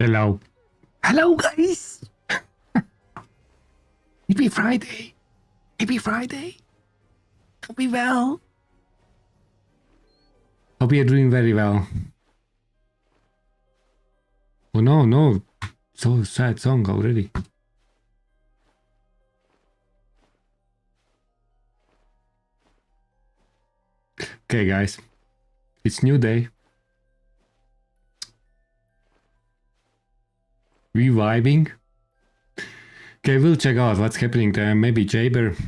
Hello. Hello, guys. Happy Friday. Happy Friday. Hope you're well. Hope you're doing very well. Oh, no. So sad song already. Okay, guys. It's new day. Reviving. Okay, we'll check out what's happening there. Maybe Jaber.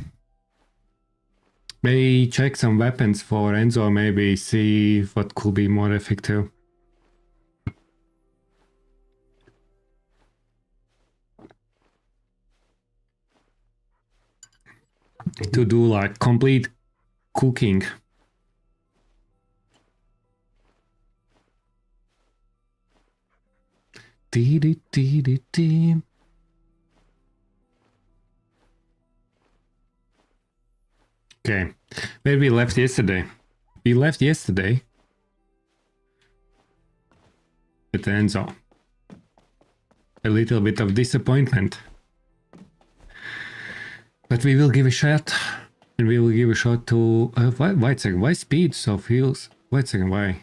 Maybe check some weapons for Enzo. Maybe see what could be more effective. To do like complete cooking. Dee. Okay, where we left yesterday. We left yesterday at Enzo. A little bit of disappointment. But we will give a shot. And we will give a shot to... wait a second, why speed so feels... Wait a second, why?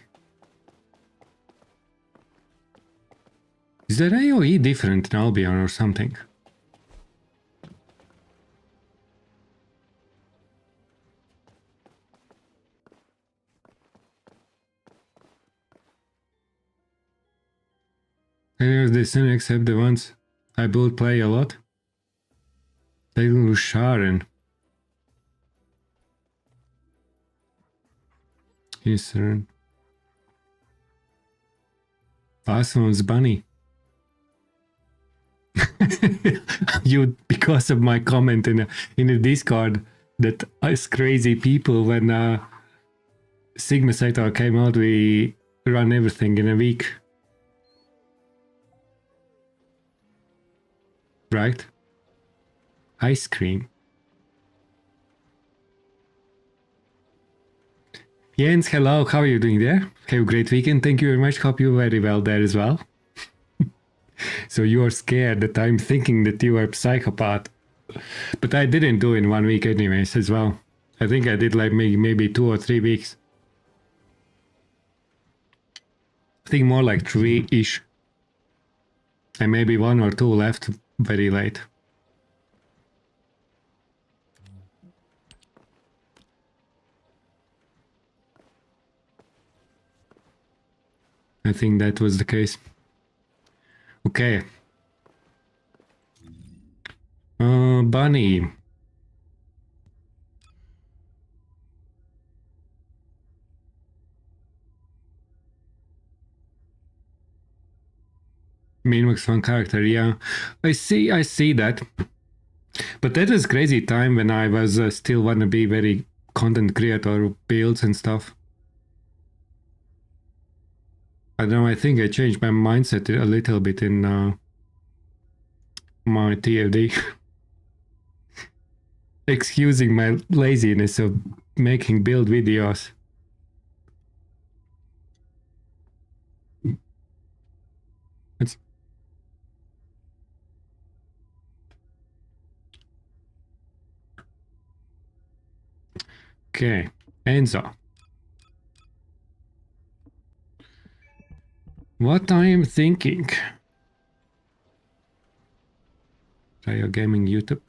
Is there AoE different in Albion or something? Any of the sin except the ones I both play a lot? They will Sharon. Eastern. Last one's Bunny. You, because of my comment in a Discord that us crazy people, when Sigma Sector came out, we run everything in a week. Right? Ice cream. Jens, hello, how are you doing there? Have a great weekend, thank you very much, hope you're very well there as well. So you are scared that I'm thinking that you are a psychopath. But I didn't do in 1 week anyways as well. I think I did like maybe 2 or 3 weeks. I think more like 3-ish. And maybe 1 or 2 left very late. I think that was the case. Okay. Bunny. Minmax one character, yeah. I see that. But that was crazy time when I was still wanna be very content creator builds and stuff. I don't know, I think I changed my mindset a little bit in my TFD. Excusing my laziness of making build videos. It's... Okay, Enzo. What I am thinking. Try your gaming YouTube.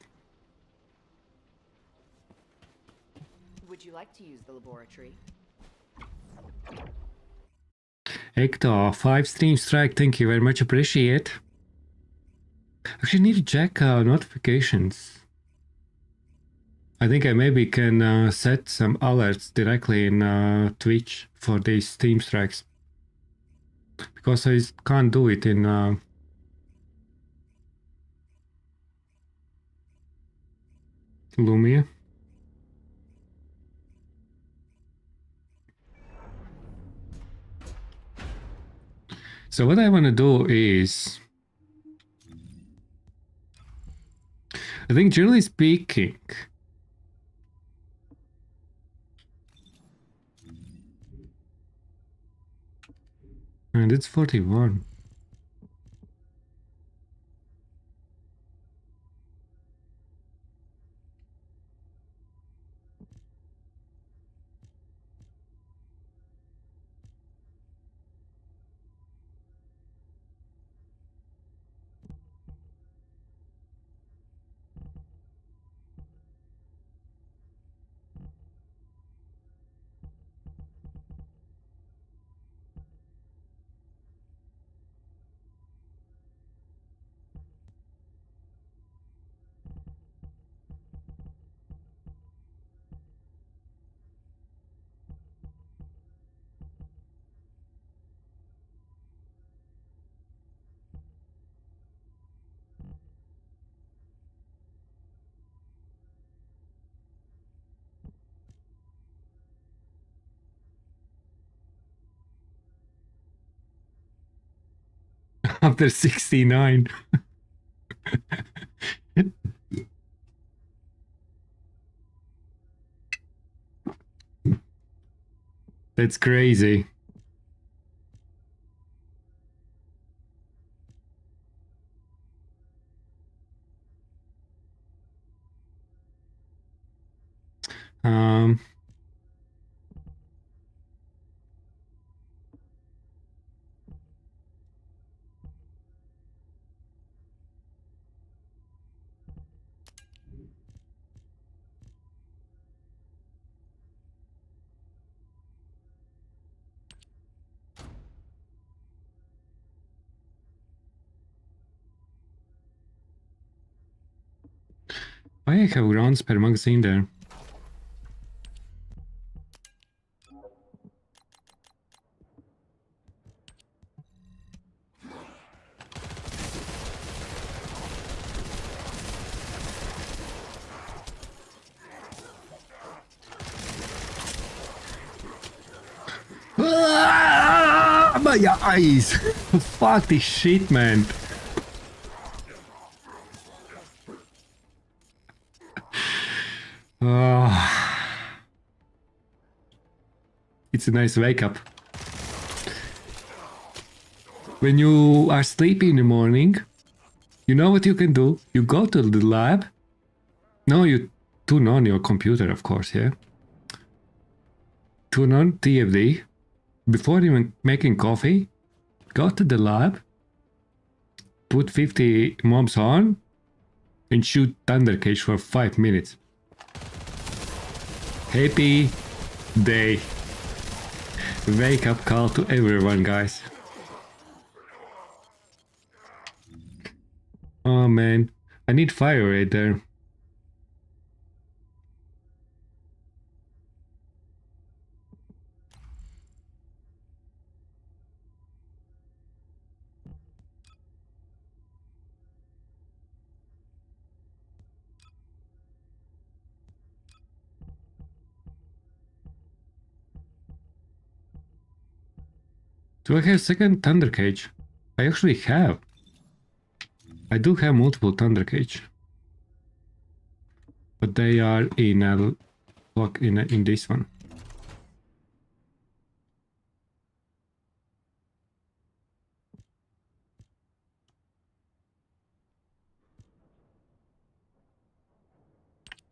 Would you like to use the laboratory? Hector, 5 stream strike, thank you very much, appreciate. Actually need to check notifications. I think I maybe can set some alerts directly in Twitch for these Steam strikes. Because I can't do it in Lumia. So what I want to do is... I think generally speaking... And it's 41. After 69. That's crazy. Um, why I have rounds per magazine there? Ah, my eyes! Fuck this shit, man. It's a nice wake up. When you are sleepy in the morning, you know what you can do? You go to the lab. No, you turn on your computer, of course, yeah? Turn on TFD. Before even making coffee, go to the lab, put 50 mobs on, and shoot Thunder Cage for 5 minutes. Happy day. Wake up call to everyone, guys. Oh man, I need fire right there. Do I have second Thunder Cage? I actually have. I do have multiple Thunder Cage. But they are in a lock in this one.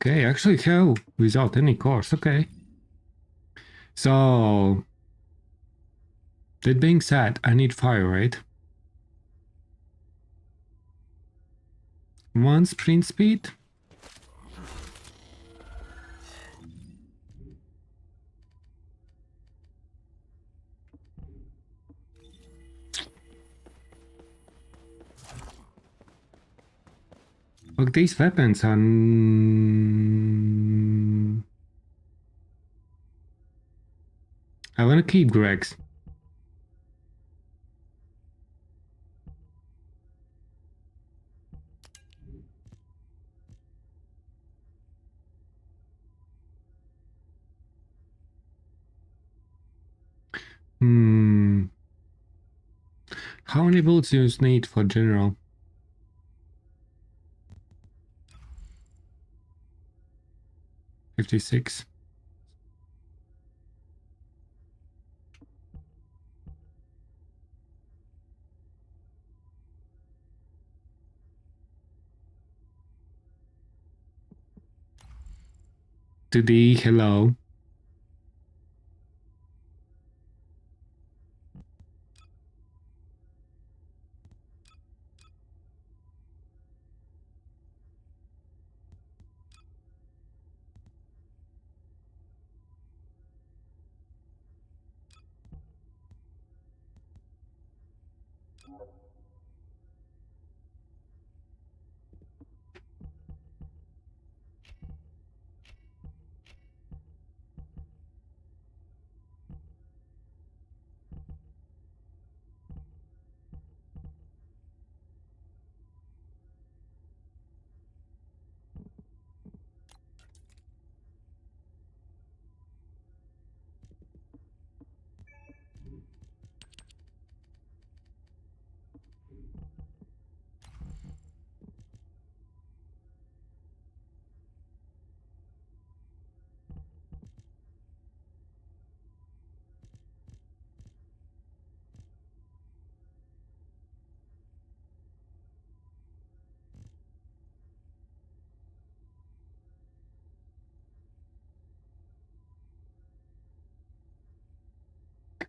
Okay, actually have without any cores, okay. So that being said, I need fire rate. 1 sprint speed. Look, these weapons are... I wanna keep Greg's. How many bullets do you need for general? 56. Today, hello.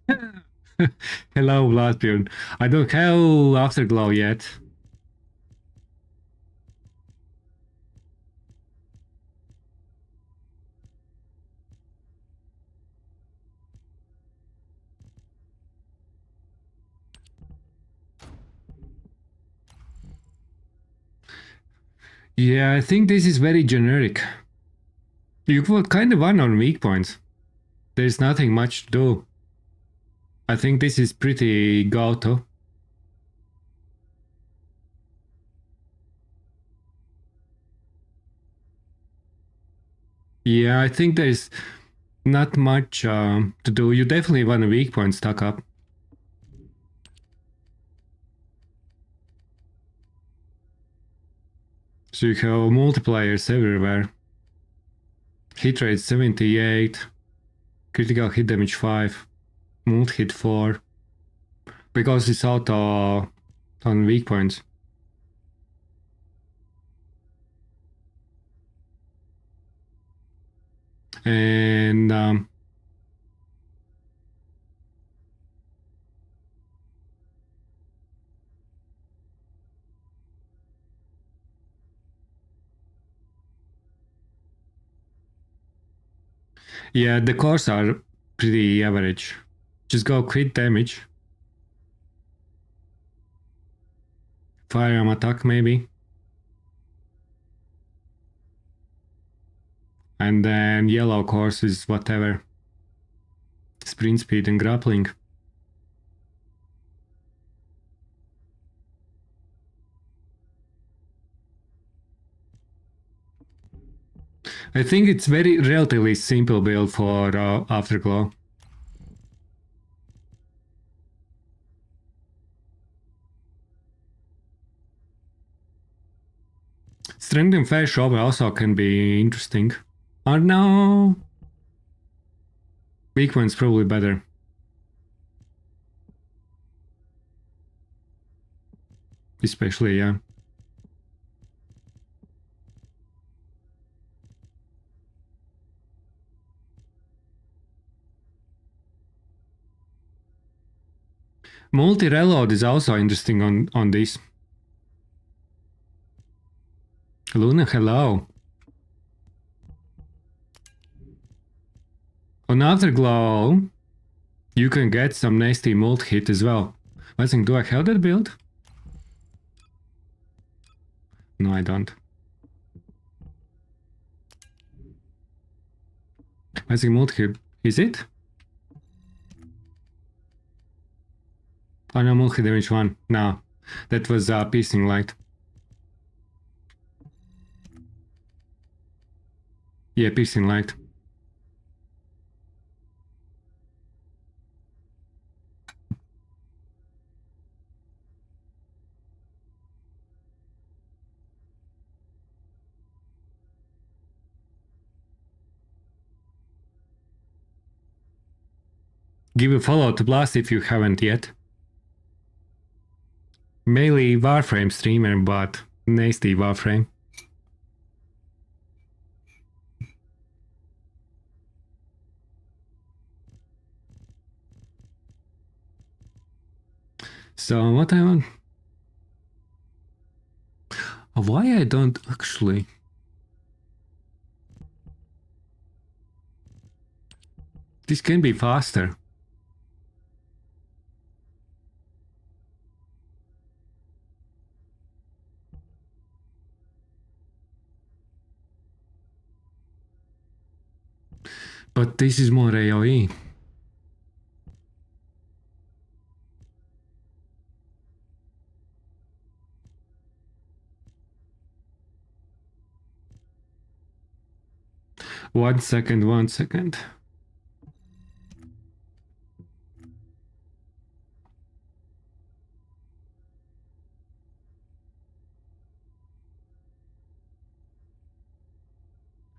Hello, Bloodbeard. I don't have Afterglow yet. Yeah, I think this is very generic. You could kind of won on weak points. There's nothing much to do. I think this is pretty Goto. Yeah, I think there's not much to do. You definitely want a weak point stuck up. So you have multipliers everywhere. Hit rate 78, critical hit damage 5, multi hit 4. Because it's auto on weak points. And yeah, the cores are pretty average. Just go crit damage. Firearm attack maybe. And then yellow course is whatever. Sprint speed and grappling. I think it's very relatively simple build for Afterglow. Strength and fair shove also can be interesting. Or no, weak one's probably better. Especially, yeah. Multi-reload is also interesting on this. Luna, hello. On Afterglow, you can get some nasty multi-hit as well. I think, do I have that build? No, I don't. I think multi-hit. Is it? Oh no, multi-damage 1. No, that was piercing light. Yeah, piercing light. Give a follow to Blast if you haven't yet. Melee Warframe streamer, but nasty Warframe. So what I want? Why I don't actually? This can be faster. But this is more AoE. One second.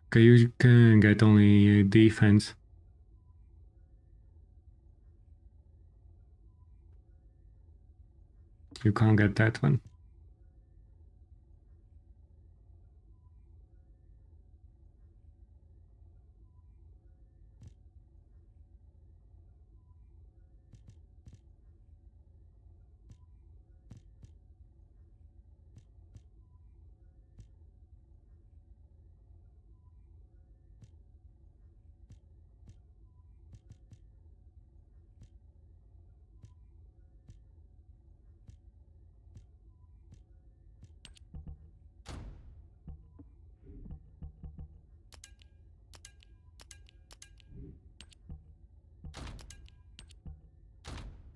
Okay, you can get only defense. You can't get that one.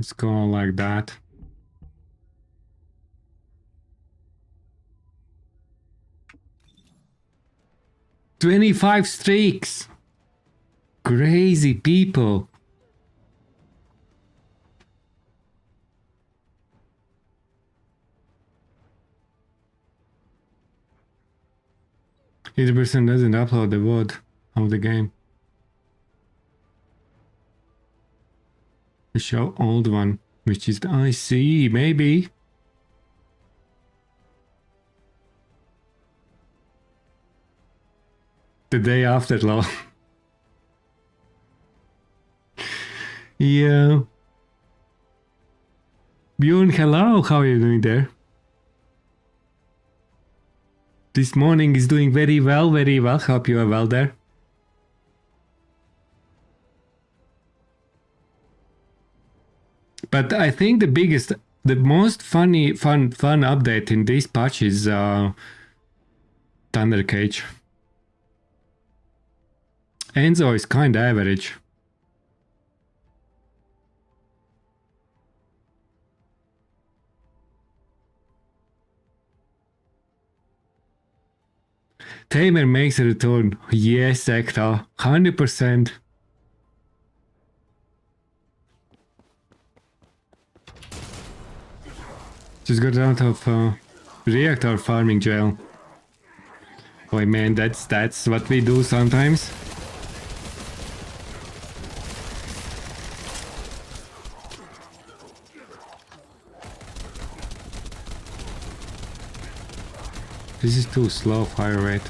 Let's go like that. "25 streaks! Crazy people!" Each person doesn't upload the VOD of the game. We show old one, which is the IC, maybe. The day after, lol. Yeah. Bjorn, hello, how are you doing there? This morning is doing very well, very well. Hope you are well there. But I think the most fun update in this patch is Thunder Cage. Enzo is kinda average. Tamer makes a return. Yes, Ekta. 100%. Just got out of reactor farming jail. Oh man, that's what we do sometimes. This is too slow fire rate.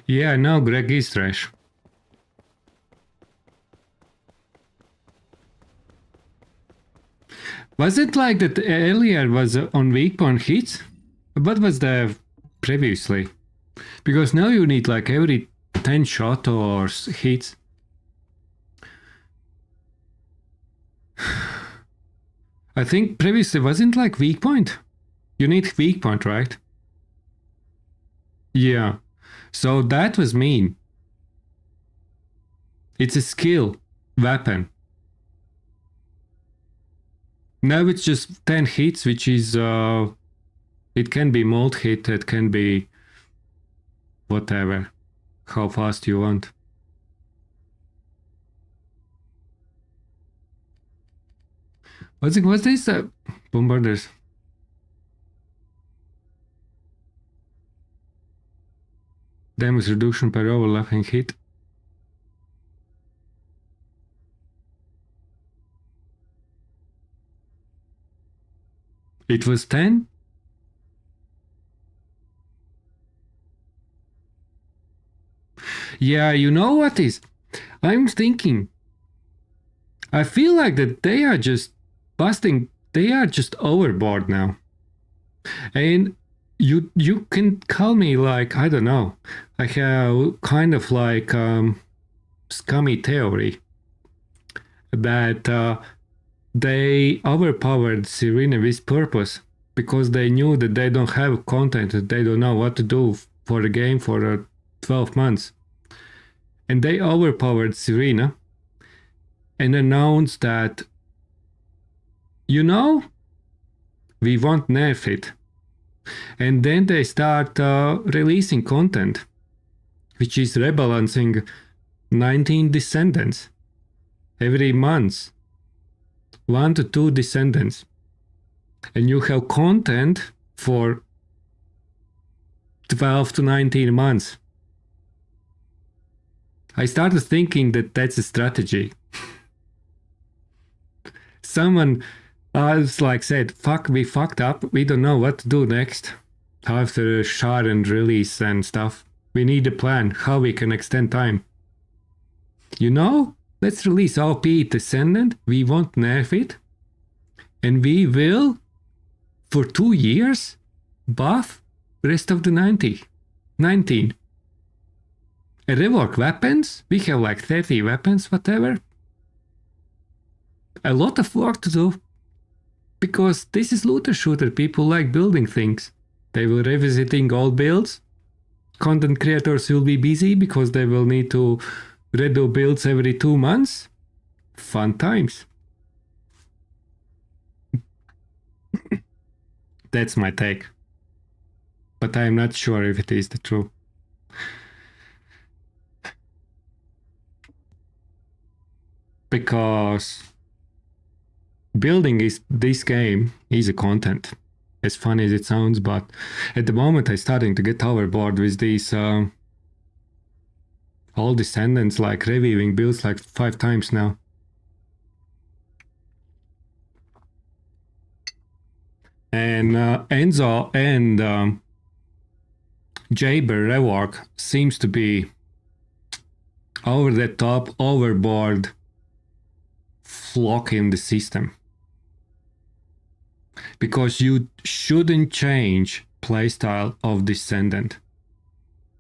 Yeah, no, Greg is trash. Was it like that earlier was on weak point hits? What was the previously? Because now you need like every 10 shot or hits. I think previously wasn't like weak point. You need weak point, right? Yeah. So that was mean. It's a skill weapon. Now it's just 10 hits, which is it can be mold hit, it can be whatever, how fast you want. What's this? Bombarders. Damage reduction per overlapping hit. It was 10? Yeah, you know what is? I'm thinking. I feel like that they are just busting. They are just overboard now. And you can call me like, I don't know. I have kind of like scummy theory that they overpowered Serena with purpose because they knew that they don't have content, that they don't know what to do for the game for 12 months. And they overpowered Serena and announced that, you know, We won't nerf it. And then they start releasing content, which is rebalancing 19 descendants every month. 1 to 2 descendants. And you have content for 12 to 19 months. I started thinking that that's a strategy. Someone said, fuck, we fucked up. We don't know what to do next. After a shard and release and stuff. We need a plan how we can extend time. Let's release OP Descendant. We won't nerf it. And we will, for 2 years, buff rest of the 19. And rework weapons. We have like 30 weapons, whatever. A lot of work to do. Because this is looter shooter. People like building things. They will revisiting old builds. Content creators will be busy because they will need to redo builds every 2 months. Fun times. That's my take. But I am not sure if it is the truth. Because building this game is a content. As funny as it sounds, but at the moment I'm starting to get overboard with these all descendants, like reviewing builds like 5 times now. And Enzo and Jaber rework seems to be over the top, overboard, flocking the system. Because you shouldn't change playstyle of Descendant.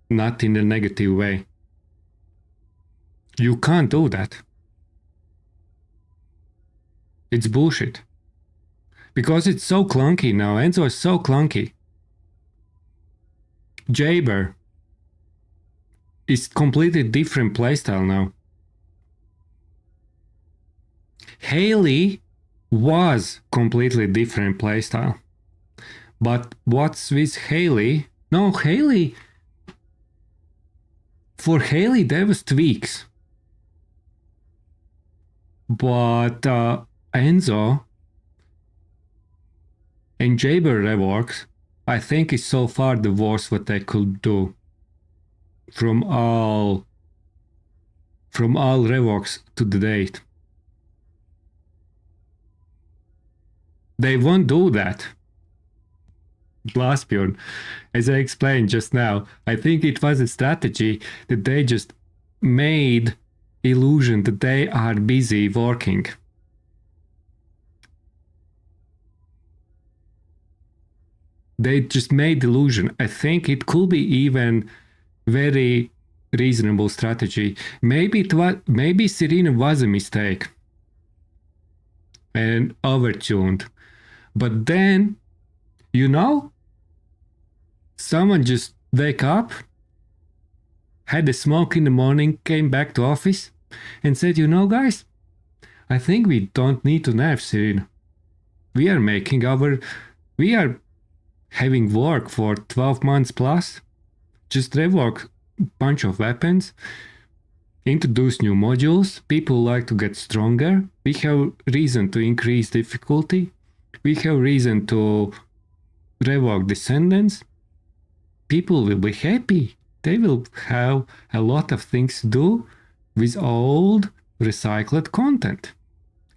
Not in a negative way. You can't do that. It's bullshit. Because it's so clunky now. Enzo is so clunky. Jaber is completely different playstyle now. Haley was completely different playstyle. But what's with Haley? No, Haley... For Haley, there was tweaks. But Enzo and Jaber reworks, I think, is so far the worst what they could do. From all reworks to the date. They won't do that. Glassbjorn, as I explained just now, I think it was a strategy that they just made illusion that they are busy working. They just made illusion. I think it could be even very reasonable strategy. Maybe Serena was a mistake and overtuned. But then, someone just wake up, had a smoke in the morning, came back to office and said, guys, I think we don't need to nerf Serena. We are having work for 12 months plus. Just rework a bunch of weapons, introduce new modules. People like to get stronger. We have reason to increase difficulty. We have reason to rework Descendants. People will be happy. They will have a lot of things to do with old, recycled content.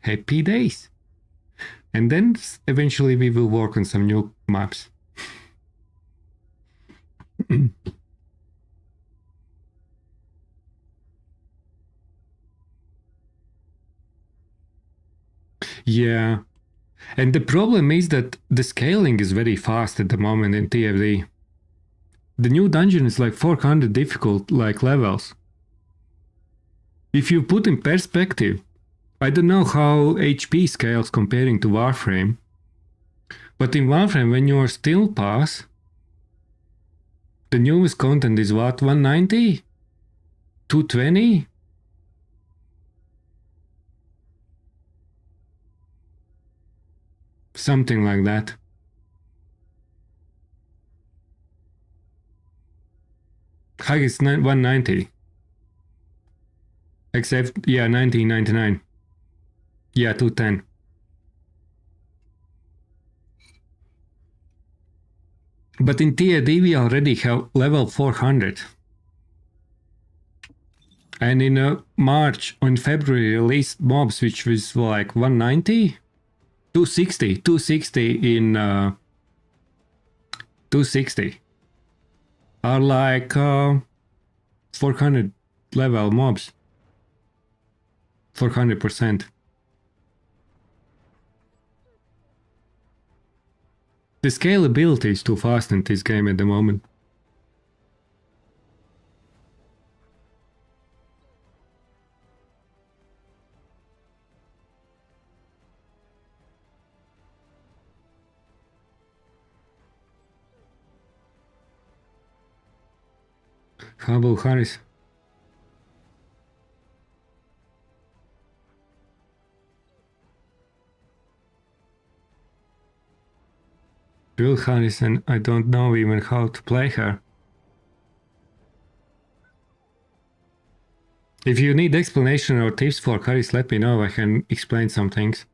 Happy days. And then eventually we will work on some new maps. Yeah. And the problem is that the scaling is very fast at the moment in TFD. The new dungeon is like 400 difficult levels. If you put in perspective, I don't know how HP scales comparing to Warframe. But in Warframe, when you are still pass, the newest content is what, 190? 220? Something like that. High is 190. Except, yeah, 1999. Yeah, 210. But in tier D we already have level 400. And in March or in February released mobs which was like 190? 260 in 260 are like 400 level mobs. 400%. The scalability is too fast in this game at the moment. How about Harris? Bill Harrison, I don't know even how to play her. If you need explanation or tips for Harris, let me know. I can explain some things.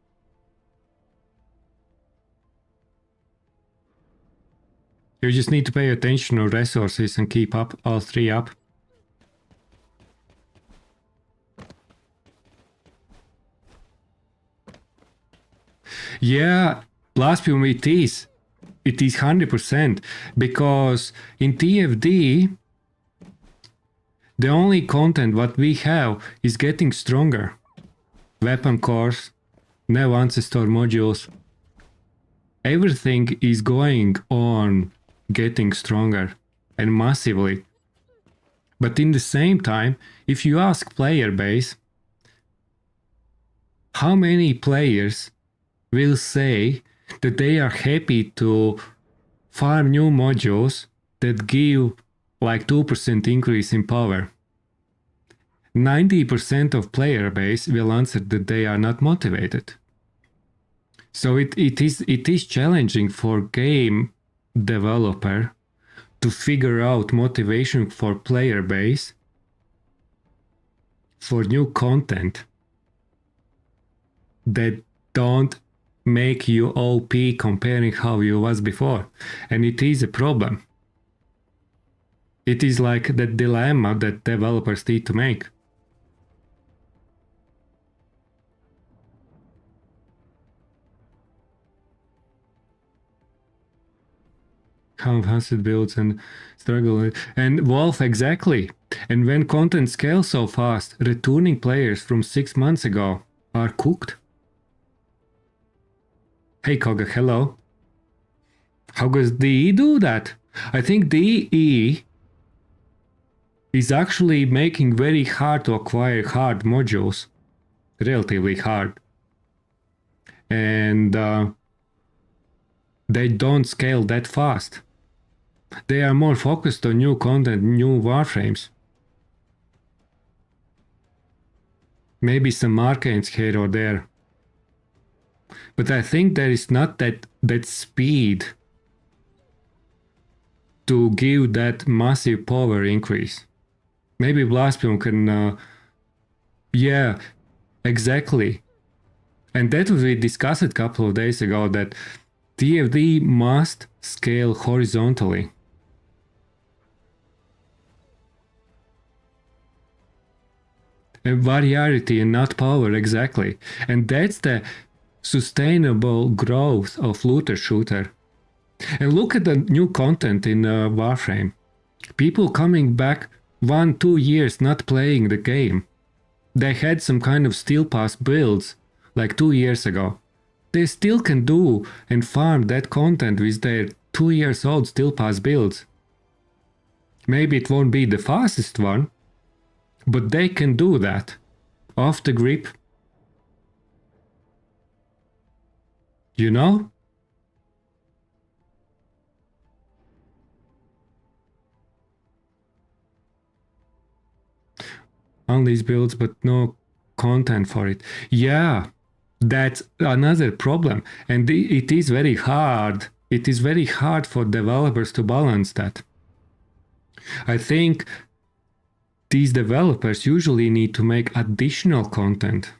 You just need to pay attention to resources and keep up all three up. Yeah, Blasphemer it is. It is 100% because in TFD the only content what we have is getting stronger. Weapon cores, new ancestor modules. Everything is going on getting stronger and massively. But in the same time, if you ask player base, how many players will say that they are happy to farm new modules that give like 2% increase in power? 90% of player base will answer that they are not motivated. So it is challenging for game developer to figure out motivation for player base for new content that don't make you OP comparing how you was before. And it is a problem. It is like the dilemma that developers need to make. How advanced builds and struggle. And Wolf, exactly. And when content scales so fast, returning players from 6 months ago are cooked. Hey Koga, hello. How does DE do that? I think DE is actually making very hard to acquire hard modules. Relatively hard. And they don't scale that fast. They are more focused on new content, new warframes. Maybe some arcanes here or there. But I think there is not that speed to give that massive power increase. Maybe Blasphemer can... yeah, exactly. And that was we discussed a couple of days ago, that TFD must scale horizontally. And variety and not power, exactly. And that's the sustainable growth of looter shooter. And look at the new content in Warframe. People coming back 1-2 years not playing the game. They had some kind of steel pass builds like 2 years ago. They still can do and farm that content with their 2 years old steel pass builds. Maybe it won't be the fastest one, but they can do that. Off the grip. You know? On these builds, but no content for it. Yeah, that's another problem. And it is very hard. It is very hard for developers to balance that. I think these developers usually need to make additional content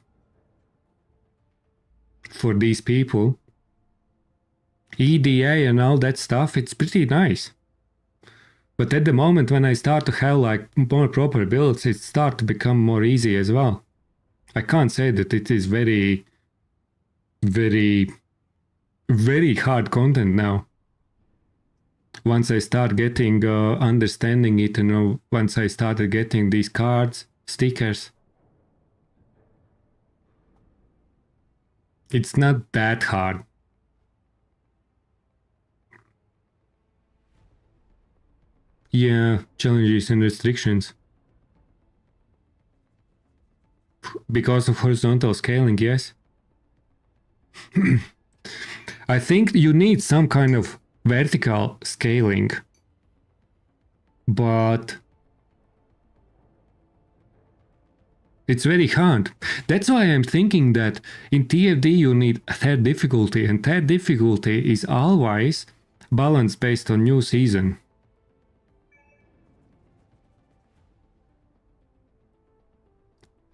for these people. EDA and all that stuff, it's pretty nice. But at the moment when I start to have like more proper builds, it starts to become more easy as well. I can't say that it is very, very, very hard content now. Once I start getting understanding it, and once I started getting these cards, stickers, it's not that hard. Yeah, challenges and restrictions. Because of horizontal scaling, yes. I think you need some kind of vertical scaling, but it's very hard. That's why I'm thinking that in TFD you need third difficulty, and third difficulty is always balanced based on new season.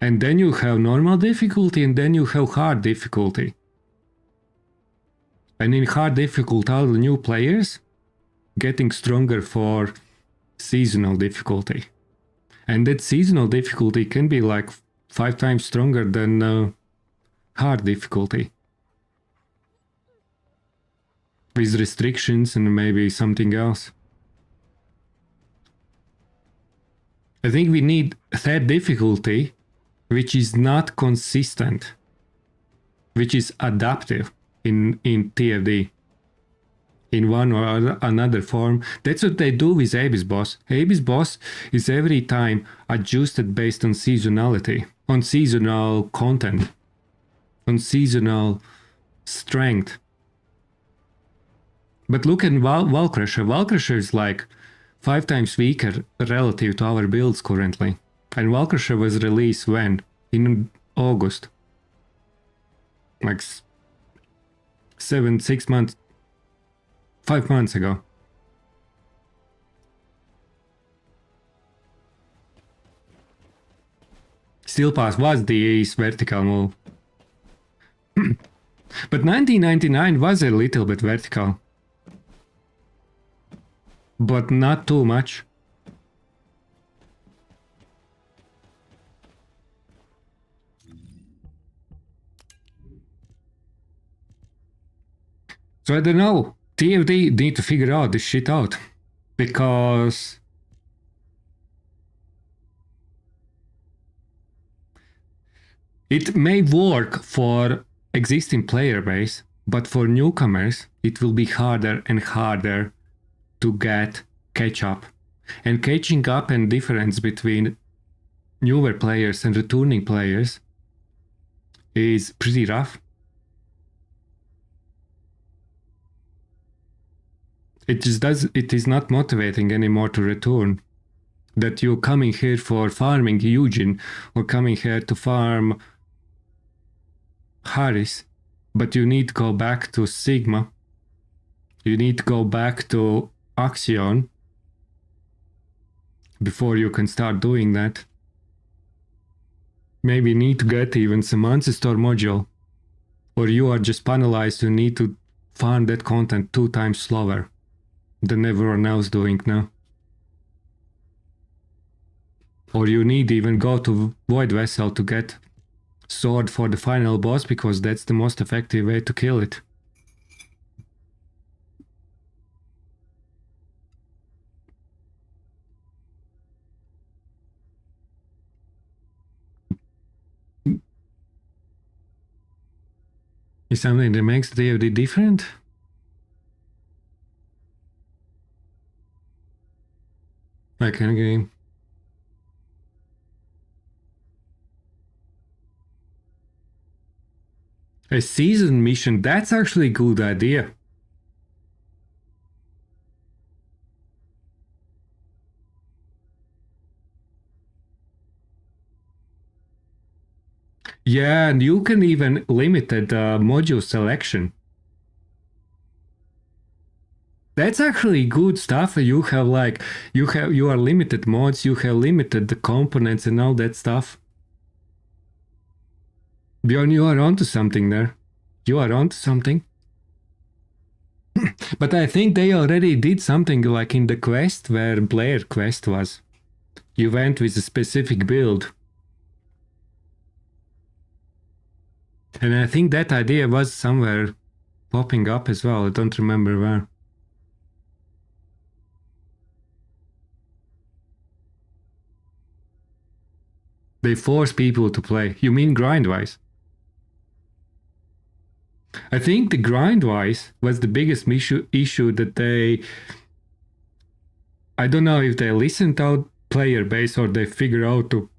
And then you have normal difficulty, and then you have hard difficulty. And in hard difficulty, all the new players getting stronger for seasonal difficulty. And that seasonal difficulty can be like 5 times stronger than hard difficulty. With restrictions and maybe something else. I think we need third difficulty, which is not consistent, which is adaptive in TFD. In one or another form. That's what they do with Abyss Boss. Abyss Boss is every time adjusted based on seasonality, on seasonal content, on seasonal strength. But look at Valkrusher. Valkrusher is like 5 times weaker relative to our builds currently. And Valkrusher was released when? In August. Like 6 months, 5 months ago. Steel Pass was DA's vertical move. But 1999 was a little bit vertical. But not too much. So I don't know. TFD need to figure out this shit out. Because it may work for existing player base, but for newcomers, it will be harder and harder to catch up. And catching up and difference between newer players and returning players is pretty rough. It is not motivating anymore to return. That you're coming here for farming Eugene or coming here to farm Harris, but you need to go back to Sigma. You need to go back to Axion before you can start doing that. Maybe need to get even some ancestor module, or you are just panelized. You need to farm that content 2 times slower than everyone else doing now. Or you need even go to Void Vessel to get sword for the final boss, because that's the most effective way to kill it. Is something that makes the DFD different? Like any game. A season mission, that's actually a good idea. Yeah, and you can even limit the module selection. That's actually good stuff. You have like you are limited mods, you have limited the components and all that stuff. Bjorn, you are onto something there. You are onto something. But I think they already did something like in the quest where Blair quest was. You went with a specific build. And I think that idea was somewhere popping up as well. I don't remember where. They force people to play. You mean grind-wise? I think the grind-wise was the biggest issue that they... I don't know if they listened out player base or they figure out to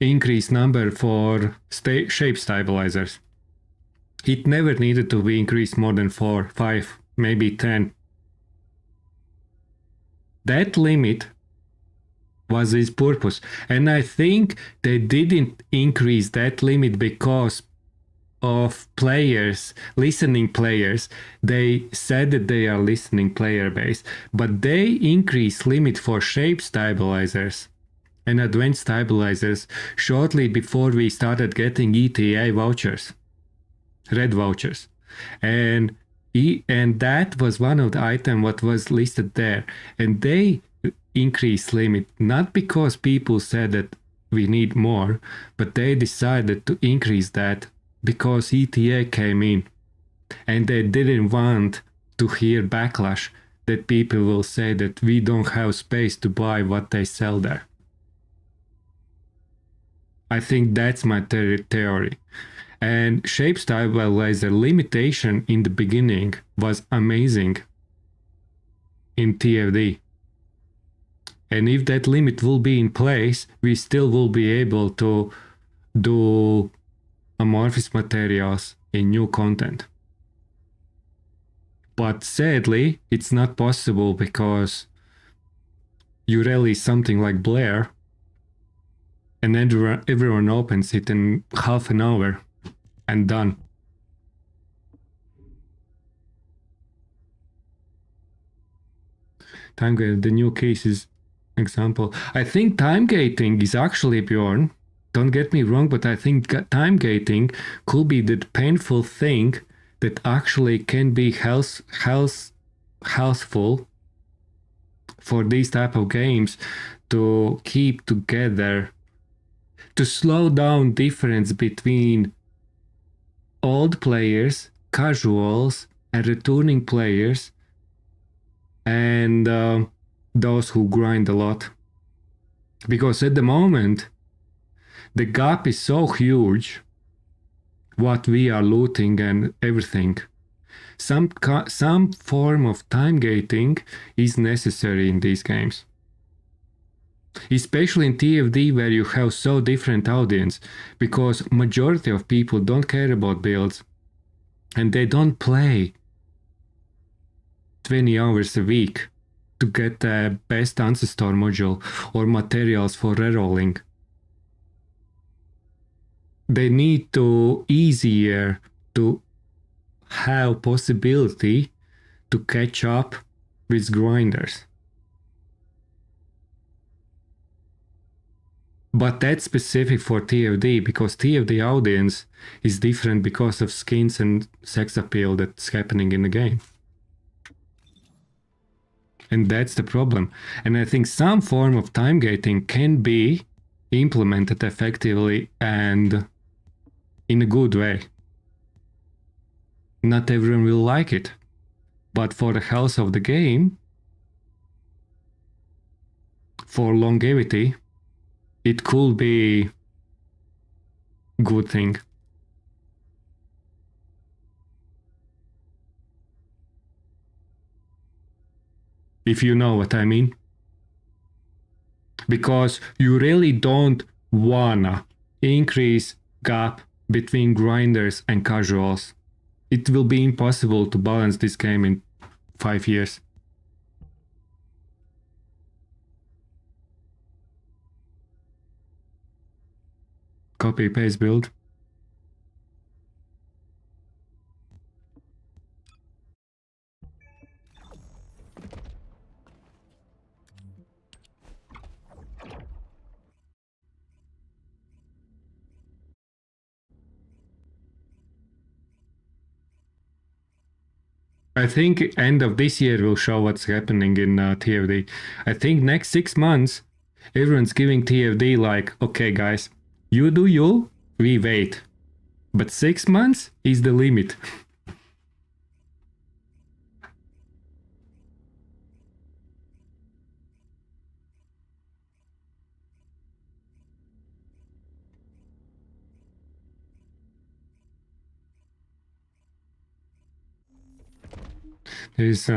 increase number for shape stabilizers. It never needed to be increased more than 4, 5, maybe 10. That limit was its purpose. And I think they didn't increase that limit because of players, listening players. They said that they are listening player base, but they increased limit for shape stabilizers and advanced stabilizers shortly before we started getting ETA vouchers, red vouchers. And that was one of the items what was listed there. And they increased limit not because people said that we need more, but they decided to increase that because ETA came in and they didn't want to hear backlash that people will say that we don't have space to buy what they sell there. I think that's my theory. And shape stabilizer limitation in the beginning was amazing in TFD. And if that limit will be in place, we still will be able to do amorphous materials in new content. But sadly, it's not possible because you release something like Blair and everyone opens it in half an hour and done. Time gating, the new case is example. I think time gating is actually, Bjorn, don't get me wrong, but I think time gating could be the painful thing that actually can be healthful for these type of games to keep together, to slow down difference between old players, casuals, and returning players, and those who grind a lot. Because at the moment, the gap is so huge, what we are looting and everything. Some form of time gating is necessary in these games. Especially in TFD where you have so different audience, because majority of people don't care about builds and they don't play 20 hours a week to get the best ancestor module or materials for rerolling. They need to easier to have possibility to catch up with grinders. But that's specific for TFD because TFD audience is different because of skins and sex appeal that's happening in the game. And that's the problem. And I think some form of time gating can be implemented effectively and in a good way. Not everyone will like it, but for the health of the game, for longevity, it could be a good thing. If you know what I mean. Because you really don't wanna increase gap between grinders and casuals. It will be impossible to balance this game in 5 years. Copy paste build. I think end of this year will show what's happening in TFD. I think next 6 months, everyone's giving TFD like, okay, guys, you do you, we wait. But 6 months is the limit. There's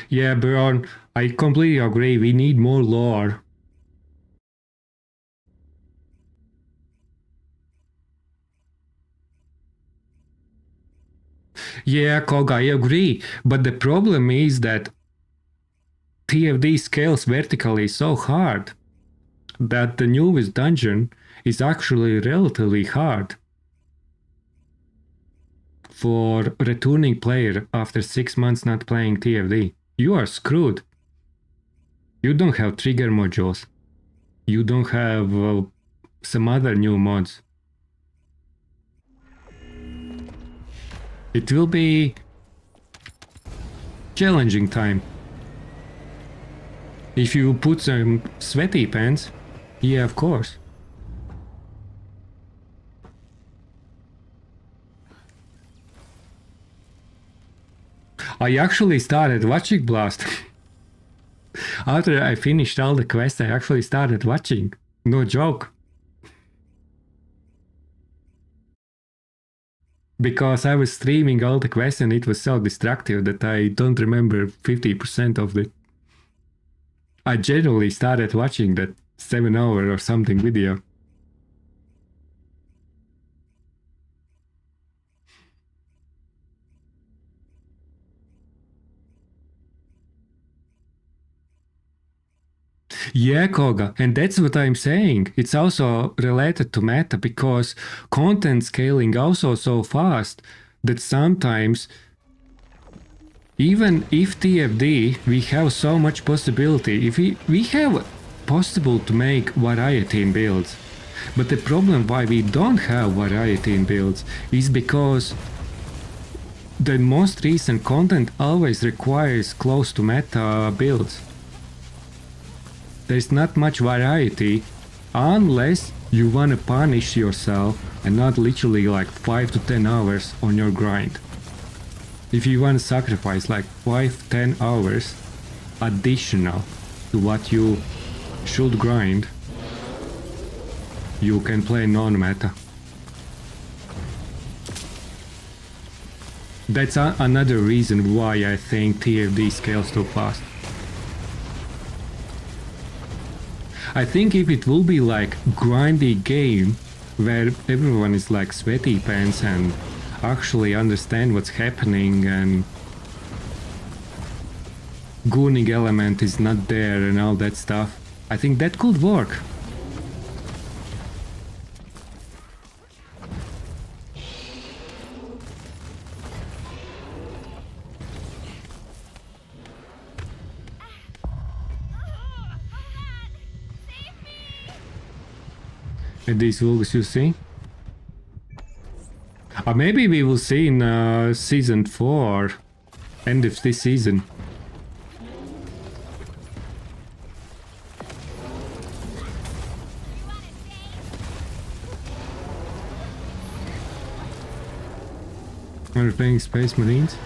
yeah, Bjorn, I completely agree. We need more lore. Yeah, Cog, I agree. But the problem is that TFD scales vertically so hard that the newest dungeon is actually relatively hard for returning player after 6 months not playing TFD. You are screwed. You don't have trigger modules. You don't have some other new mods. It will be challenging time. If you put some sweaty pants, yeah, of course. I actually started watching Blast. After I finished all the quests, I actually started watching. No joke. Because I was streaming all the quests and it was so destructive that I don't remember 50% of it. I generally started watching that 7 hour or something video. Yeah, Koga, and that's what I'm saying. It's also related to meta because content scaling also so fast that sometimes even if TFD we have so much possibility. If we have possible to make variety in builds. But the problem why we don't have variety in builds is because the most recent content always requires close to meta builds. There's not much variety unless you wanna punish yourself and not literally like 5 to 10 hours on your grind. If you wanna sacrifice like 5-10 hours additional to what you should grind, you can play non-meta. That's another reason why I think TFD scales too fast. I think if it will be like grindy game where everyone is like sweaty pants and actually understand what's happening and gooning element is not there and all that stuff, I think that could work. And these wolves you see? Or maybe we will see in season 4, end of this season. Are we playing Space Marines?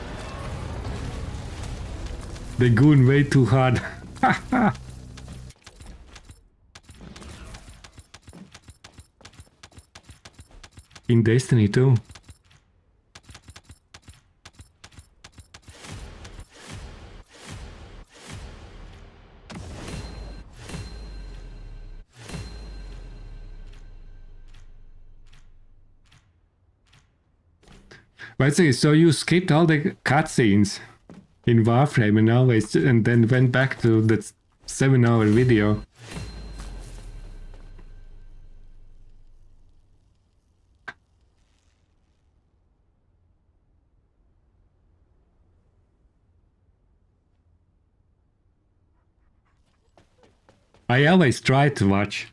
They goon way too hard. In Destiny too. But say, so you skipped all the cutscenes in Warframe and then went back to that 7 hour video. I always try to watch.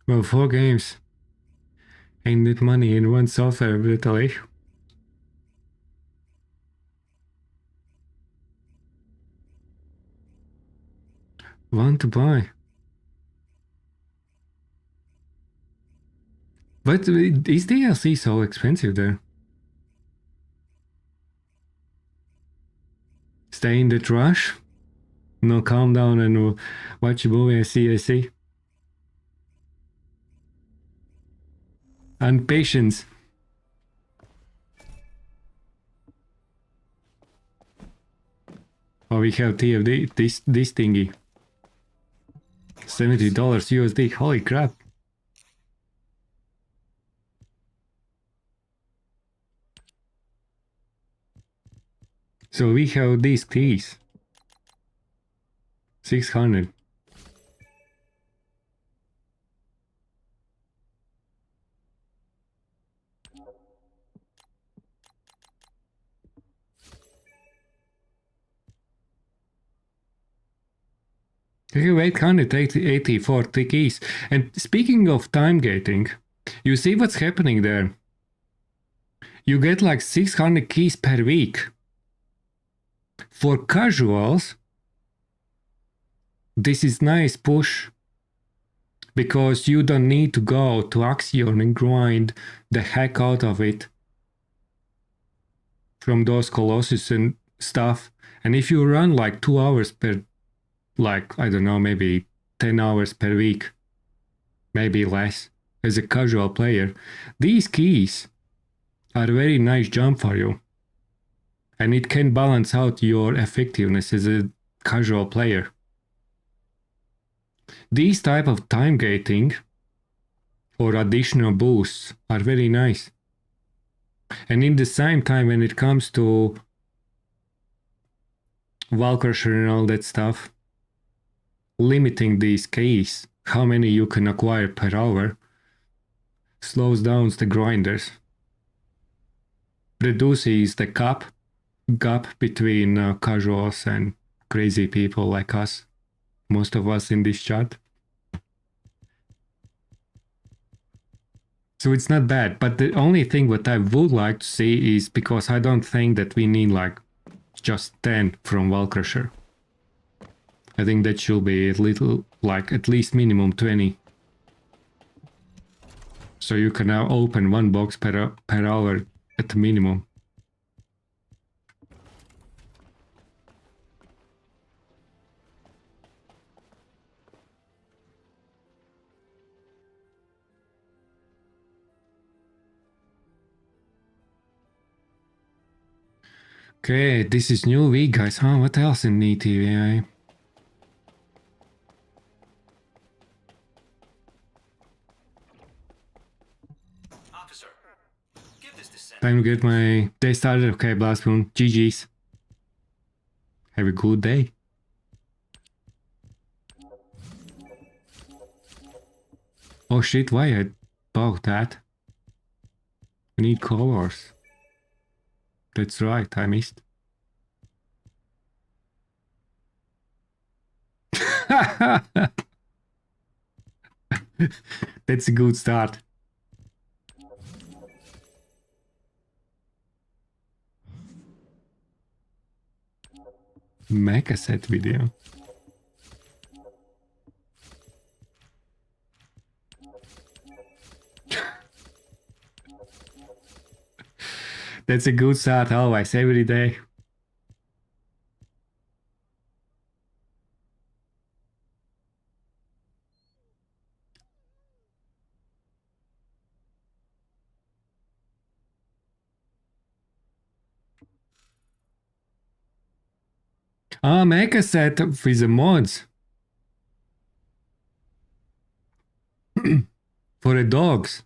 Well, 4 games. Ain't that money in one software, brutally. Want to buy. But is DLC so expensive there? Stay in that rush? No, calm down and watch a movie. I see. And patience. Oh, we have TFD, this thingy. $70 USD, holy crap. So we have these keys. 600. You have 884 keys. And speaking of time gating, you see what's happening there. You get like 600 keys per week. For casuals, this is nice push because you don't need to go to Axion and grind the heck out of it from those Colossus and stuff. And if you run like 2 hours per, like, I don't know, maybe 10 hours per week, maybe less, as a casual player, these keys are a very nice jump for you. And it can balance out your effectiveness as a casual player. These type of time gating or additional boosts are very nice. And in the same time, when it comes to wall crusher and all that stuff, limiting these keys, how many you can acquire per hour, slows down the grinders, reduces the gap between casuals and crazy people like us, most of us in this chat. So it's not bad, but the only thing what I would like to see is, because I don't think that we need like just 10 from wall crusher. I think that should be a little, like at least minimum 20. So you can now open one box per hour at the minimum. Okay, this is new week, guys. Huh? What else in ETVI? Officer, give this Descendant. Time to get my day started. Okay, Blast Moon. GG's. Have a good day. Oh shit, why I bought that? We need colors. That's right, I missed. That's a good start. Mecha set video. That's a good start always, every day. Ah, mecha set with the mods. For the dogs.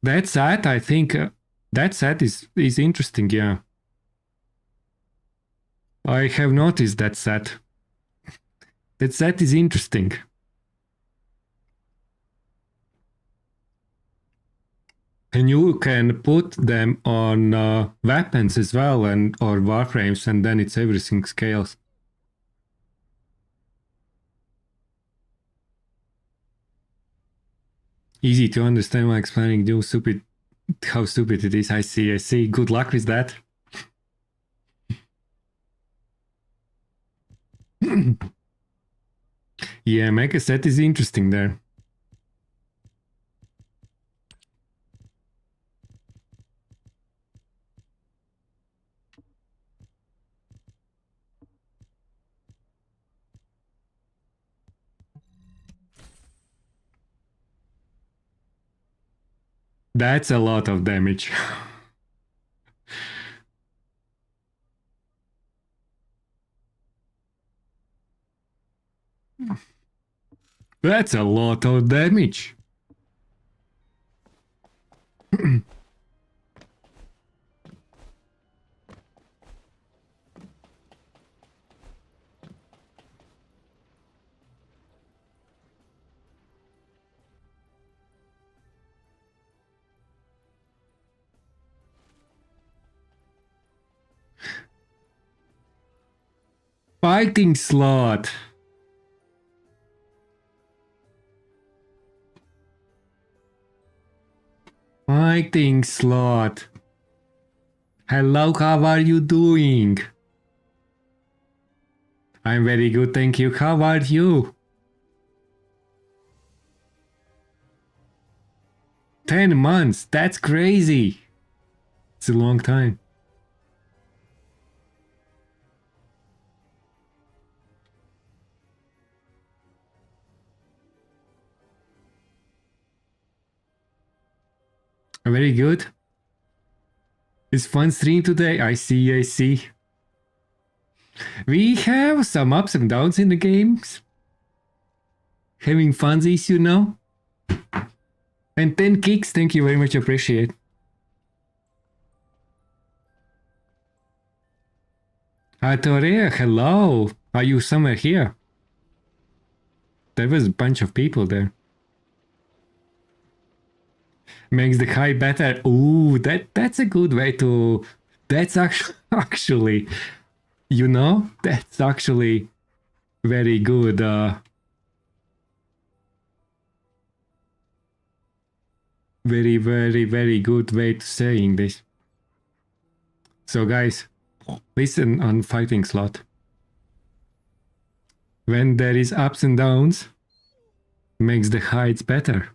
That set, I think, that set is interesting, yeah. I have noticed that set. That set is interesting. And you can put them on weapons as well, and or warframes, and then it's everything scales. Easy to understand while explaining new stupid how stupid it is. I see, I see. Good luck with that. Yeah, Mecha set is interesting there. That's a lot of damage. That's a lot of damage. Fighting slot. Fighting slot. Hello, how are you doing? I'm very good, thank you. How are you? 10 months, that's crazy. It's a long time. Very good. It's fun stream today. I see, I see. We have some ups and downs in the games. Having funsies, you know. And 10 kicks, thank you very much, appreciate. Torea, hello. Are you somewhere here? There was a bunch of people there. Makes the high better. Ooh, that's a good way to. That's actually, you know, that's actually very good. Very, very, very good way to saying this. So, guys, listen on fighting slot. When there is ups and downs, makes the heights better.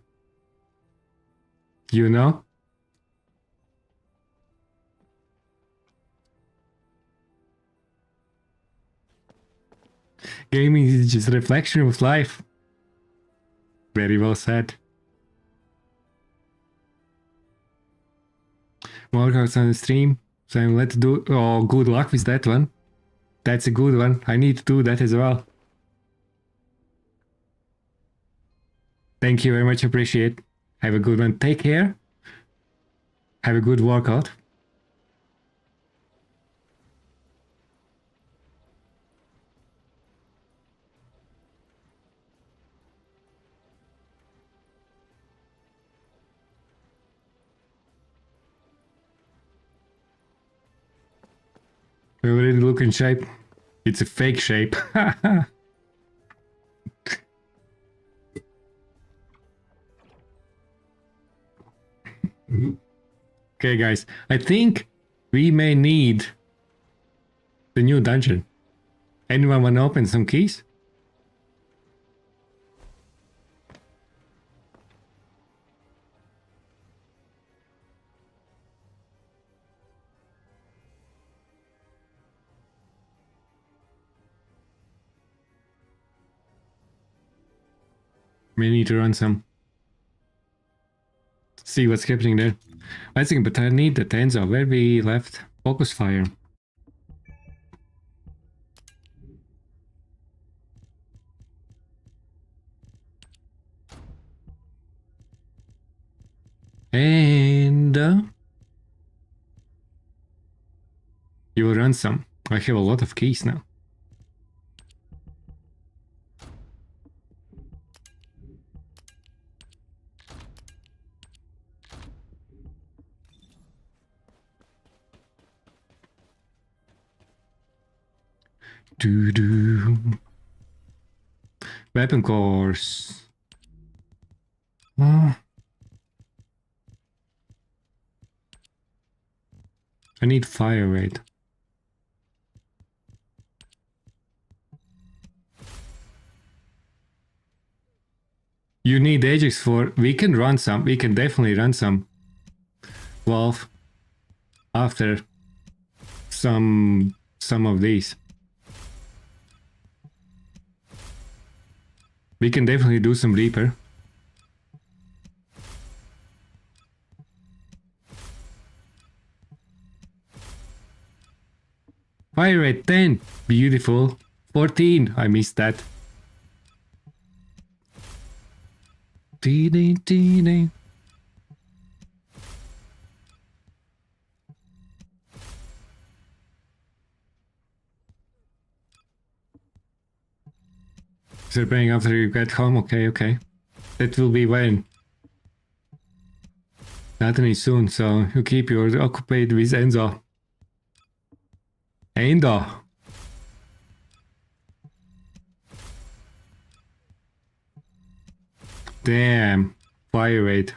You know? Gaming is just a reflection of life. Very well said. Workouts on the stream. So let's do. Oh, good luck with that one. That's a good one. I need to do that as well. Thank you very much. Appreciate. Have a good one. Take care. Have a good workout. We already look in shape. It's a fake shape. Okay, guys. I think we may need the new dungeon. Anyone want to open some keys? We need to run some. See what's happening there. I think, but I need the Tenzo. Where we left? Focus fire. And you will run some. I have a lot of keys now. Do do. Weapon cores. Ah. I need fire rate. You need Ajax for. We can run some. We can definitely run some. Wolf. After some of these. We can definitely do some Reaper. Fire rate 10. Beautiful. 14. I missed that. Dee-dee, dee-dee. They're paying after you get home. Okay, okay. That will be when. Not any soon, so you keep yours occupied with Enzo. Endo. Damn. Fire rate.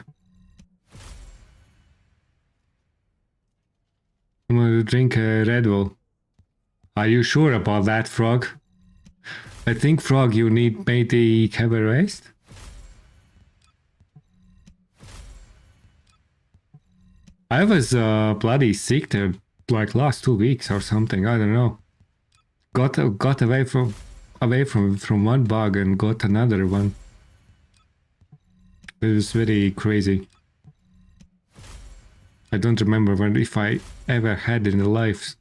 I'm gonna drink a Red Bull. Are you sure about that, Frog? I think, Frog, you need maybe have a rest? I was bloody sick there like last 2 weeks or something. I don't know. Got away from one bug and got another one. It was very crazy. I don't remember when if I ever had in life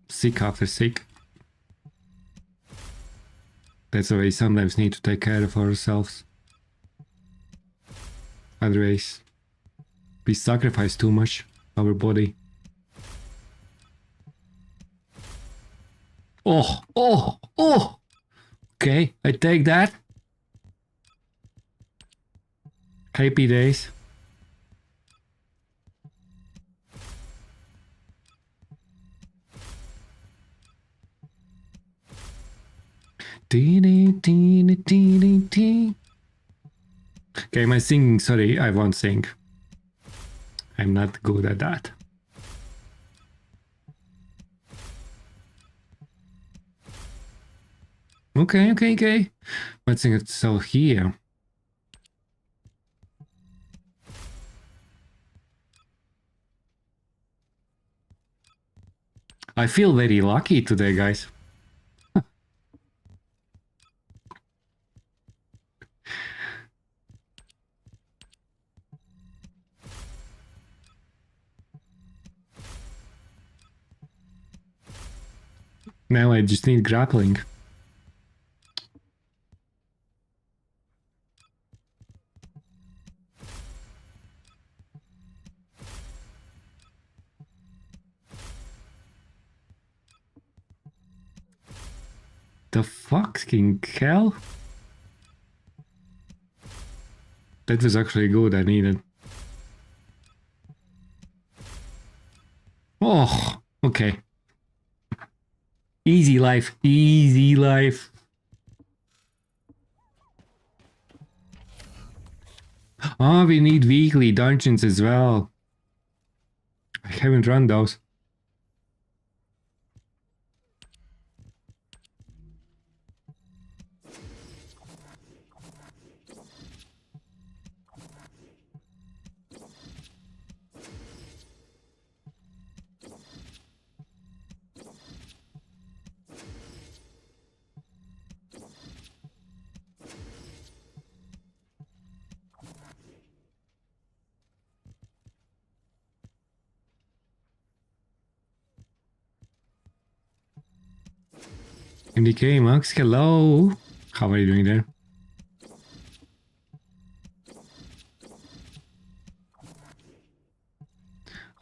sick after sick. That's why we sometimes need to take care of ourselves. Otherwise, we sacrifice too much our body. Oh, oh, oh! Okay, I take that. Happy days. Teeny, teeny, teeny, teeny. Okay, my singing, sorry, I won't sing. I'm not good at that. Okay, okay, okay. Let's sing it so here. I feel very lucky today, guys. Now I just need grappling. The fucking hell? That was actually good, I needed. Oh, okay. Easy life, easy life. Oh, we need weekly dungeons as well. I haven't run those. MDK Max, hello. How are you doing there?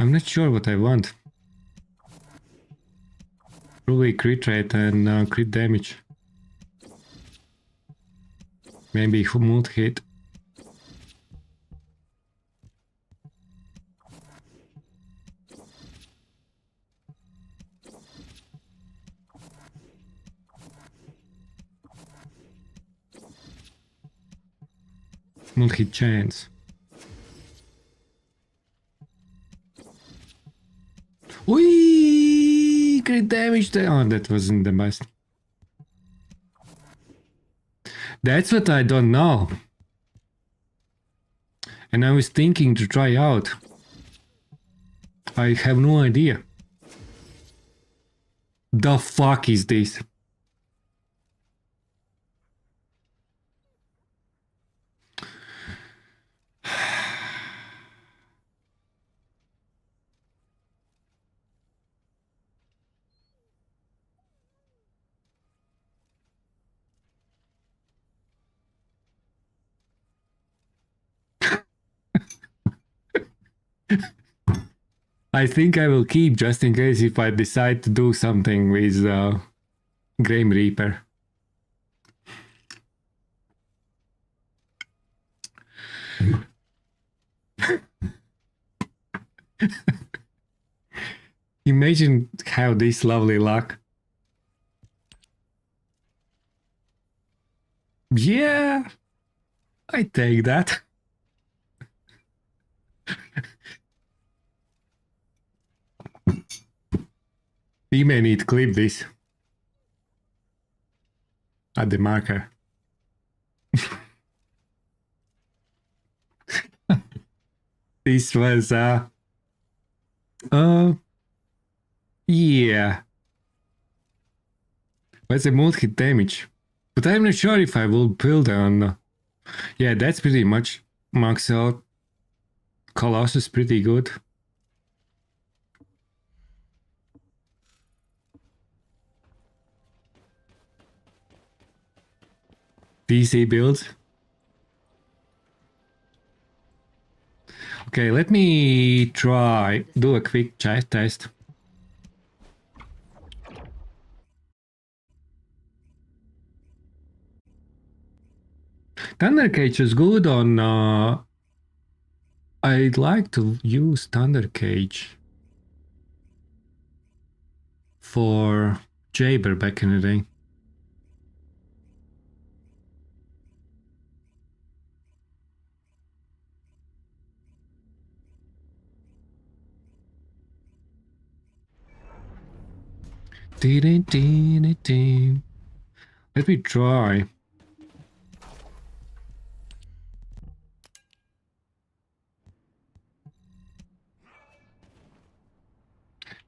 I'm not sure what I want. Probably crit rate and crit damage. Maybe multi hit. Multi chance. Ui! Crit damage there. Oh, that wasn't the best. That's what I don't know. And I was thinking to try out. I have no idea. The fuck is this? I think I will keep just in case if I decide to do something with Grim Reaper. Imagine how this lovely luck. Yeah, I take that. We may need to clip this at the marker. This was yeah. What's a multi damage? But I'm not sure if I will build on. Yeah, that's pretty much max out. Colossus pretty good. DC builds. Okay, let me do a quick chat test. Thunder Cage is good on. I'd like to use Thunder Cage for Jaber back in the day. Let me try.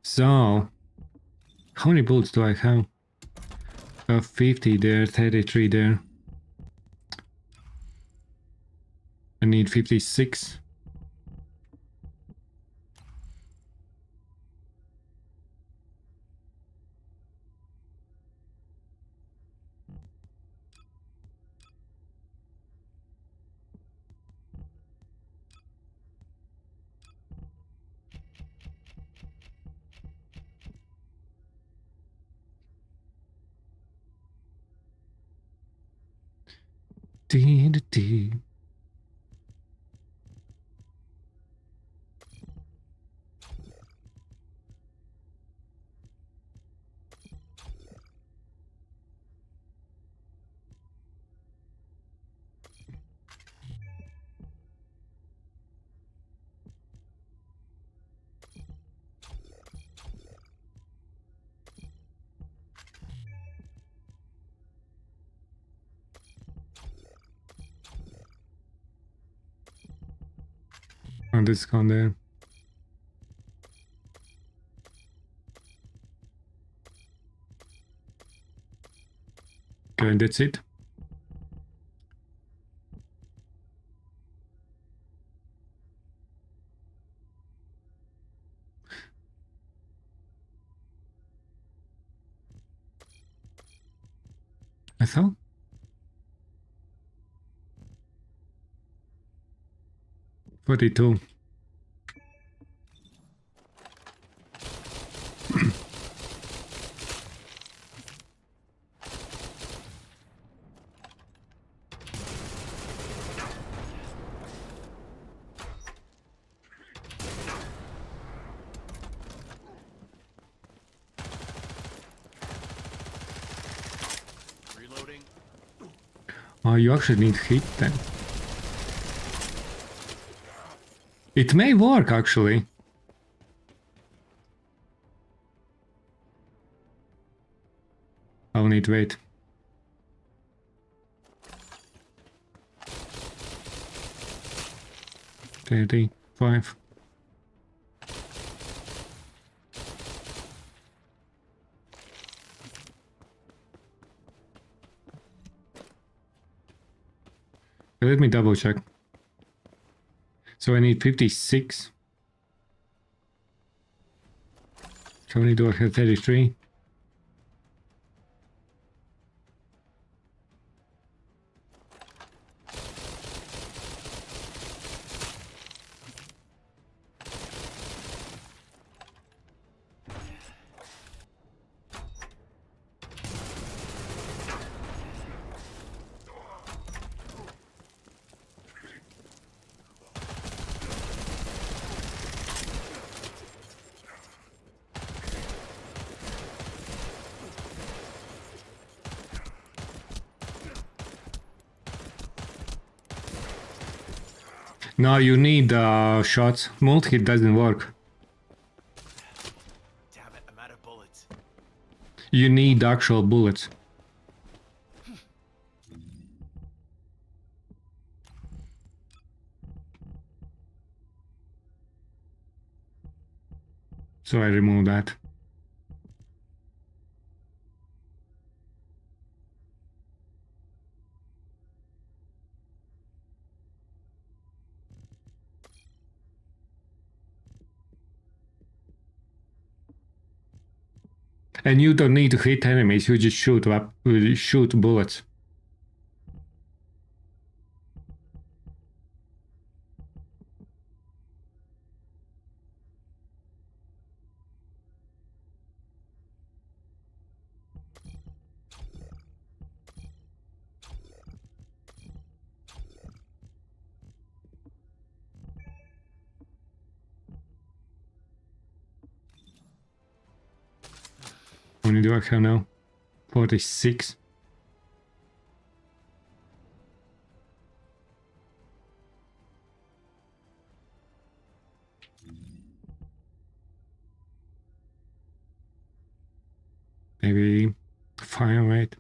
So, how many bullets do I have? 50 there, 33 there. I need 56. Dee. And this gone there. Okay, that's it. I thought. $42. Reloading. Oh, you actually need hit then. It may work, actually. I'll need to wait. $35. Let me double check. So I need 56. How many do I have? 33. No, you need shots. Multi-hit doesn't work. Damn it, I'm out of bullets. You need actual bullets. So I remove that. And you don't need to hit enemies, you just shoot bullets. How many do I have now? 46. Maybe fire rate.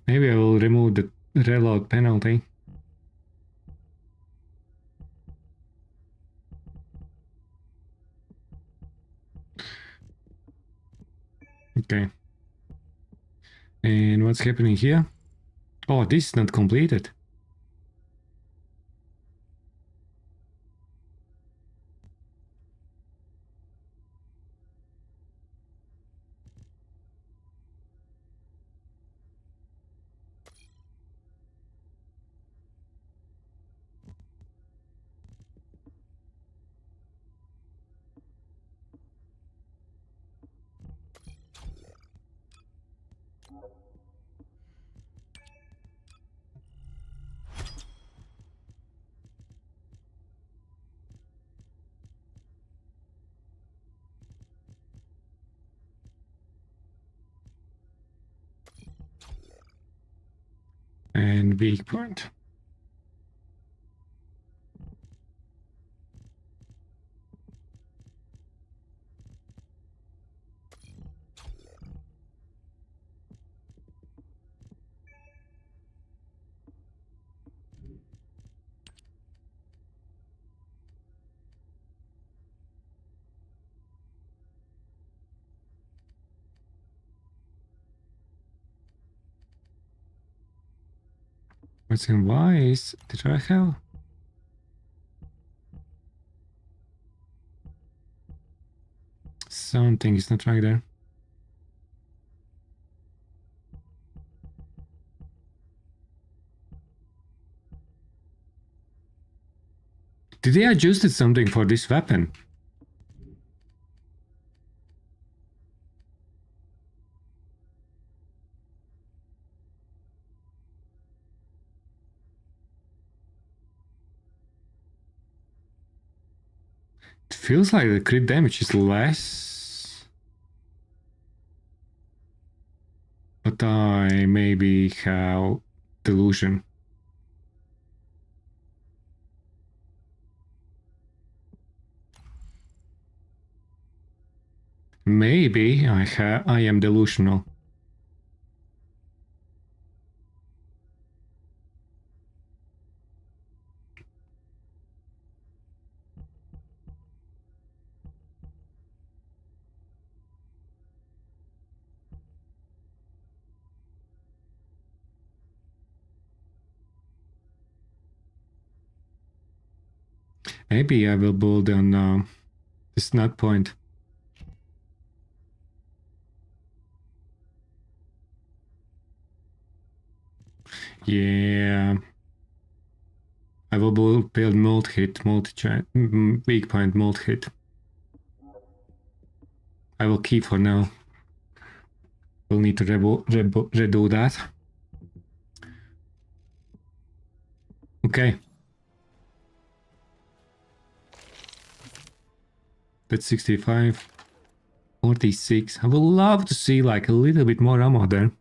Maybe I will remove the reload penalty. Okay. And what's happening here? Oh, this is not completed. And weak point. What's in wise? Did I have? Something is not right there. Did they adjusted something for this weapon? It feels like the crit damage is less. But I maybe have delusion. Maybe I am delusional. Maybe I will build on this nut point. Yeah. I will build multi-hit, weak point, multi-hit. I will keep for now. We'll need to redo that. Okay. That's 65. 46. I would love to see like a little bit more ammo there.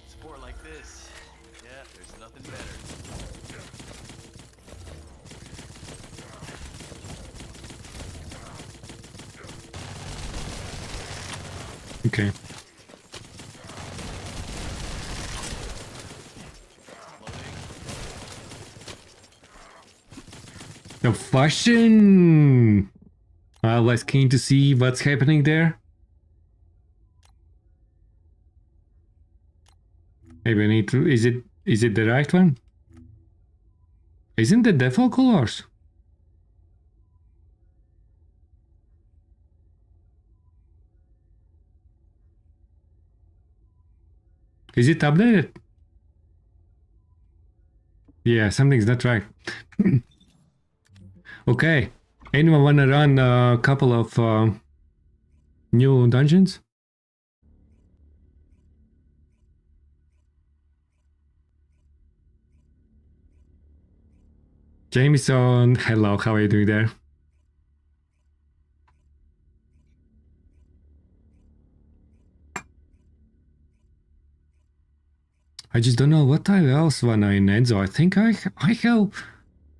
Sport like this. Yeah, there's nothing better. Okay. The fashion! I was keen to see what's happening there. Maybe I need to. Is it the right one? Isn't the default colors? Is it updated? Yeah, something's not right. Okay. Anyone wanna run a couple of new dungeons? Jameson, hello, how are you doing there? I just don't know what I else wanna in Enzo. I think I have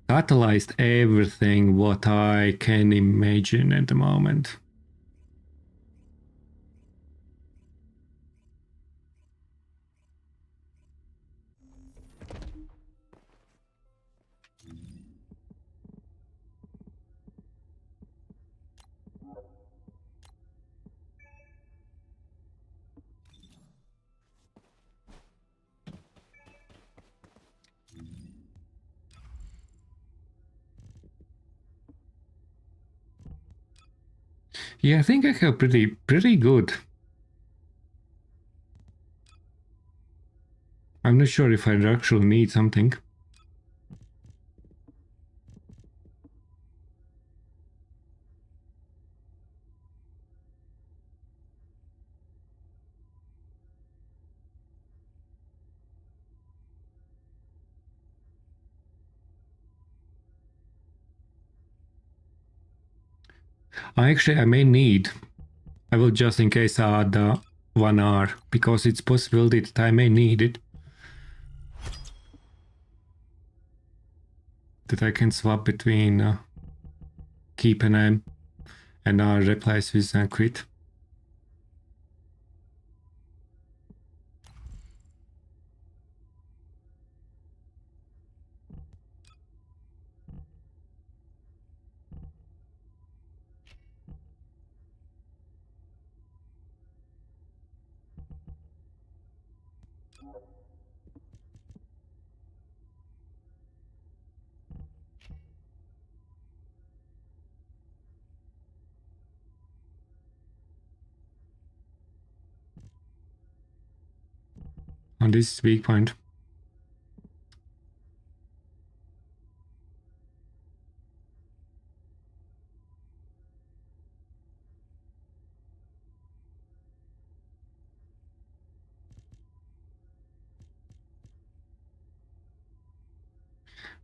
catalyzed everything what I can imagine at the moment. Yeah, I think I have pretty good. I'm not sure if I actually need something. I may need. I will just in case add 1 hour because it's possibility that I may need it. That I can swap between keep and M and replace with quit. On this weak point.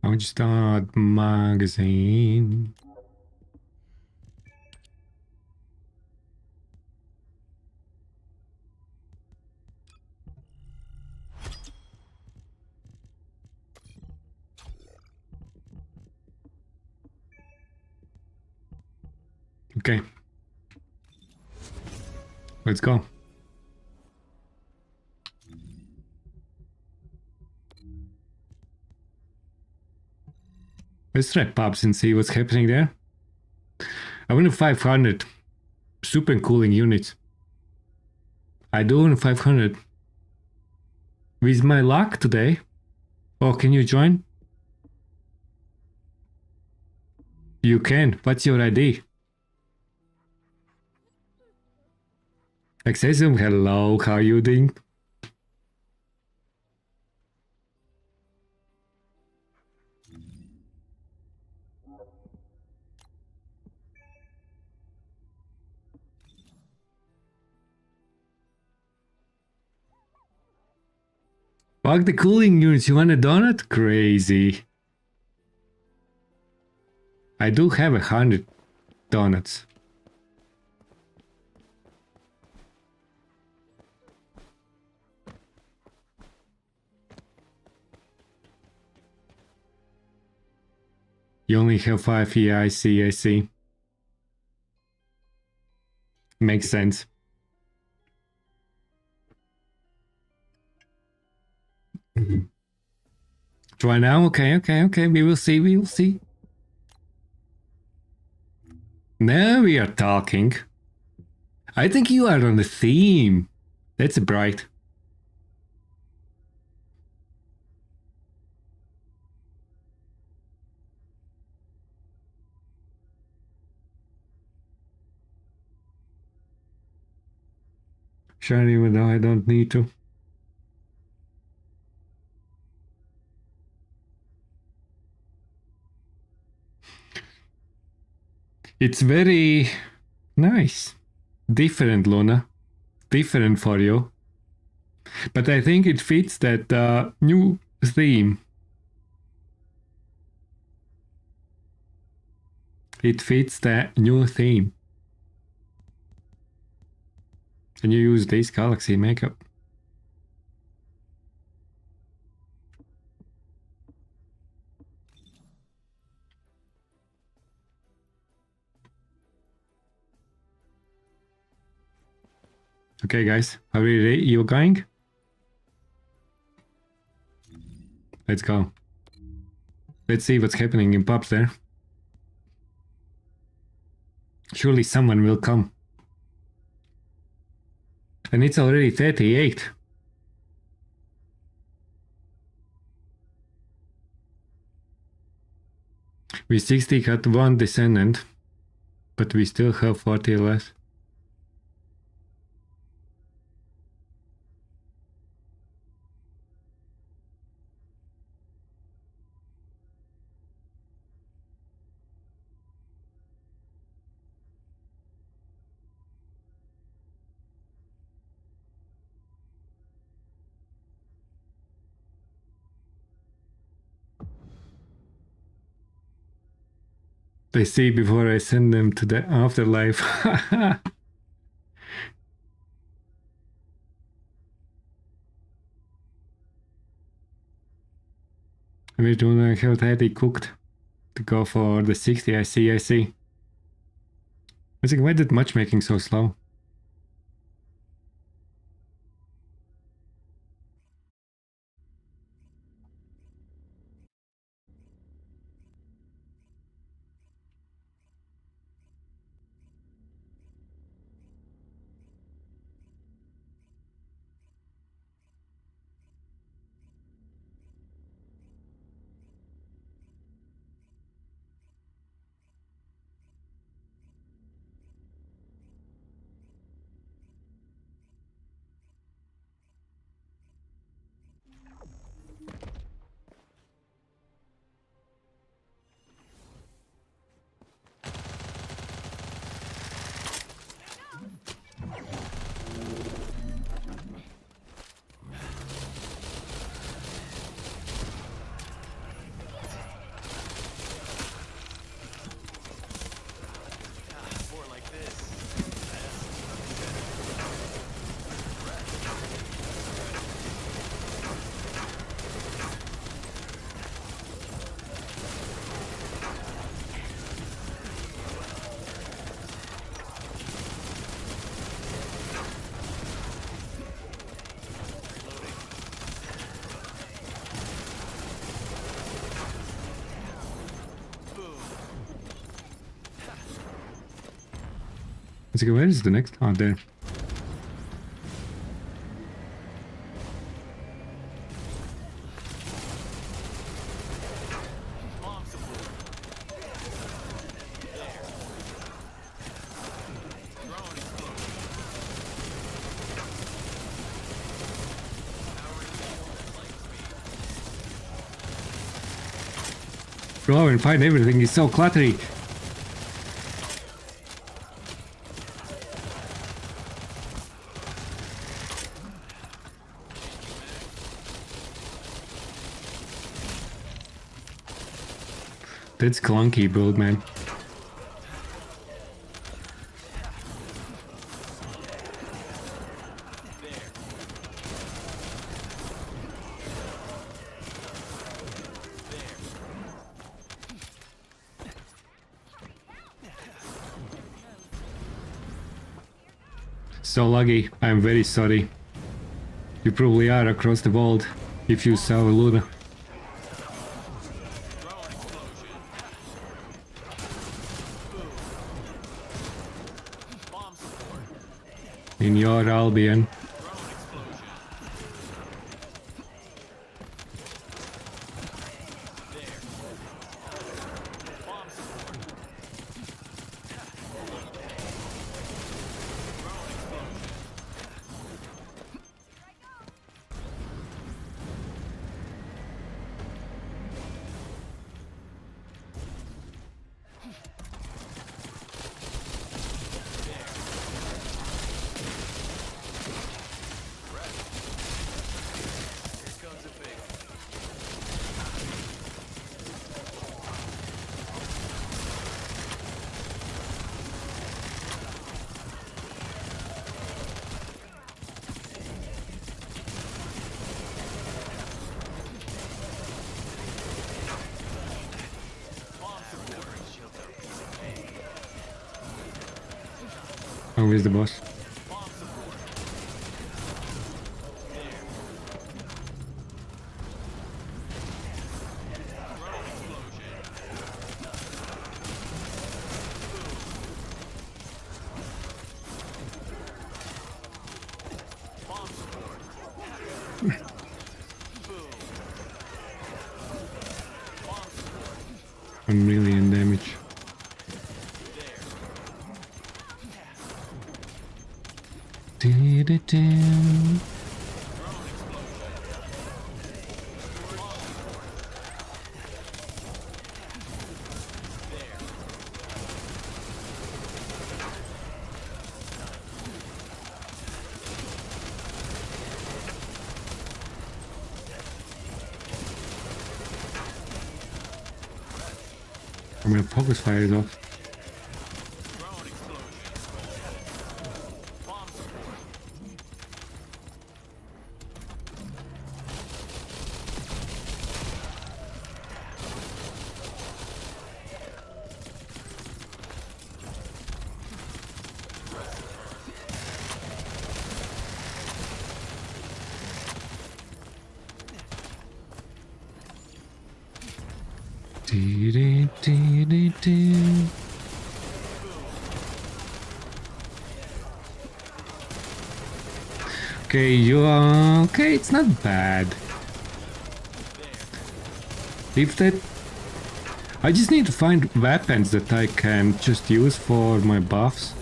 I want to start magazine. Okay. Let's go. Let's try pubs and see what's happening there. I want a 500 super cooling units. I do want 500. With my luck today. Oh, can you join? You can. What's your ID? Accessum, hello, how are you doing? Fuck the cooling units, you want a donut? Crazy. I do have 100 donuts. You only have 5 here, I see, I see. Makes sense. Try now? Okay, okay, okay. We will see, we will see. Now we are talking. I think you are on the theme. That's bright. Sure, even though I don't need to. It's very nice. Different, Luna. Different for you. But I think it fits that new theme. It fits the new theme. And you use this galaxy makeup. Okay, guys, are we ready? You going? Let's go. Let's see what's happening in pubs there. Surely someone will come. And it's already 38. We 60 got one Descendant, but we still have 40 left. They see before I send them to the afterlife. We do not have that cooked to go for the 60. I see, I see. I think, why did matchmaking so slow? Let's go. Where is the next? Oh, there. Bomb support. There. Drone explosion. Powering shield at light speed. Bro, and find everything is so cluttery. That's clunky build, man. So laggy. I'm very sorry. You probably are across the world if you saw Luna. Drone explosion. Bomb support. In your Albion. Drone explosion. There. Bomb support. Drone explosion. Here comes a big one. Bomb support. Shields are a piece of cake. Oh, where's the boss? Bomb support. There. Drone explosion. Bomb support. Boom. Bomb support. 1 million damage. There. Do-do-do. Drone explosion. Bomb support. There. I'm gonna focus fire it off. Drone explosion. Bomb support. Do-do-do-do-do. Okay, you are okay. It's not bad. If that, I just need to find weapons that I can just use for my buffs.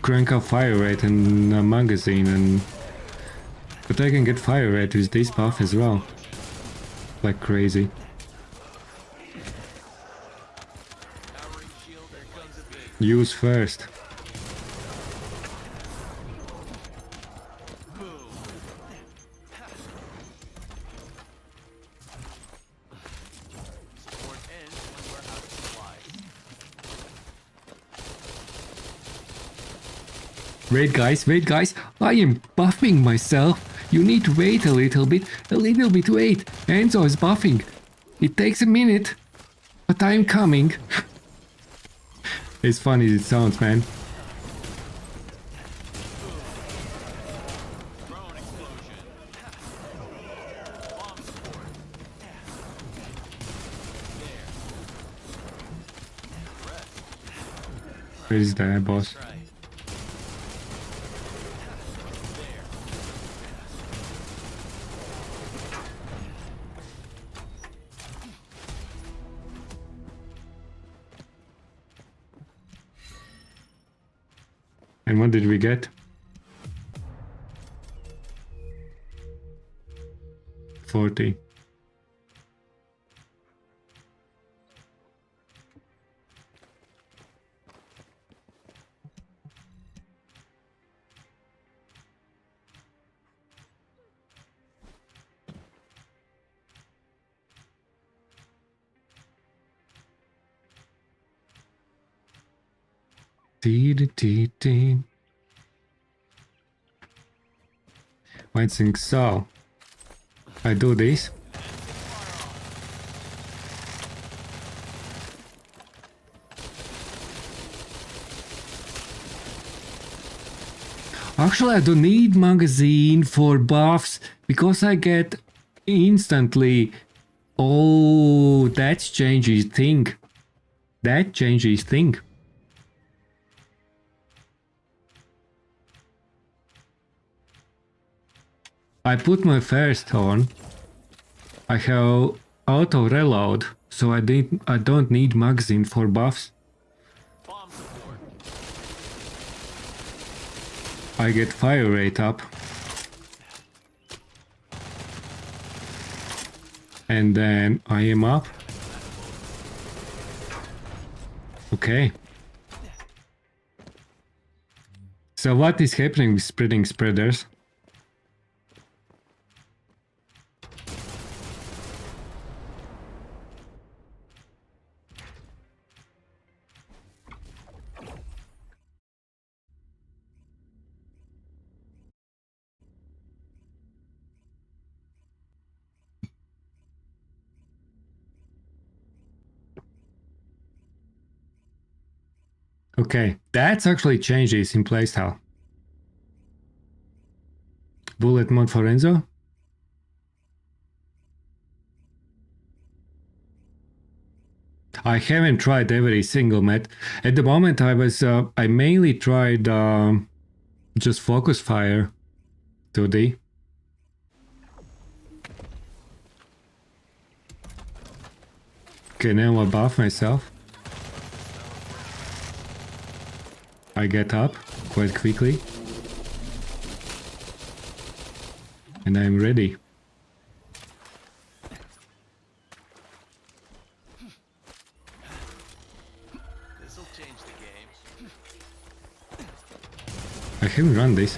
Crank up fire rate and a magazine, and but I can get fire rate with this buff as well, like crazy. Powering shield. There comes a big. Use first. Boom. Support ends when we're out of supplies. Wait guys, I am buffing myself. You need to wait a little bit wait. Enzo is buffing. It takes a minute, but I'm coming. As funny as it sounds, man. Drone explosion. Bomb support. There. Rest. Where is the boss? Try it. There. And what did we get? 40. I think so. I do this. Actually, I don't need magazine for buffs because I get instantly. Oh, that changes thing. That changes thing. I put my first on. I have auto reload, so I don't need magazine for buffs. Bomb support. I get fire rate up. And then I am up. Okay. So what is happening with spreading spreaders? Okay, that's actually changes in playstyle. Bullet mode for Enzo. I haven't tried every single met. At the moment, I mainly tried just focus fire 2D. Okay, now I buff myself. I get up quite quickly. And I'm ready. This'll change the game. I haven't run this.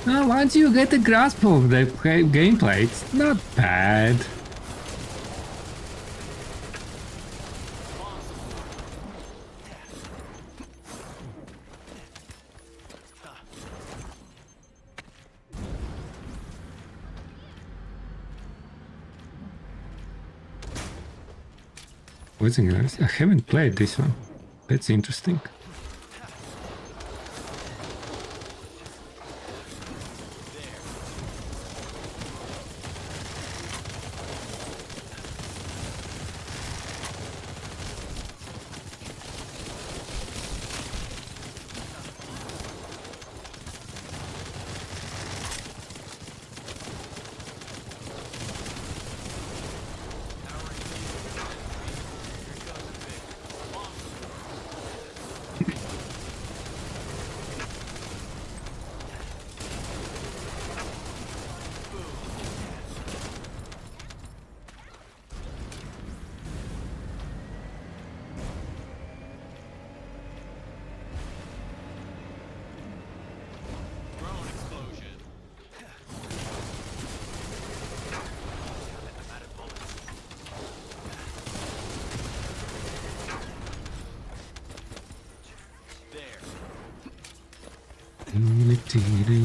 Now, once you get a grasp of the gameplay, it's not bad. What's in this? I haven't played this one. That's interesting. Dee-dee.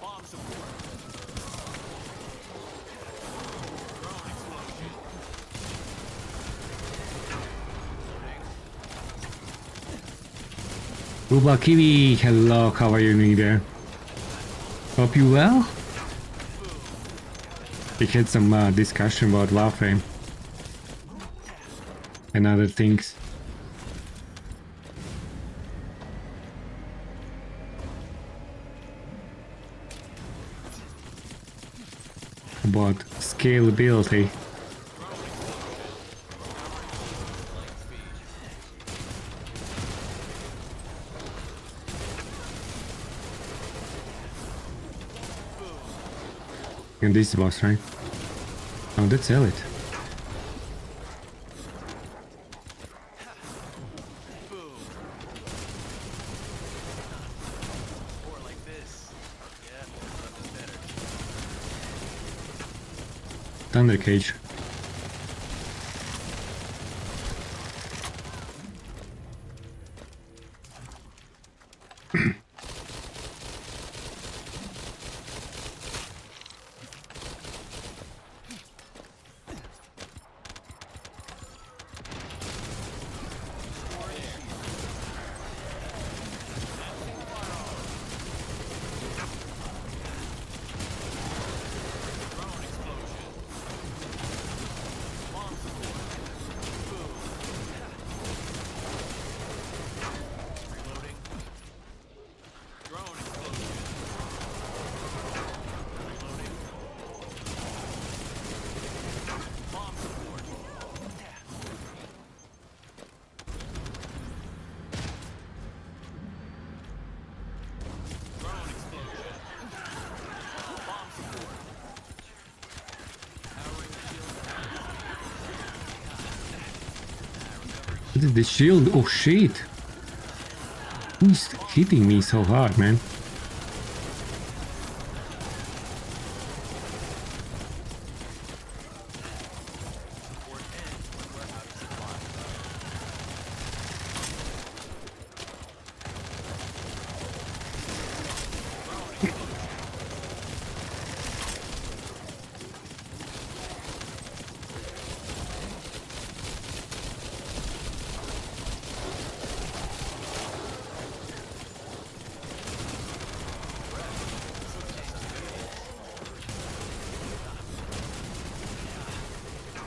Bomb support. Drone explosion. Uba Kiwi, hello, how are you doing there? Hope you well? We had some discussion about Warframe and other things. About scalability. And this is the boss, right? Oh, that's it. Boom. Or like this. Yeah, there's nothing better. Thunder Cage. Drone explosion. Bomb support. Boom. Reloading. Drone explosion. Reloading. Bomb support. Drone explosion. Bomb support. Powering shield. What is the shield? Oh shit! Who's hitting me so hard, man? Support ends when we're out of supply. Drone explosion.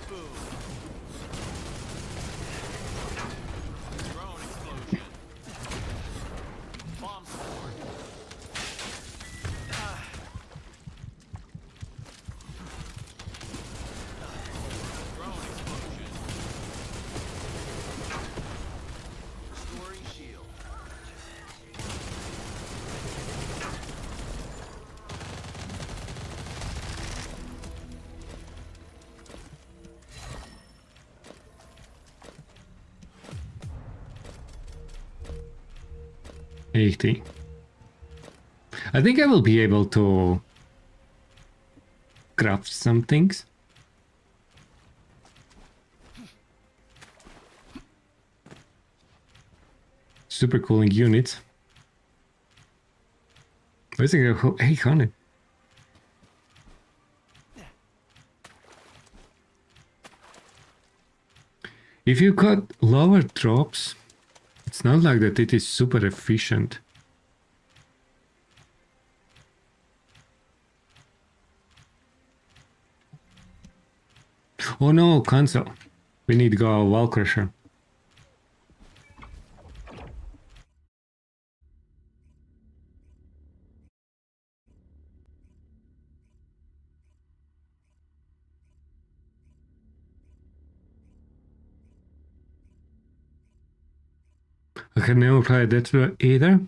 Boom. Drone explosion. Bomb support. Drone explosion. Restoring shield. $80. I think I will be able to craft some things. Super cooling units. Basically, 800. If you got lower drops, it's not like that it is super efficient. Oh no, cancel. We need to go wall crusher. I have never tried that either.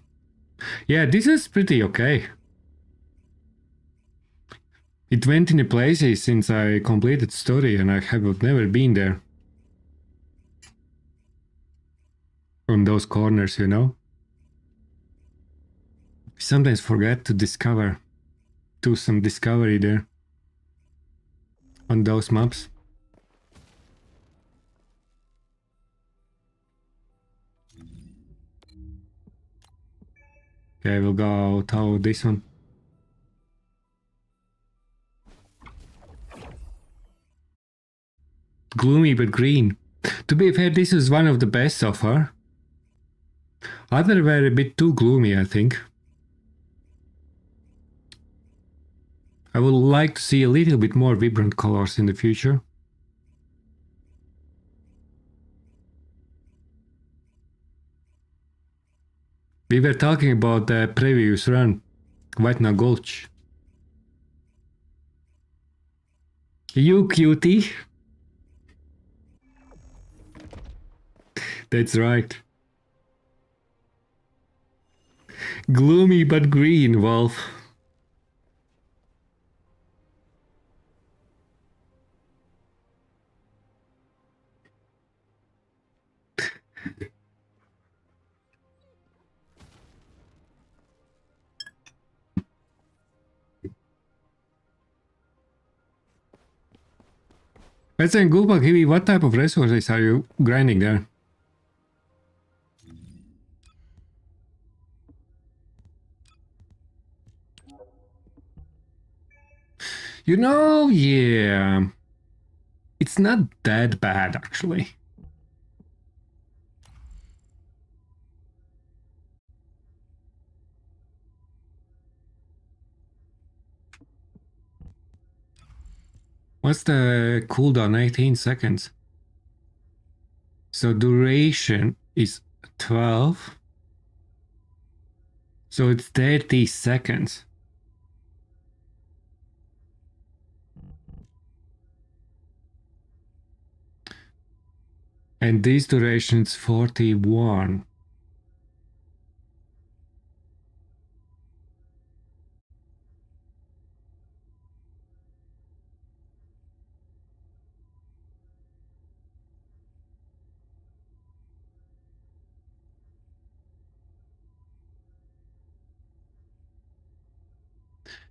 Yeah, this is pretty okay. It went in places since I completed story and I have never been there. On those corners, you know? Sometimes forget to discover. Do some discovery there. On those maps. Okay, we'll go to this one. Gloomy but green. To be fair, this is one of the best so far. Other were a bit too gloomy, I think. I would like to see a little bit more vibrant colors in the future. We were talking about the previous run, White Now Gulch. You cutie! That's right. Gloomy but green, Wolf. Let's say, Gulbak, what type of resources are you grinding there? You know, yeah. It's not that bad, actually. What's the cooldown? 18 seconds. So duration is 12. So it's 30 seconds. And this duration is 41.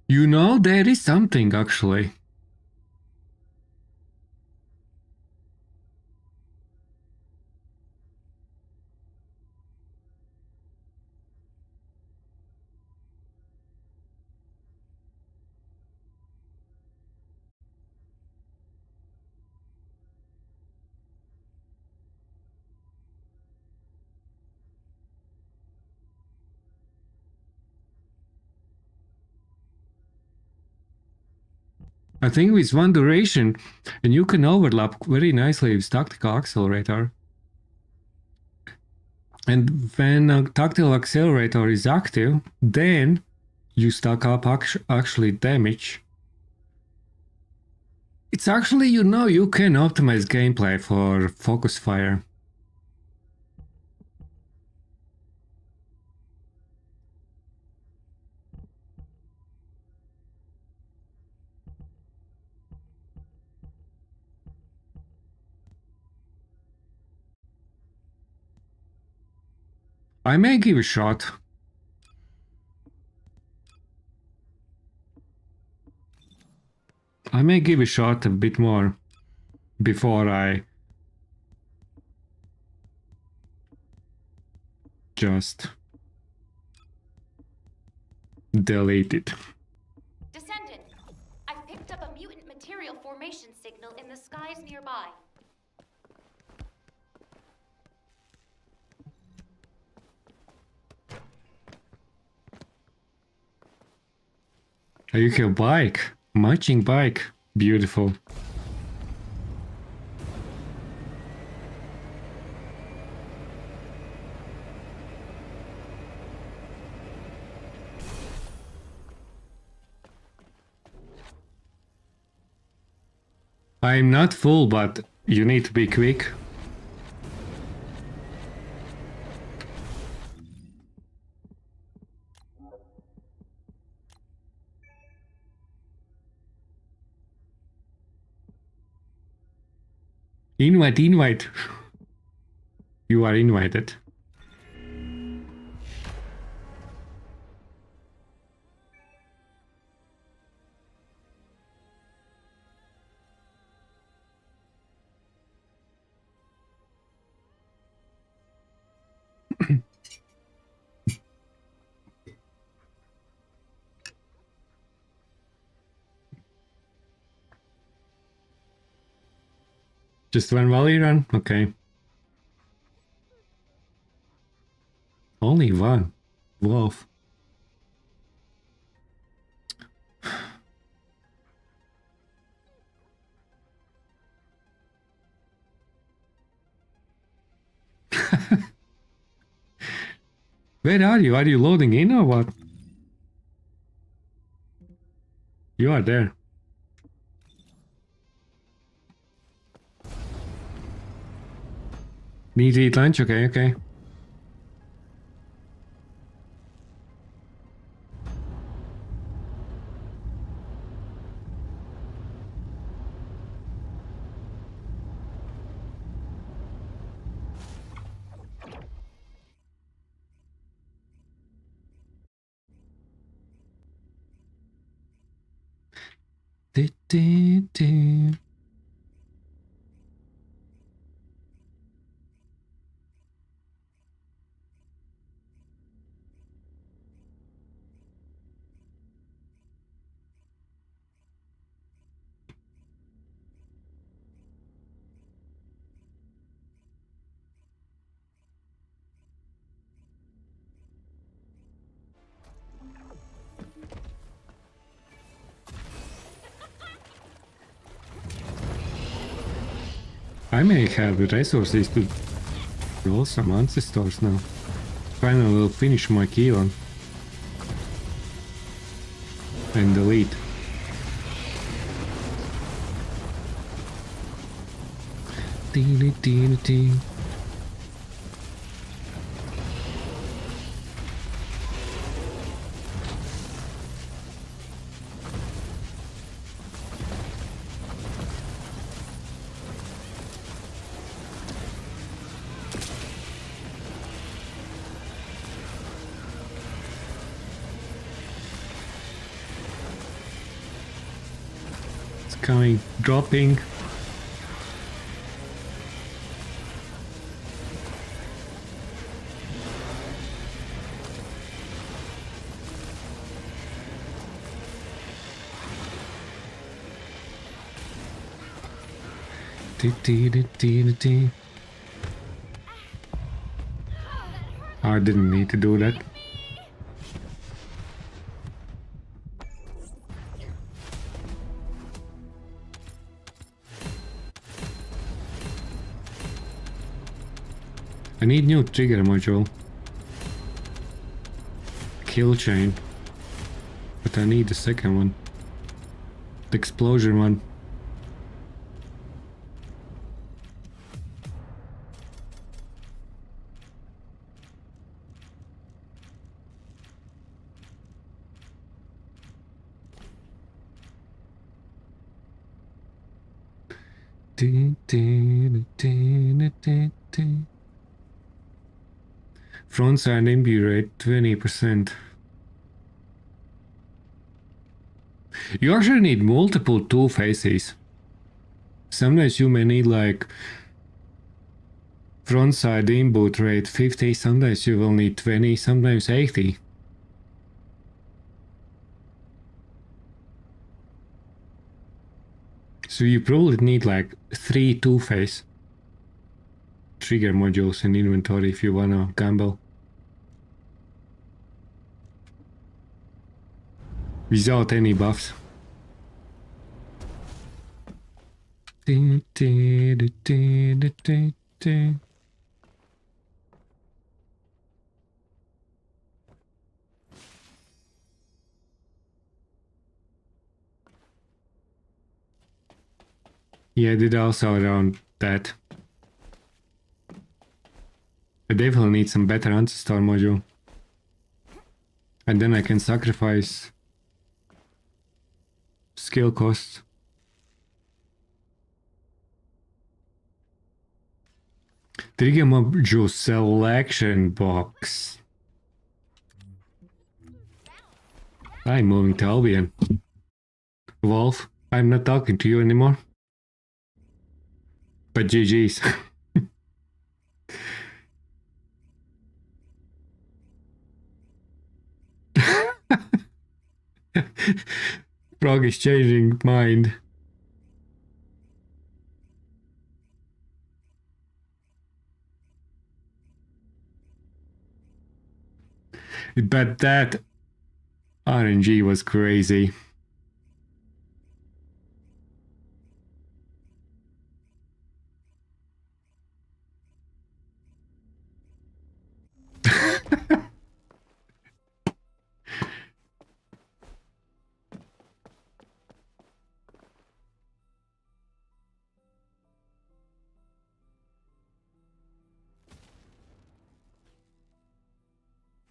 You know, there is something actually. I think with one duration, and you can overlap very nicely with tactical accelerator. And when a tactical accelerator is active, then you stack up actually damage. It's actually, you know, you can optimize gameplay for focus fire. I may give a shot. I may give a shot a bit more before I just delete it. Descendant, I've picked up a mutant material formation signal in the skies nearby. You have a bike, matching bike, beautiful. I'm not full, but you need to be quick. Invite, invite. You are invited. Just one volley run? Okay. Only one. Wolf. Where are you? Are you loading in or what? You are there. Need to eat lunch? Okay, okay. Du. I may have the resources to roll some ancestors now. Finally will finish my kill and delete. Dee. It's coming, dropping. Dee. I didn't need to do that. I need new trigger module. Kill chain. But I need the second one. The explosion one. Frontside imbue rate 20%. You actually need multiple two faces. Sometimes you may need like frontside input rate 50, sometimes you will need 20, sometimes 80. So you probably need like 3 two-face trigger modules in inventory if you wanna gamble. Without any buffs. Yeah, I did also around that. I definitely need some better ancestor module. And then I can sacrifice skill costs. Trigger module selection box. I'm moving to Albion. Wolf, I'm not talking to you anymore. But GG's. Frog is changing mind. But that RNG was crazy.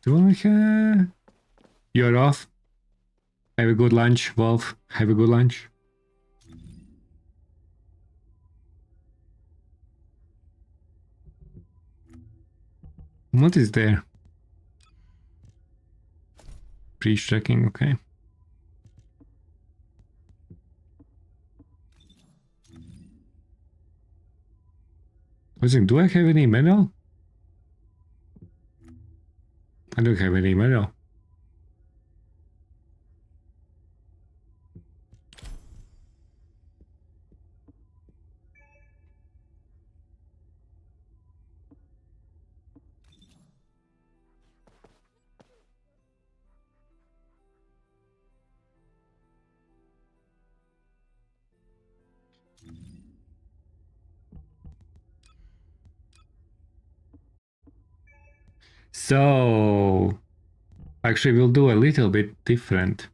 Do I have... You're off. Have a good lunch, Wolf. Have a good lunch. What is there? Breach tracking, okay. Do I have any metal? I don't have any metal. So, actually we'll do a little bit different.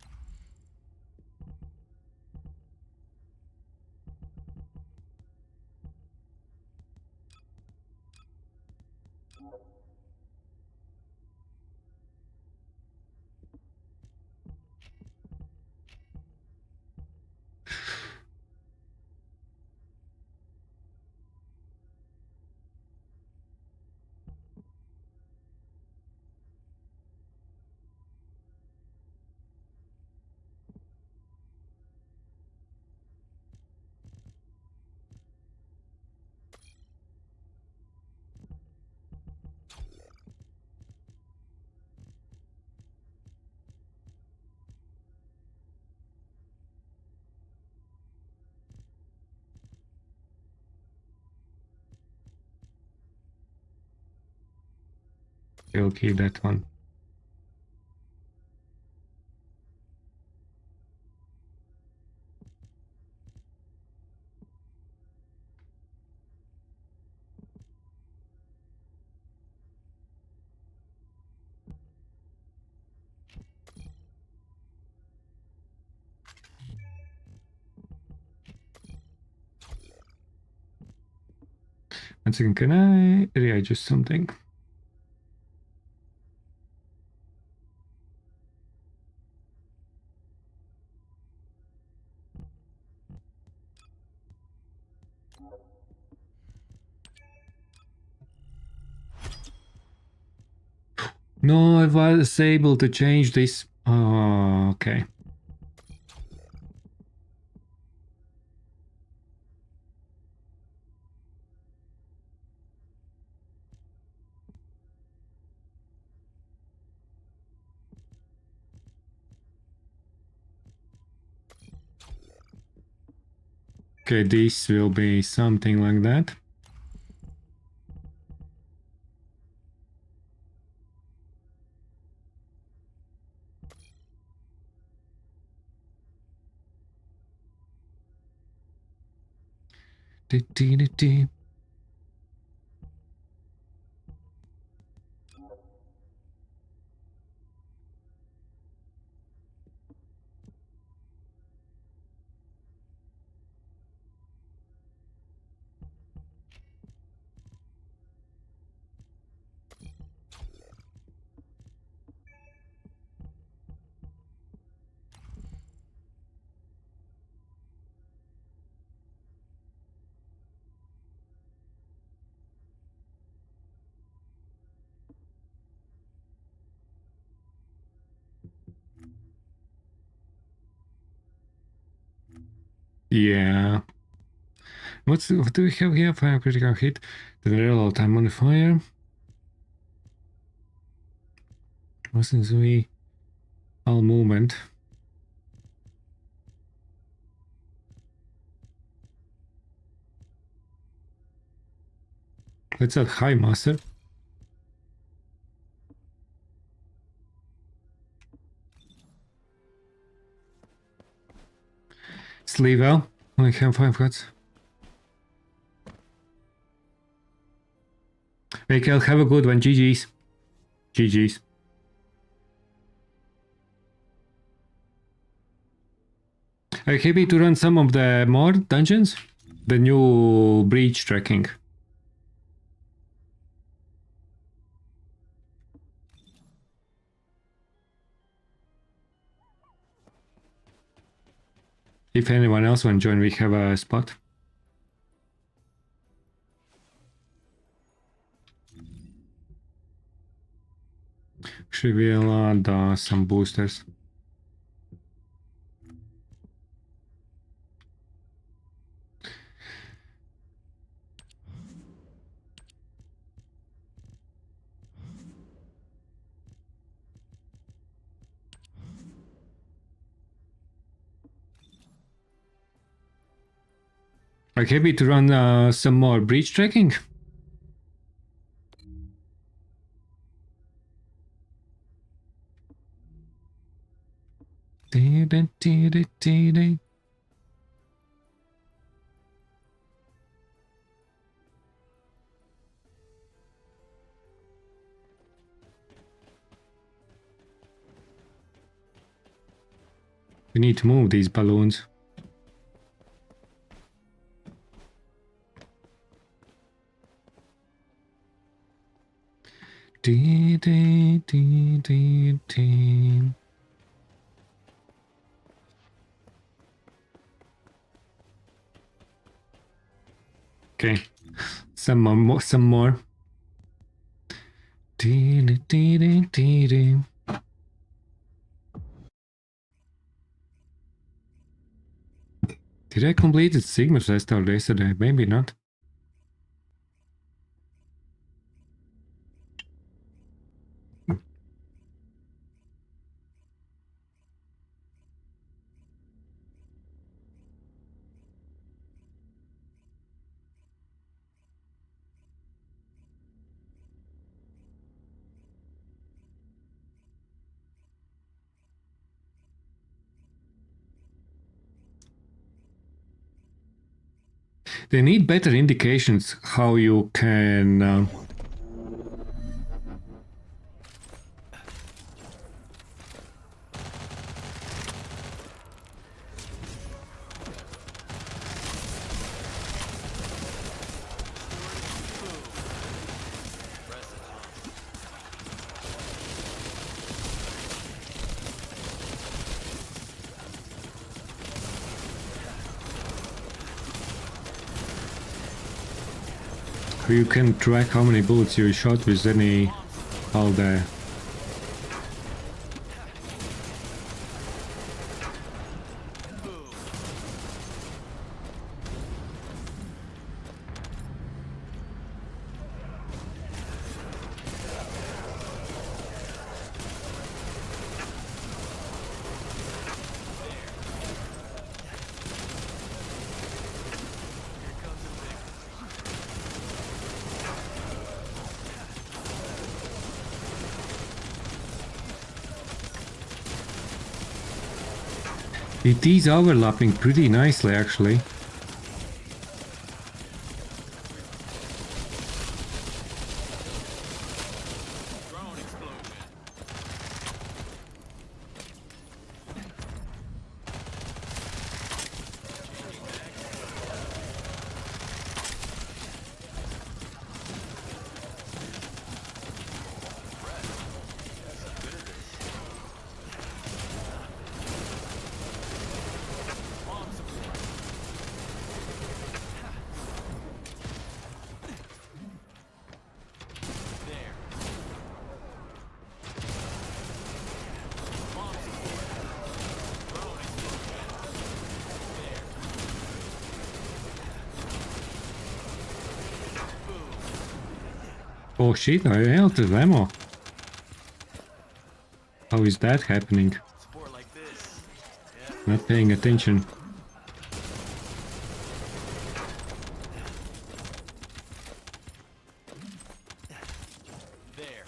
We'll keep that one. One second, can I readjust something? No, I was able to change this. Oh, okay. Okay, this will be something like that. Yeah. What do we have here? Fire critical hit. Then reload time modifier. Wasn't we all movement? Let's add high master. Sleeve out. Only have 5 cuts. Michael, have a good one. GG's. GG's. Are you happy to run some of the more dungeons? The new breach tracking. If anyone else wants to join, we have a spot. She will add some boosters. Are you happy to run some more breach tracking? We need to move these balloons. Okay, some more, some more. Did I complete the Sigma test already yesterday? Maybe not. They need better indications how you can you can track how many bullets you shot with any all the it is overlapping pretty nicely actually. Drone explosion. Oh shit, I out of ammo. How is that happening? Sport like this. Yeah, Not paying attention. there.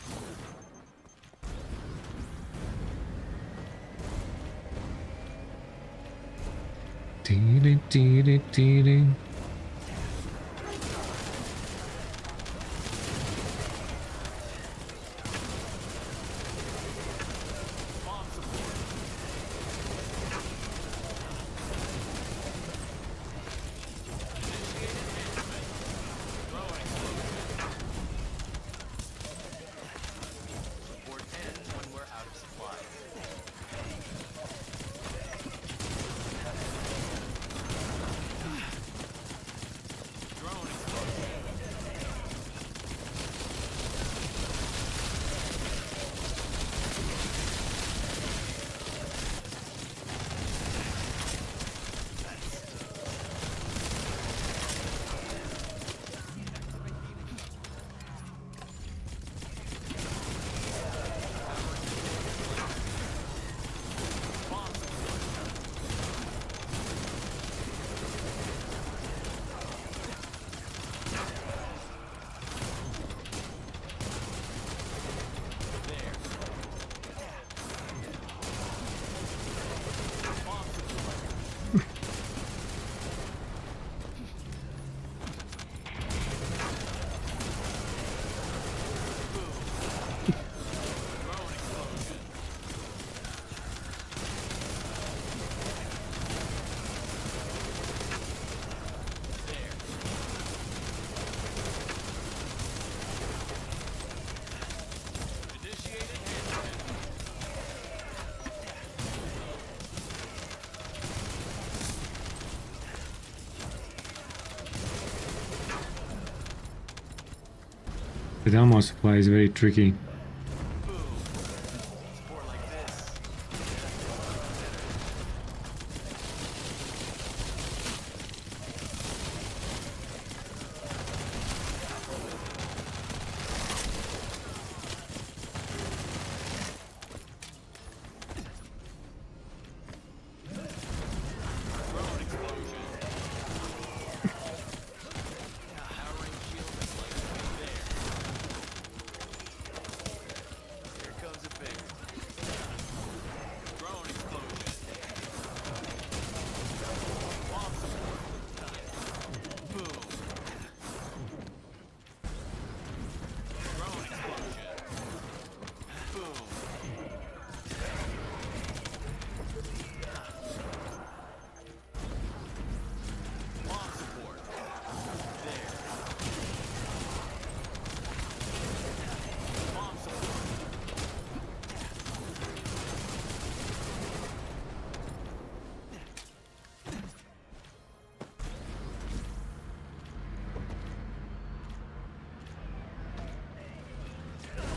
Dee-dee-dee-dee-dee-dee. Bomb support. Initiated enhancement. Throwing explosion. Support ends when we're out of supplies. Drone explosion. Bomb support. There. Bomb support. Drone explosion. There. Initiated enhancement. The ammo supply is very tricky. Boom. Sport like this. Drone explosion. Powering shield is like there. Here comes a big drone explosion. Bomb support. Boom. Drone explosion. Boom. Bomb support. There. Bomb support.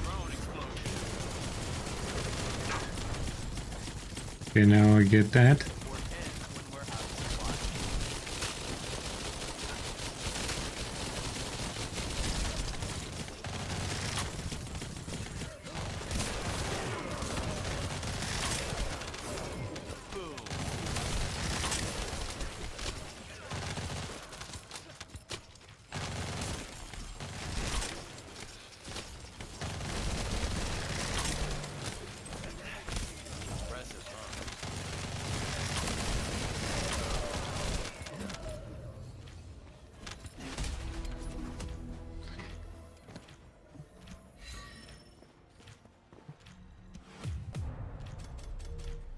Drone explosion. Okay, now I get that. Support ends when we're out of supplies. Boom. Impressive, huh?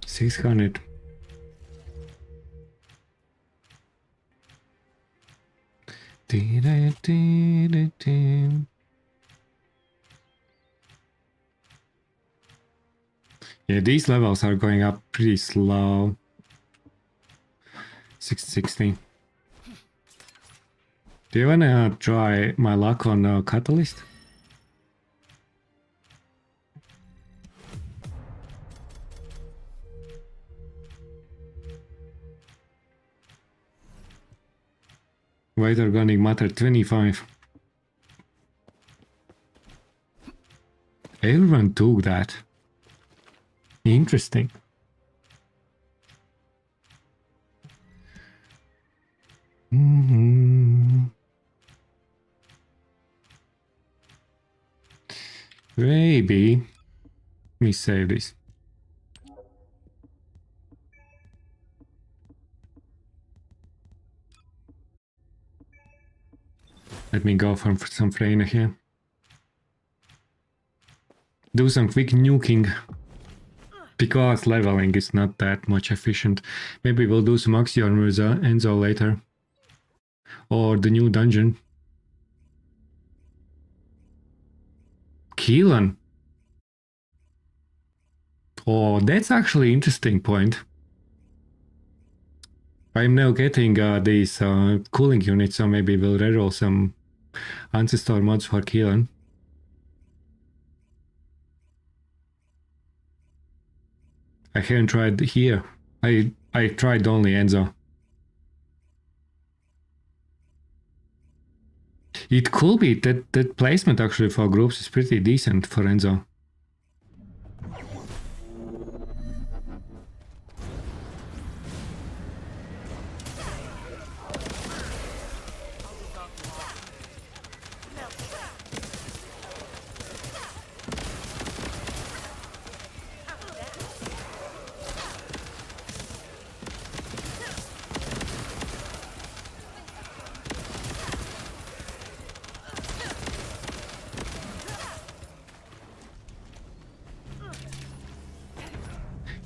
$600. Dee-dee-dee-dee-dee. Yeah, these levels are going up pretty slow. 660. Do you wanna try my luck on Catalyst? White Organic Matter 25. Everyone took that. Interesting. Maybe. Let me save this. Let me go for some Freyna here. Do some quick nuking. Because leveling is not that much efficient. Maybe we'll do some Axion with Enzo later. Or the new dungeon. Keelan. Oh, that's actually an interesting point. I'm now getting these cooling units, so maybe we'll reroll some Ancestor mods for Keelan. I haven't tried here. I tried only Enzo. It could be that placement actually for groups is pretty decent for Enzo.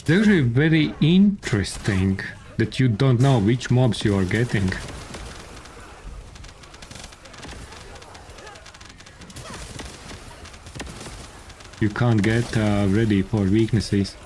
It's actually very interesting that you don't know which mobs you are getting. You can't get ready for weaknesses.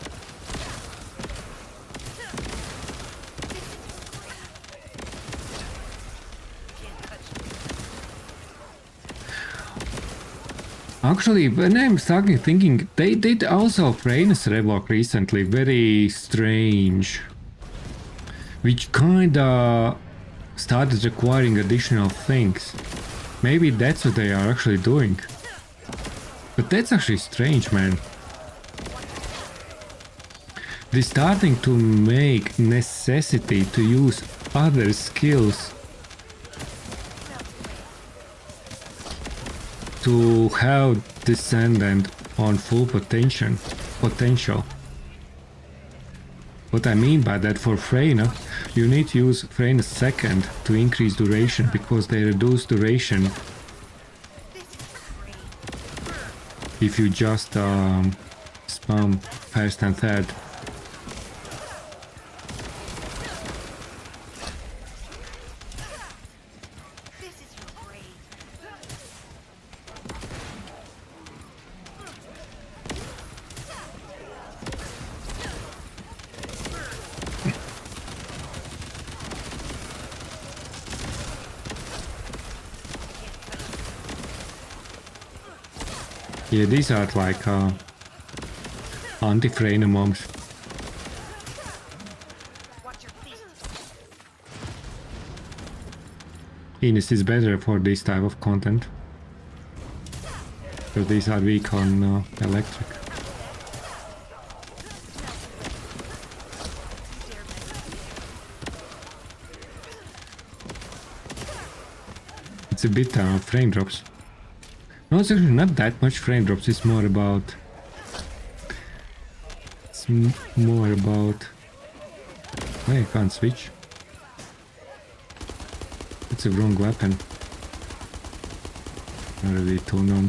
Actually, when I'm starting thinking, they did also Freyna's revoke recently, very strange. Which kinda started requiring additional things. Maybe that's what they are actually doing. But that's actually strange, man. They're starting to make necessity to use other skills to have Descendant on full potential. What I mean by that, for Freyna, you need to use Freyna's second to increase duration, because they reduce duration if you just spam first and third. Yeah, these are like anti-Freyna mobs. Ines is better for this type of content, because these are weak on electric. It's a bit frame drops. No, it's actually not that much frame drops. It's more about. Wait, I can't switch. It's a wrong weapon. Already too numb.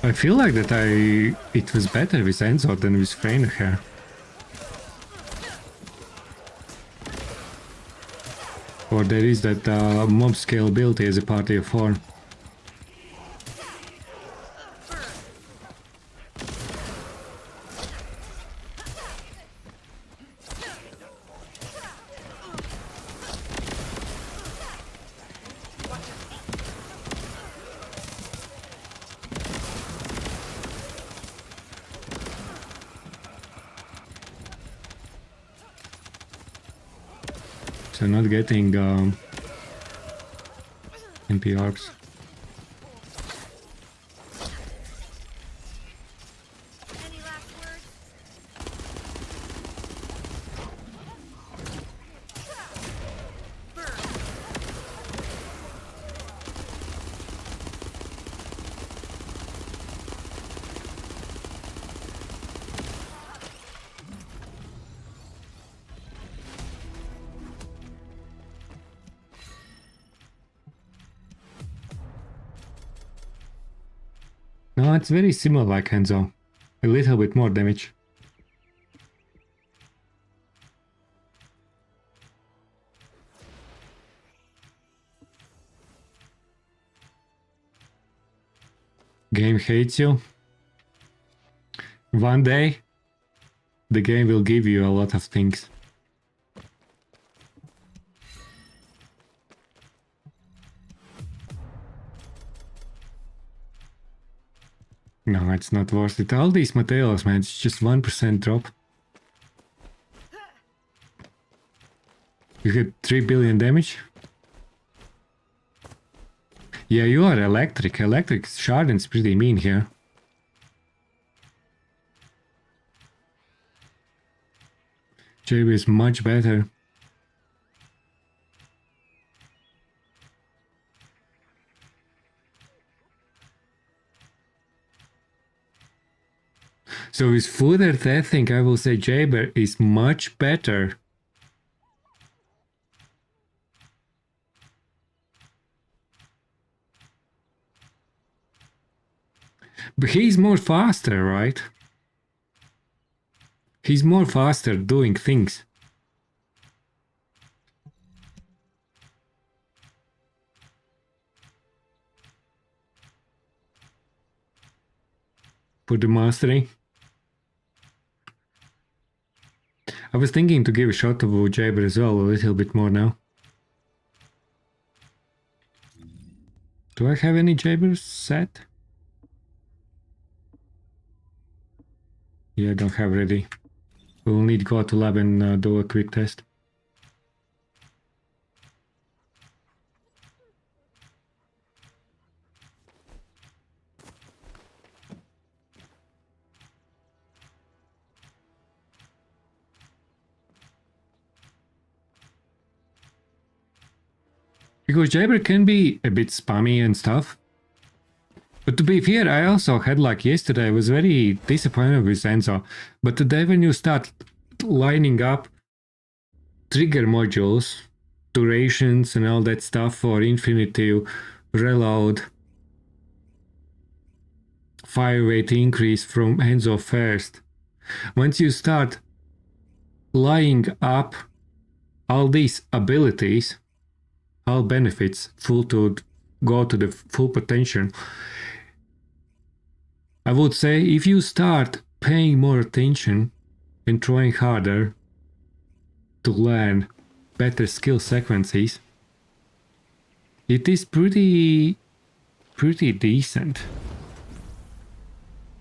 I feel like that it was better with Enzo than with Freyna here. Or there is that mob scalability as a party of 4. So not getting MP arcs. Any last words? No, it's very similar like Enzo. A little bit more damage. Game hates you. One day, the game will give you a lot of things. No, it's not worth it. All these materials, man, it's just 1% drop. You get 3 billion damage? Yeah, you are electric. Electric sharding's pretty mean here. JB is much better. So with further testing, I will say Jaber is much better. But he's more faster, right? He's more faster doing things. For the mastery. I was thinking to give a shot to Jaber as well, a little bit more now. Do I have any Jabers set? Yeah, I don't have ready. We'll need to go to lab and do a quick test. Because Jaber can be a bit spammy and stuff. But to be fair, I also had like yesterday, I was very disappointed with Enzo. But today when you start lining up trigger modules, durations and all that stuff for infinitive, reload, fire rate increase from Enzo first. Once you start lining up all these abilities, all benefits full to go to the full potential, I would say if you start paying more attention and trying harder to learn better skill sequences, it is pretty decent.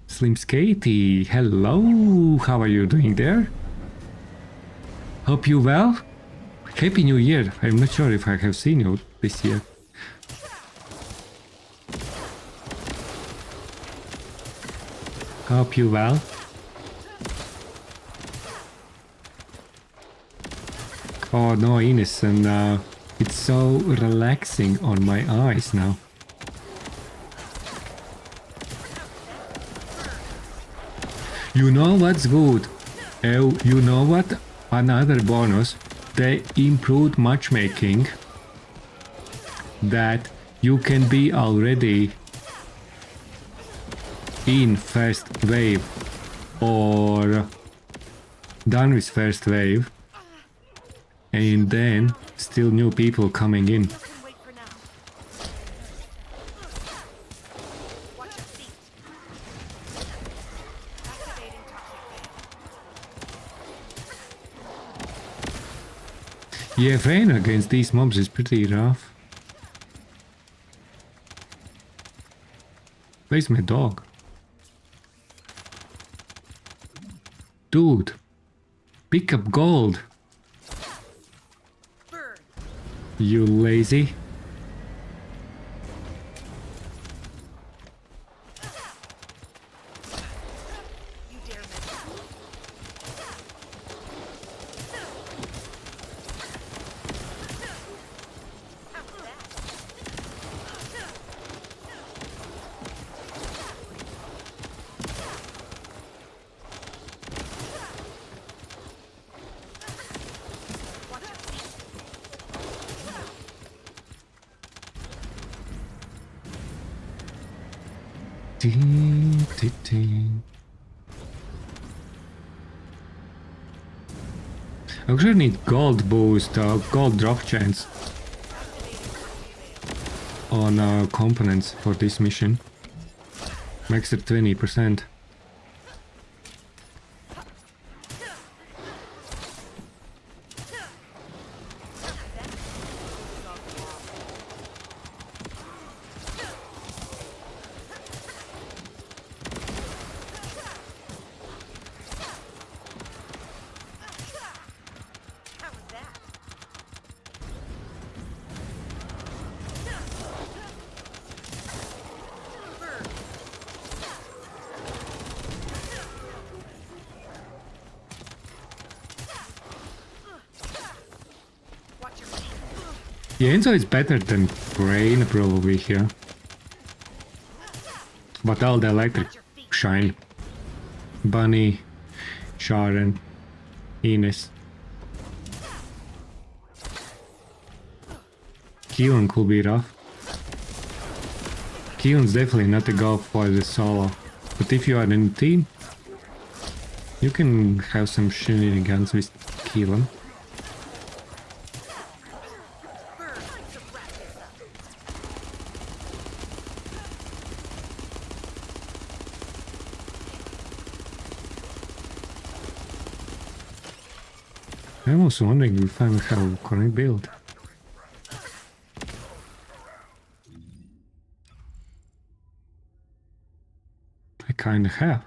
Slim Skatey, hello, how are you doing there? Hope you well. Happy New Year. I'm not sure if I have seen you this year. Hope you well. Oh no, Ines, and it's so relaxing on my eyes now. You know what's good? Oh, you know what? Another bonus. They improved matchmaking that you can be already in first wave or done with first wave, and then still new people coming in. Can wait for now. Watch your feet. Activating toxic veil. Yeah, Vayne against these mobs is pretty rough. Where's my dog? Dude, pick up gold. Burn. You lazy. You dare miss. How's that? Watch your feet. Ding, ding, ding. I actually need gold boost, gold drop chance on components for this mission. Max at 20%. How was that? Burn. Watch your feet. Yeah, Enzo is better than Brain probably here. But all the electric Watch your feet. shine. Bunny, Sharon, Ines. Keelan could be rough. Keelan's definitely not a go for the solo. But if you are in a team, you can have some shenanigans with Keelan. Burn. To wrap this up. I'm also wondering if I have a correct build. I kinda have.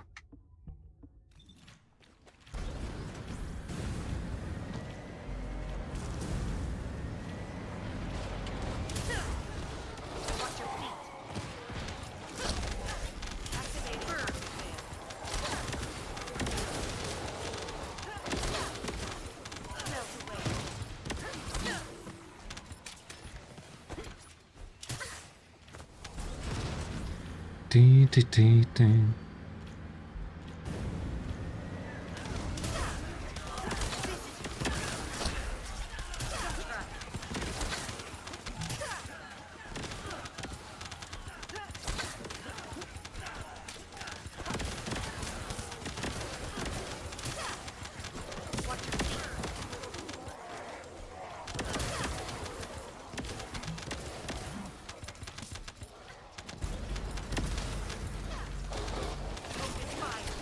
Watch your feet. Activate burn. Melt away. Dee, dee, dee, dee. Watch your feet. Open fire.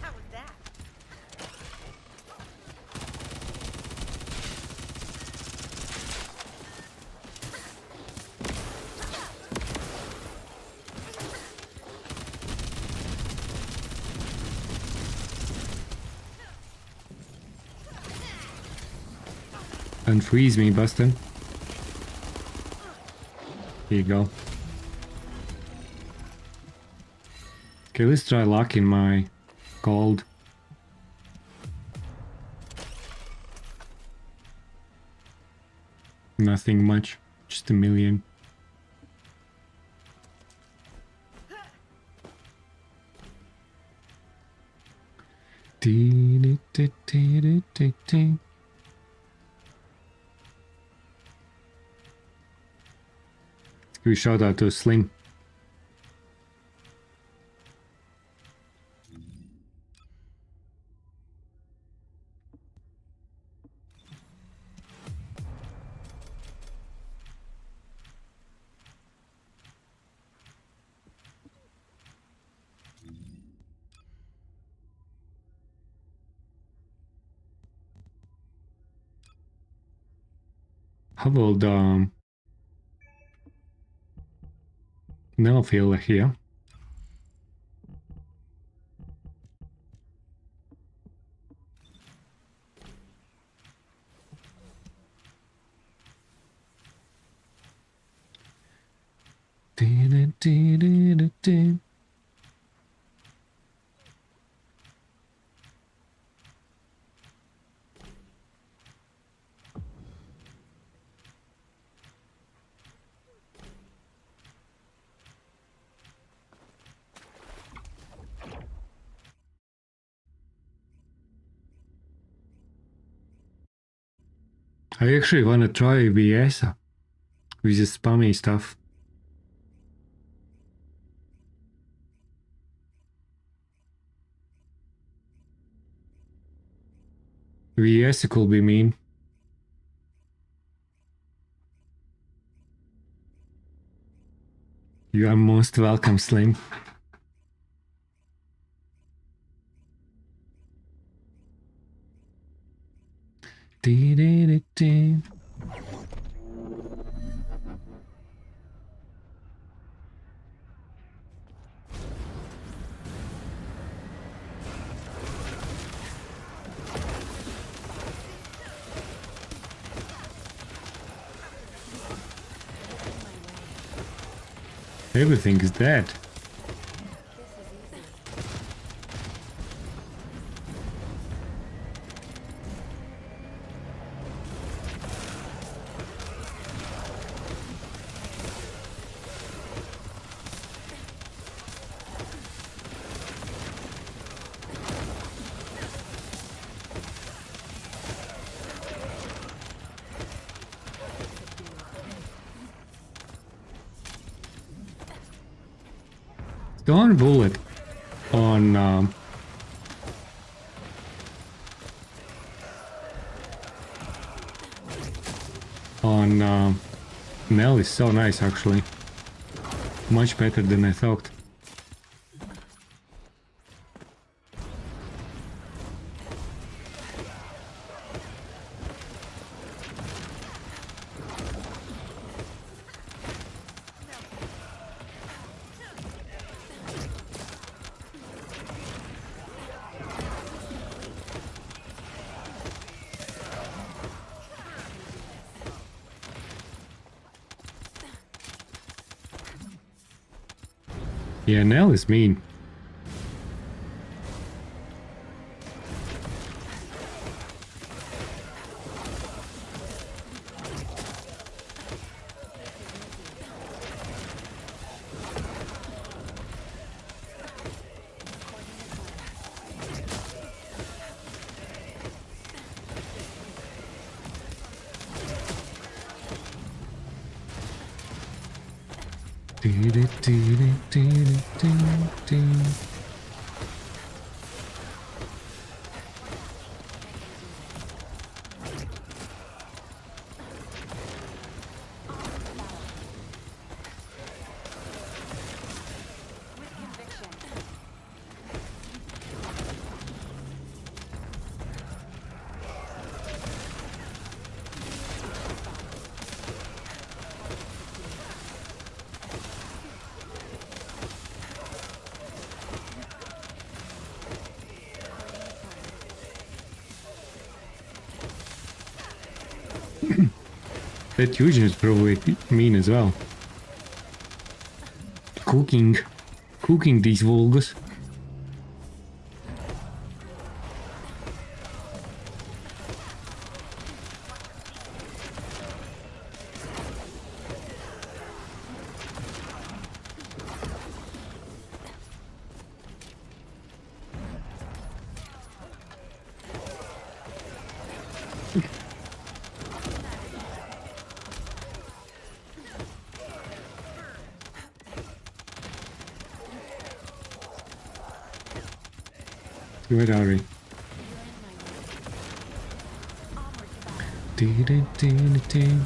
How was that? Unfreeze me, Bustin. Here you go. Okay, let's try locking my gold. Nothing much, just a million. Give a shout out to Slim. How about Nelfield here? I actually want to try VS with the spammy stuff. VS could be mean. You are most welcome, Slim. Everything is dead. Stone bullet on Nell is so nice actually. Much better than I thought. Yeah, Nell is mean. That Eugene is probably mean as well. Cooking these Volgas. Where are we? Dee-dee-dee-dee-dee.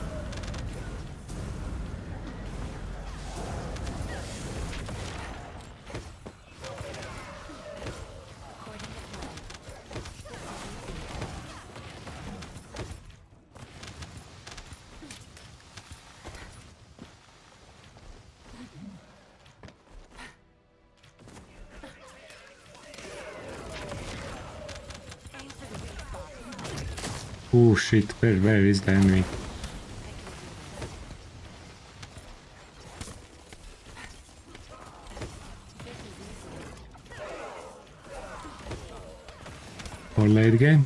Oh shit, where is the enemy? Or late game?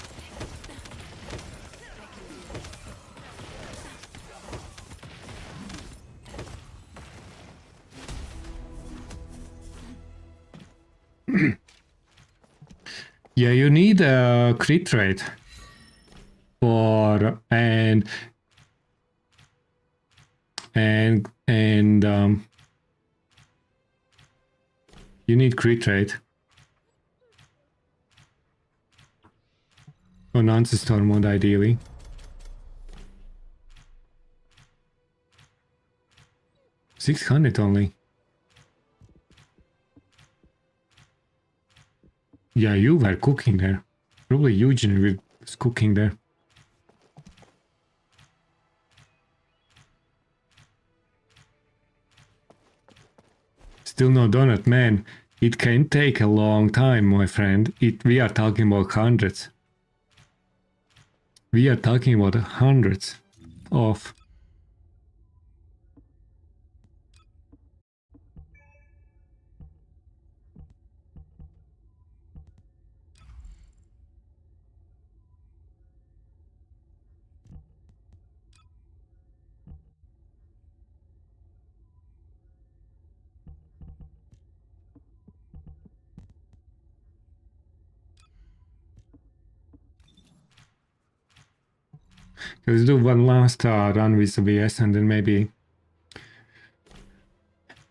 Yeah, you need a crit rate for and you need crit rate on ancestor mode ideally. $600 only. Yeah, you were cooking there. Probably Eugene was cooking there. Still no donut, man. It can take a long time, my friend. We are talking about hundreds. We are talking about hundreds of. Let's do one last run with the VS and then maybe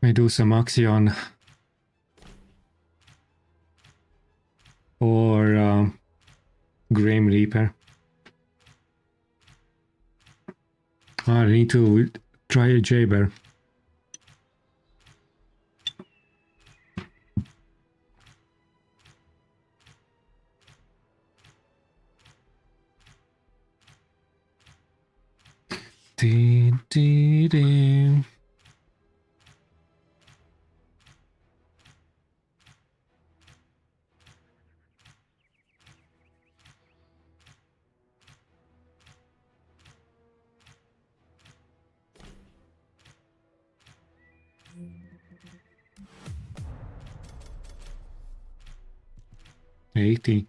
we do some Axion or Grim Reaper. I need to try a Jaber. Dee, dee, dee. $80.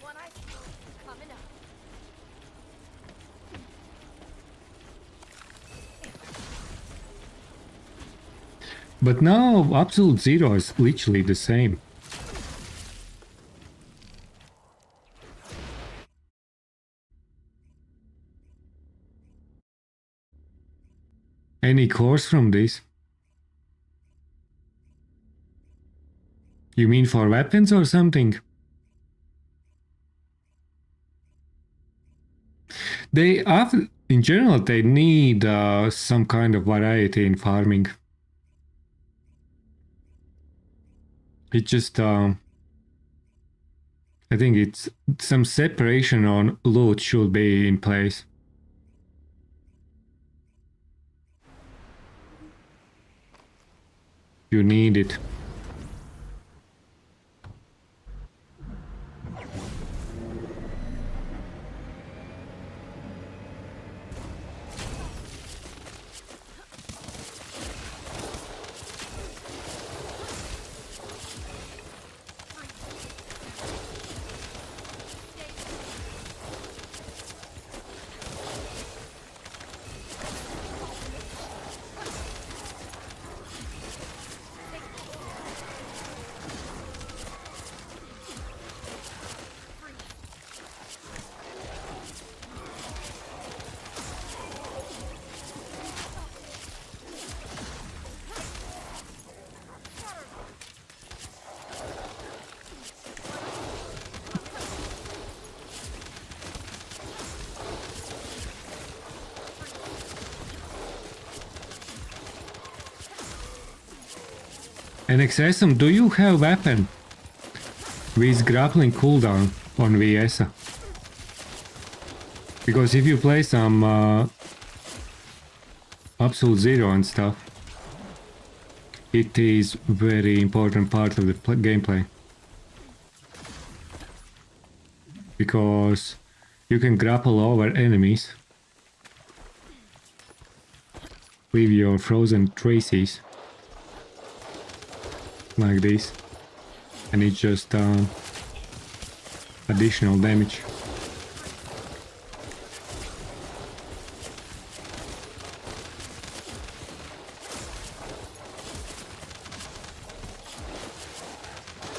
One eye coming up. But now Absolute Zero is literally the same. Any cores from this? You mean for weapons or something? They have, in general, they need some kind of variety in farming. It just, I think it's some separation on loot should be in place. You need it. And Exessum, do you have weapon with grappling cooldown on VS? Because if you play some Absolute Zero and stuff, it is very important part of the gameplay. Because you can grapple over enemies with your frozen traces like this, and it's just additional damage.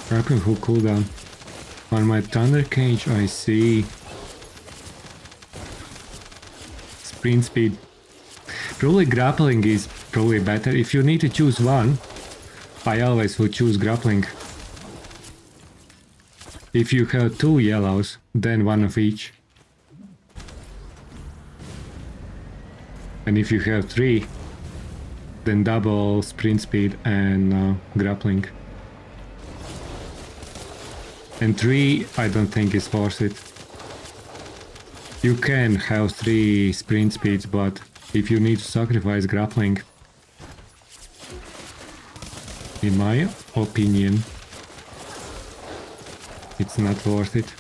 Grappling hook cooldown. On my Thunder Cage I see sprint speed. Probably grappling is probably better. If you need to choose one, I always would choose grappling. If you have 2 yellows, then one of each. And if you have 3, then double sprint speed and grappling. And 3, I don't think is worth it. You can have 3 sprint speeds, but if you need to sacrifice grappling, in my opinion, it's not worth it.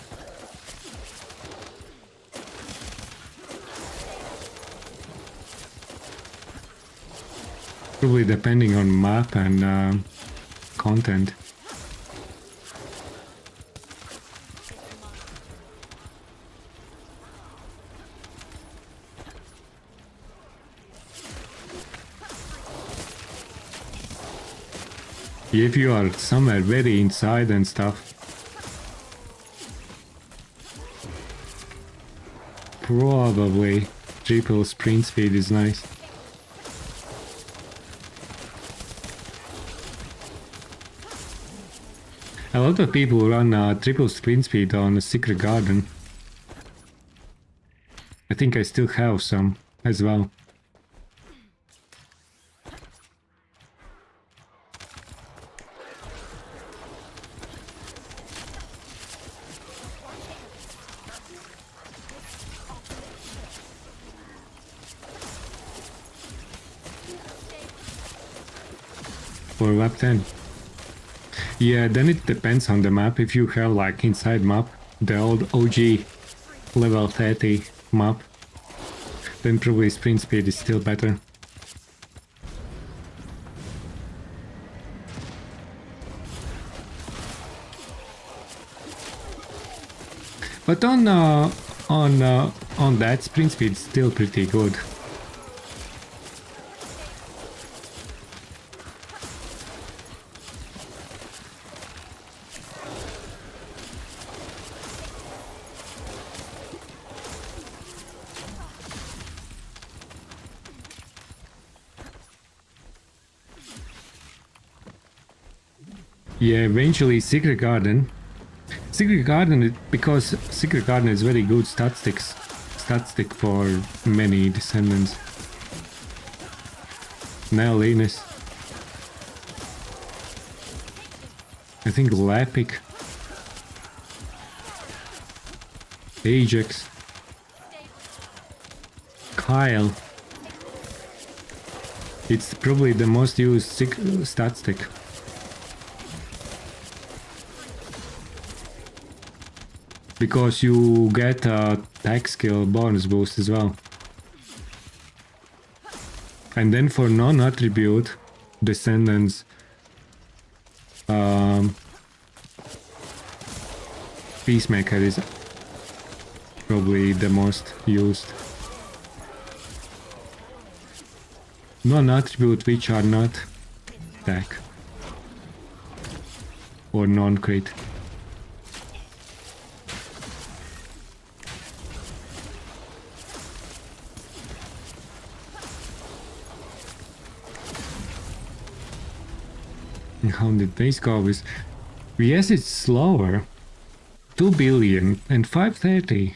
Probably depending on map and content. If you are somewhere very inside and stuff, probably triple sprint speed is nice. A lot of people run triple sprint speed on a Secret Garden. I think I still have some as well. For lap 10. Yeah, then it depends on the map. If you have like inside map, the old OG level 30 map, then probably sprint speed is still better. But on that, sprint speed is still pretty good. Yeah, eventually Secret Garden. Secret Garden, because Secret Garden is very good stat stick for many Descendants. Now Linus. I think Lapic. Ajax. Kyle. It's probably the most used stat stick. Because you get a tech skill bonus boost as well. And then for non-attribute Descendants, Peacemaker is probably the most used. Non-attribute which are not tech or non-crit. How did base go with? Yes, it's slower. 2 billion and 530.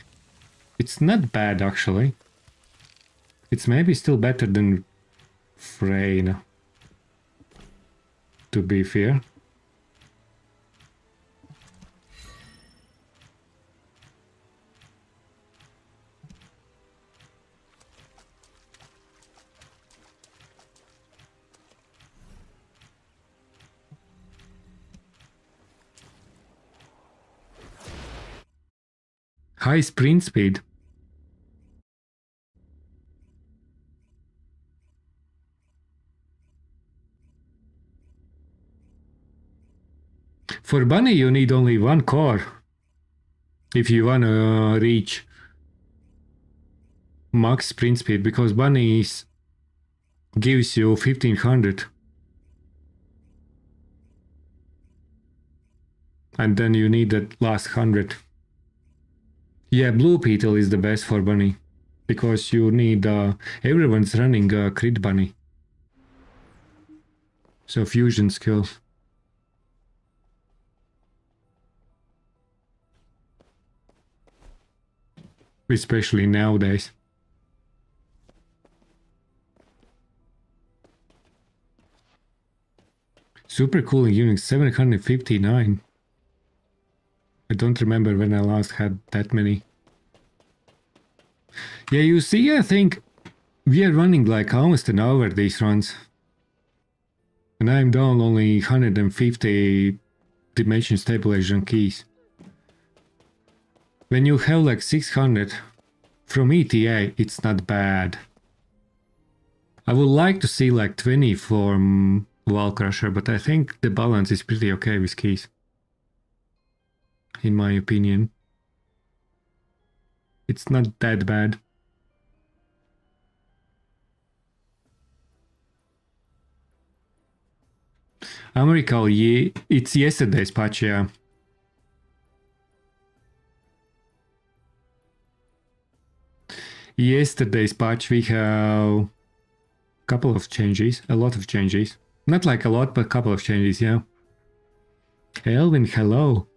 It's not bad actually. It's maybe still better than Freyna. to be fair. High sprint speed. For Bunny, you need only one core if you wanna reach max sprint speed, because Bunny's gives you 1500. And then you need that last 100. Yeah, Blue Beetle is the best for Bunny, because you need everyone's running crit Bunny. So fusion skills. Especially nowadays. Super cooling units 759. I don't remember when I last had that many. Yeah, you see, I think we are running like almost an hour these runs. And I'm down only 150 dimension stabilization keys. When you have like 600 from ETA, it's not bad. I would like to see like 20 from Wall Crusher, but I think the balance is pretty okay with keys. In my opinion. It's not that bad. Americal, yeah, it's yesterday's patch, yeah. Yesterday's patch we have a couple of changes, a lot of changes. Not like a lot, but a couple of changes, yeah. Elvin, hello.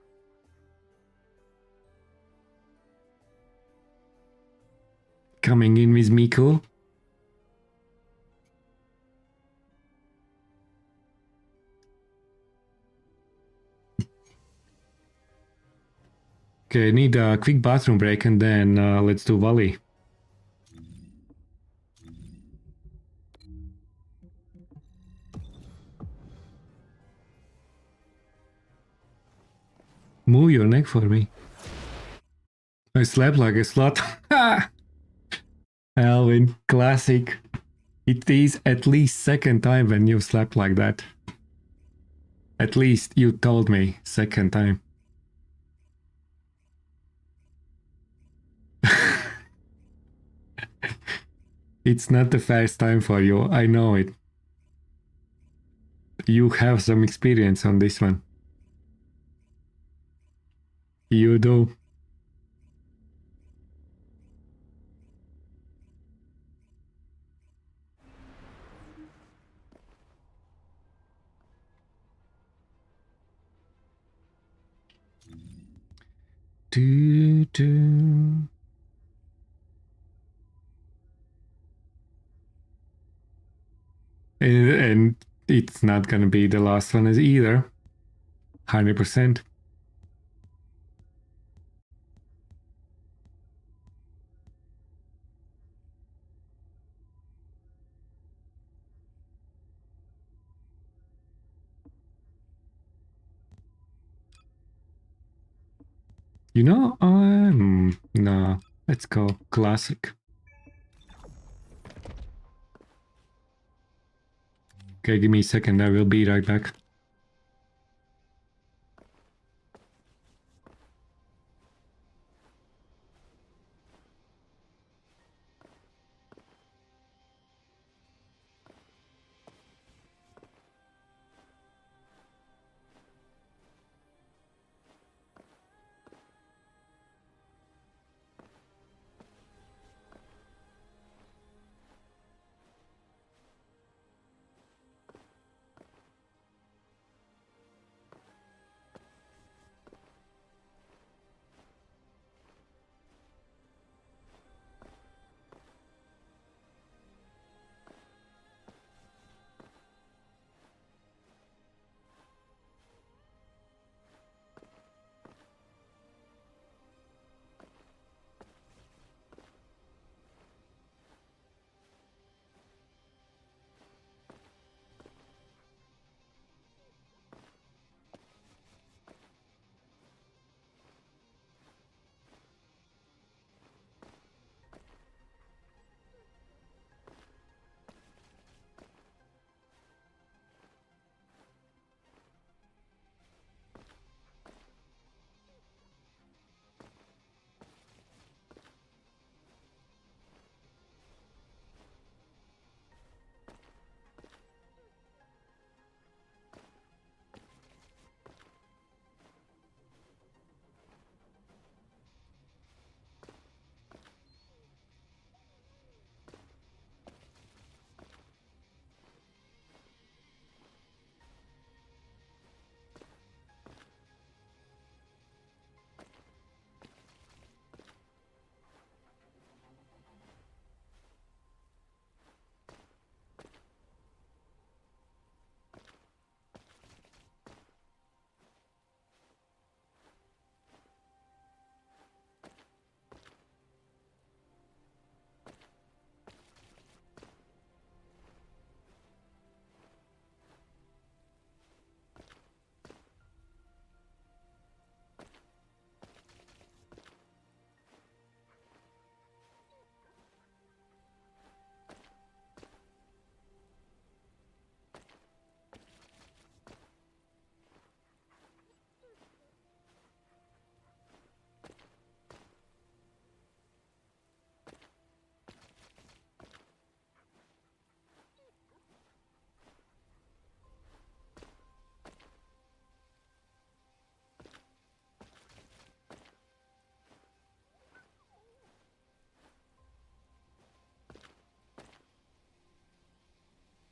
Coming in with Miko. Okay, need a quick bathroom break and then let's do volley. Move your neck for me. I slept like a slut. Alvin, classic. It is at least second time when you slept like that. At least you told me second time. It's not the first time for you, I know it. You have some experience on this one. You do. Do, do. And it's not gonna be the last one as either. 100%. You know, no, let's go classic. Okay, give me a second, I will be right back.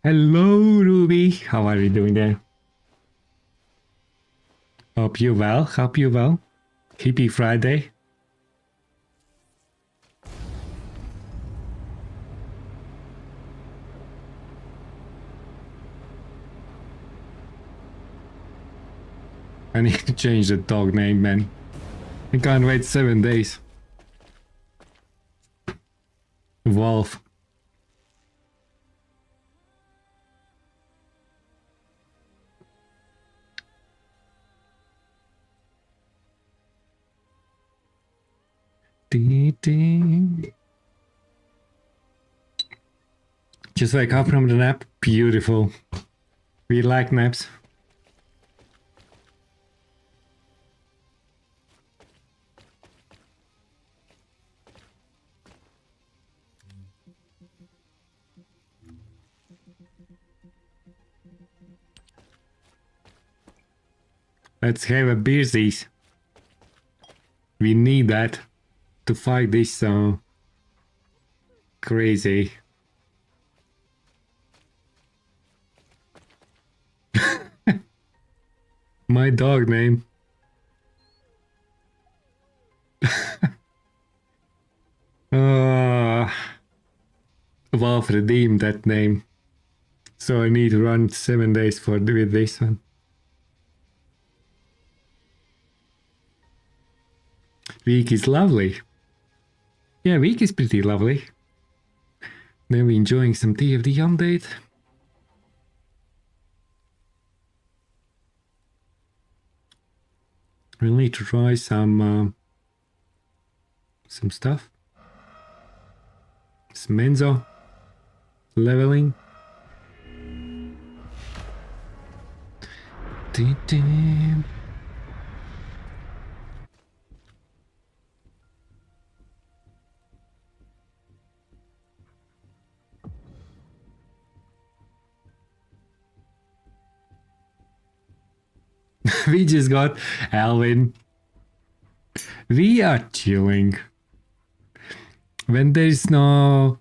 Hello, Ruby. How are you doing there? Hope you well. Hope you well. Hippie Friday. I need to change the dog name, man. I can't wait 7 days. Wolf. Dee dee. Just wake up from the nap. Beautiful. We like naps. Let's have a beersies. We need that to fight this crazy. My dog name. Wolf redeemed that name. So I need to run 7 days with this one. Week is lovely. Yeah, week is pretty lovely. Then we're enjoying some TFD update. We'll need to try some stuff. Some Menzo leveling. Dee-dee. We just got Alvin. We are chilling. When there's no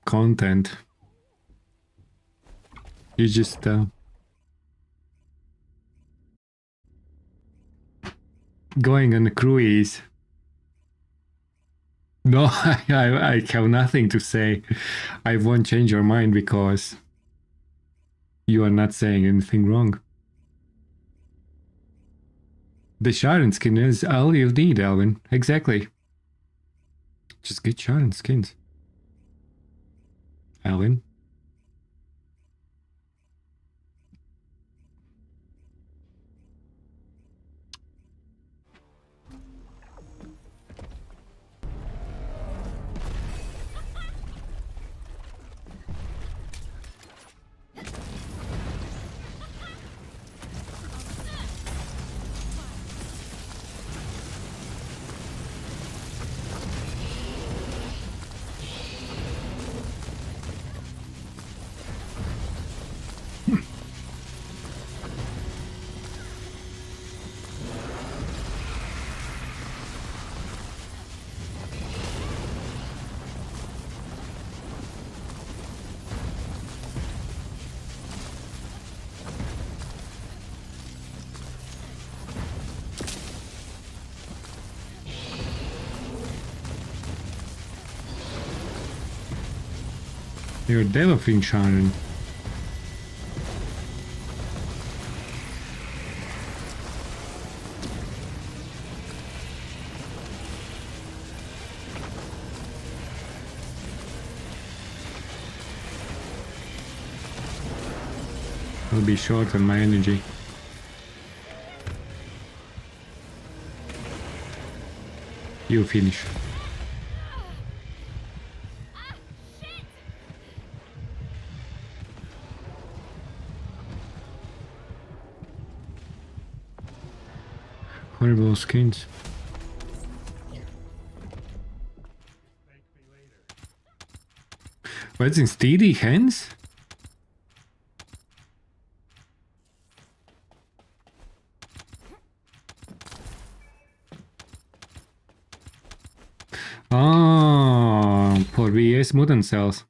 content, you just going on a cruise. No, I have nothing to say. I won't change your mind because you are not saying anything wrong. The Sharon skin is all you need, Alvin. Exactly. Just get Sharon skins. Alvin. You're developing, Sharon. I'll be short on my energy. You finish. Horrible skins. What's in steady hands? Oh, for VS mutant cells.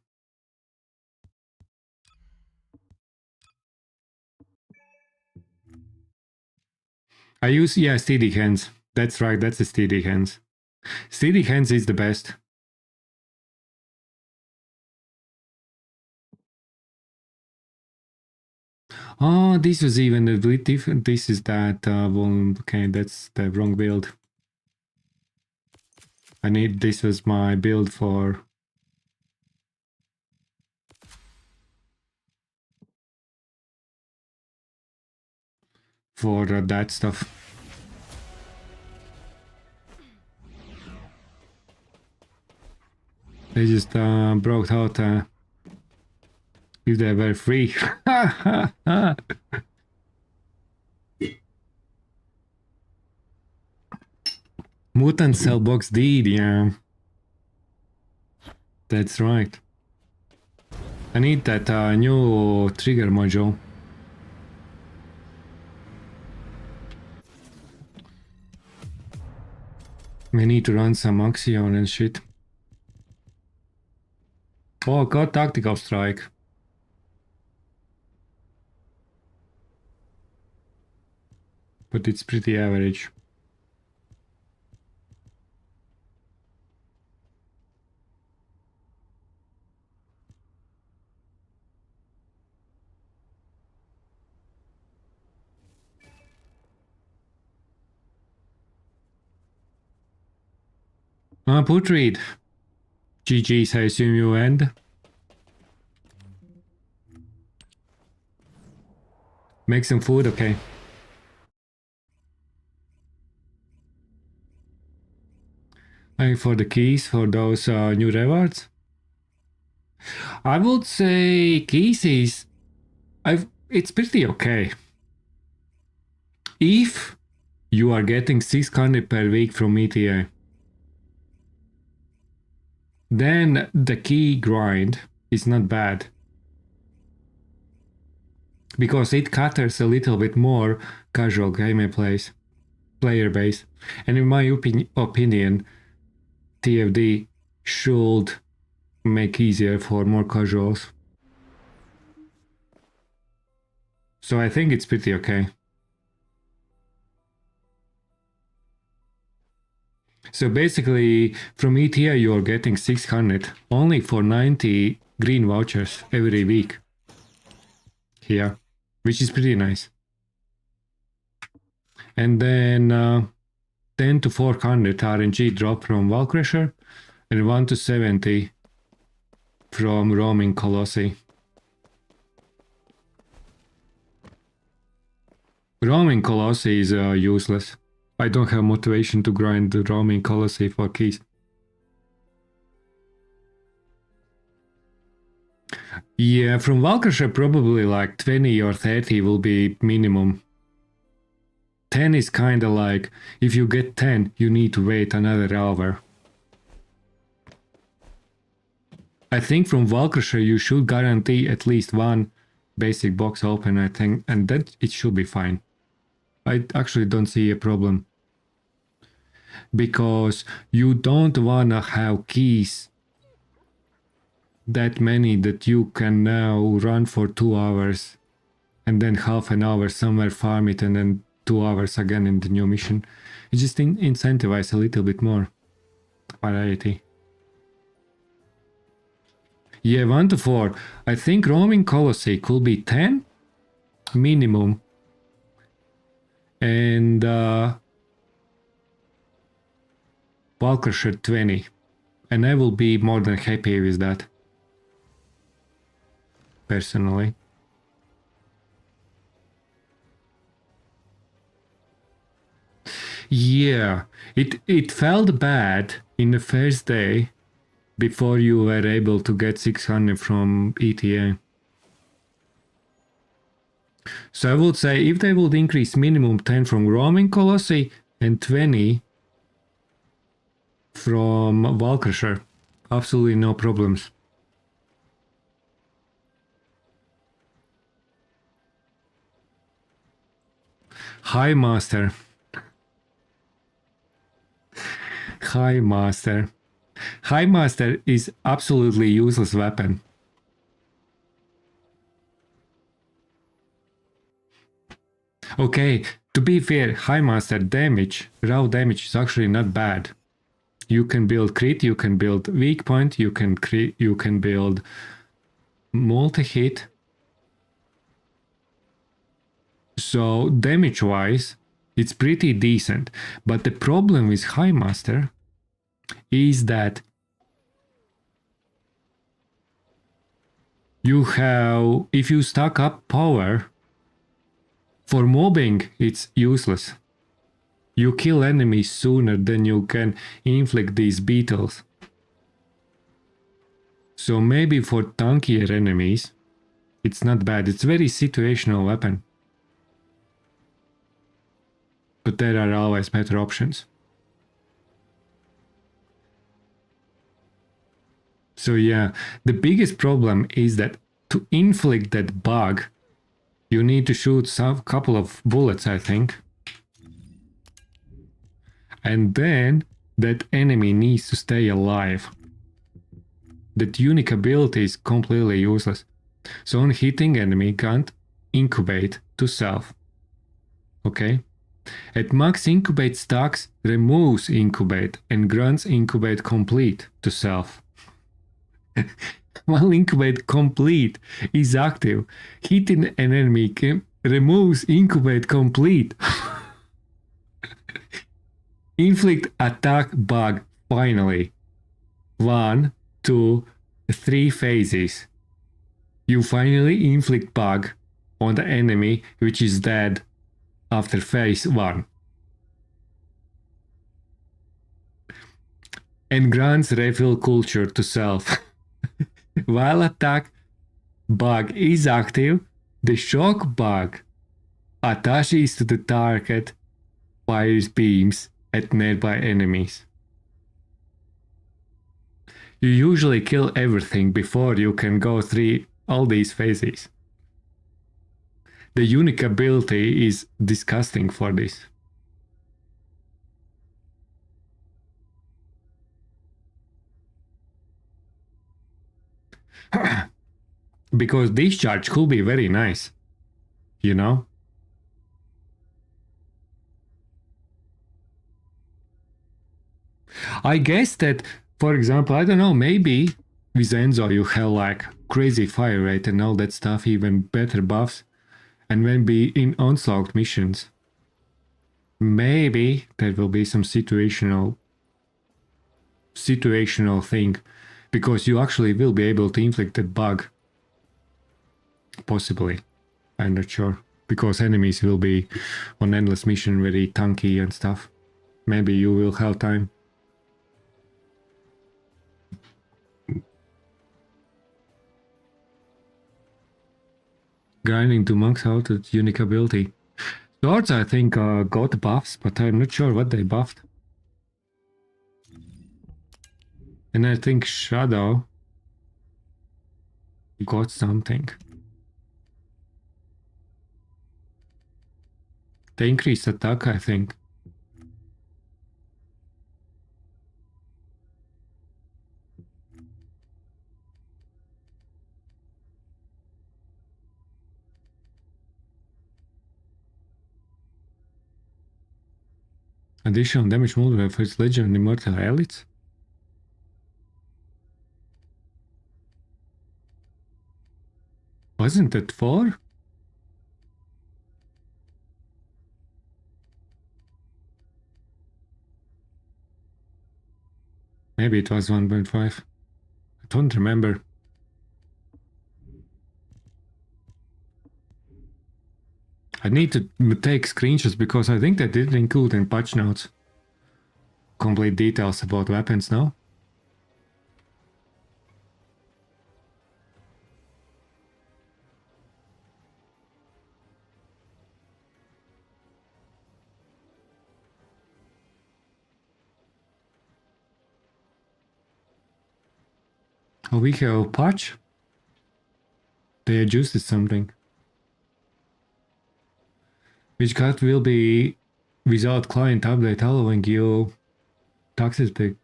I use, yeah, steady hands. That's right, that's the steady hands. Steady hands is the best. Oh, this was even a bit different. This is that one. Okay, that's the wrong build. This was my build for that stuff. They just brought out if they were free. Mutant Cell Box did, yeah. That's right. I need that new trigger module. We need to run some Axion and shit. Oh, got Tactical Strike. But it's pretty average. Putrid. GG's, I assume you end. Make some food, okay. And for the keys for those new rewards, I would say keys is it's pretty okay. If you are getting 600 per week from ETA, then the key grind is not bad. Because it caters a little bit more casual player base. And in my opinion, TFD should make easier for more casuals. So I think it's pretty okay. So basically, from ETA you're getting 600 only for 90 green vouchers every week. Here, which is pretty nice. And then 10 to 400 RNG drop from Valcrusher and 1 to 70 from Roaming Colossi. Roaming Colossi is useless. I don't have motivation to grind the Roaming Colossi for keys. Yeah, from Valcrusher probably like 20 or 30 will be minimum. 10 is kinda like, if you get 10, you need to wait another hour. I think from Valcrusher you should guarantee at least one basic box open, I think, and that it should be fine. I actually don't see a problem. Because you don't wanna have keys that many that you can now run for 2 hours and then half an hour somewhere farm it and then 2 hours again in the new mission. It just incentivize a little bit more variety. Yeah, 1 to 4. I think Roaming Colossi could be 10 minimum. And Valcrusher 20. And I will be more than happy with that. Personally. Yeah, it felt bad in the first day before you were able to get 600 from ETA. So I would say if they would increase minimum 10 from Roaming Colossi and 20 from Valcrusher, absolutely no problems. Hi, Master. Hi, Master. High Master is absolutely useless weapon. Okay, to be fair, High Master damage, raw damage is actually not bad. You can build crit, you can build weak point, you can build multi-hit. So damage wise, it's pretty decent. But the problem with High Master is that you have, if you stack up power, for mobbing it's useless. You kill enemies sooner than you can inflict these beetles. So maybe for tankier enemies, it's not bad. It's very situational weapon. But there are always better options. So yeah, the biggest problem is that to inflict that bug, you need to shoot some couple of bullets, I think. And then that enemy needs to stay alive. That unique ability is completely useless. So on hitting enemy can't incubate to self. Okay? At max incubate stacks removes incubate and grants incubate complete to self. While incubate complete is active, hitting an enemy removes incubate complete. Inflict attack bug finally. 1, 2, 3 phases. You finally inflict bug on the enemy which is dead after phase 1. And grants refill culture to self. While attack bug is active, the shock bug attaches to the target, fires beams at nearby enemies. You usually kill everything before you can go through all these phases. The unique ability is disgusting for this. Because discharge could be very nice, you know? I guess that, for example, I don't know, maybe with Enzo you have like crazy fire rate and all that stuff, even better buffs, and maybe in onslaught missions, maybe there will be some situational thing, because you actually will be able to inflict that bug. Possibly. I'm not sure. Because enemies will be on endless mission very tanky and stuff. Maybe you will have time. Grinding to max out its unique ability. Swords I think got buffs, but I'm not sure what they buffed. And I think Shadow got something. They increased attack, I think. Additional damage multiplier for its Legion and Immortal Elites? Wasn't it 4? Maybe it was 1.5. I don't remember. I need to take screenshots because I think they didn't include in patch notes complete details about weapons now. Oh, we have a patch? They adjusted something. Which card will be without client update allowing you to access the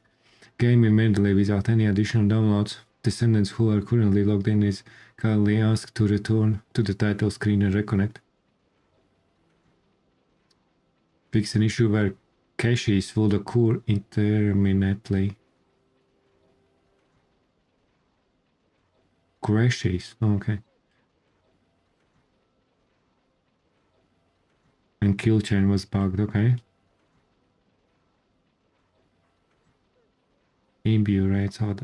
game immediately without any additional downloads. Descendants who are currently logged in is kindly asked to return to the title screen and reconnect. Fix an issue where caches would occur intermittently. Crashes, okay. And kill chain was bugged, okay. Imbue rates out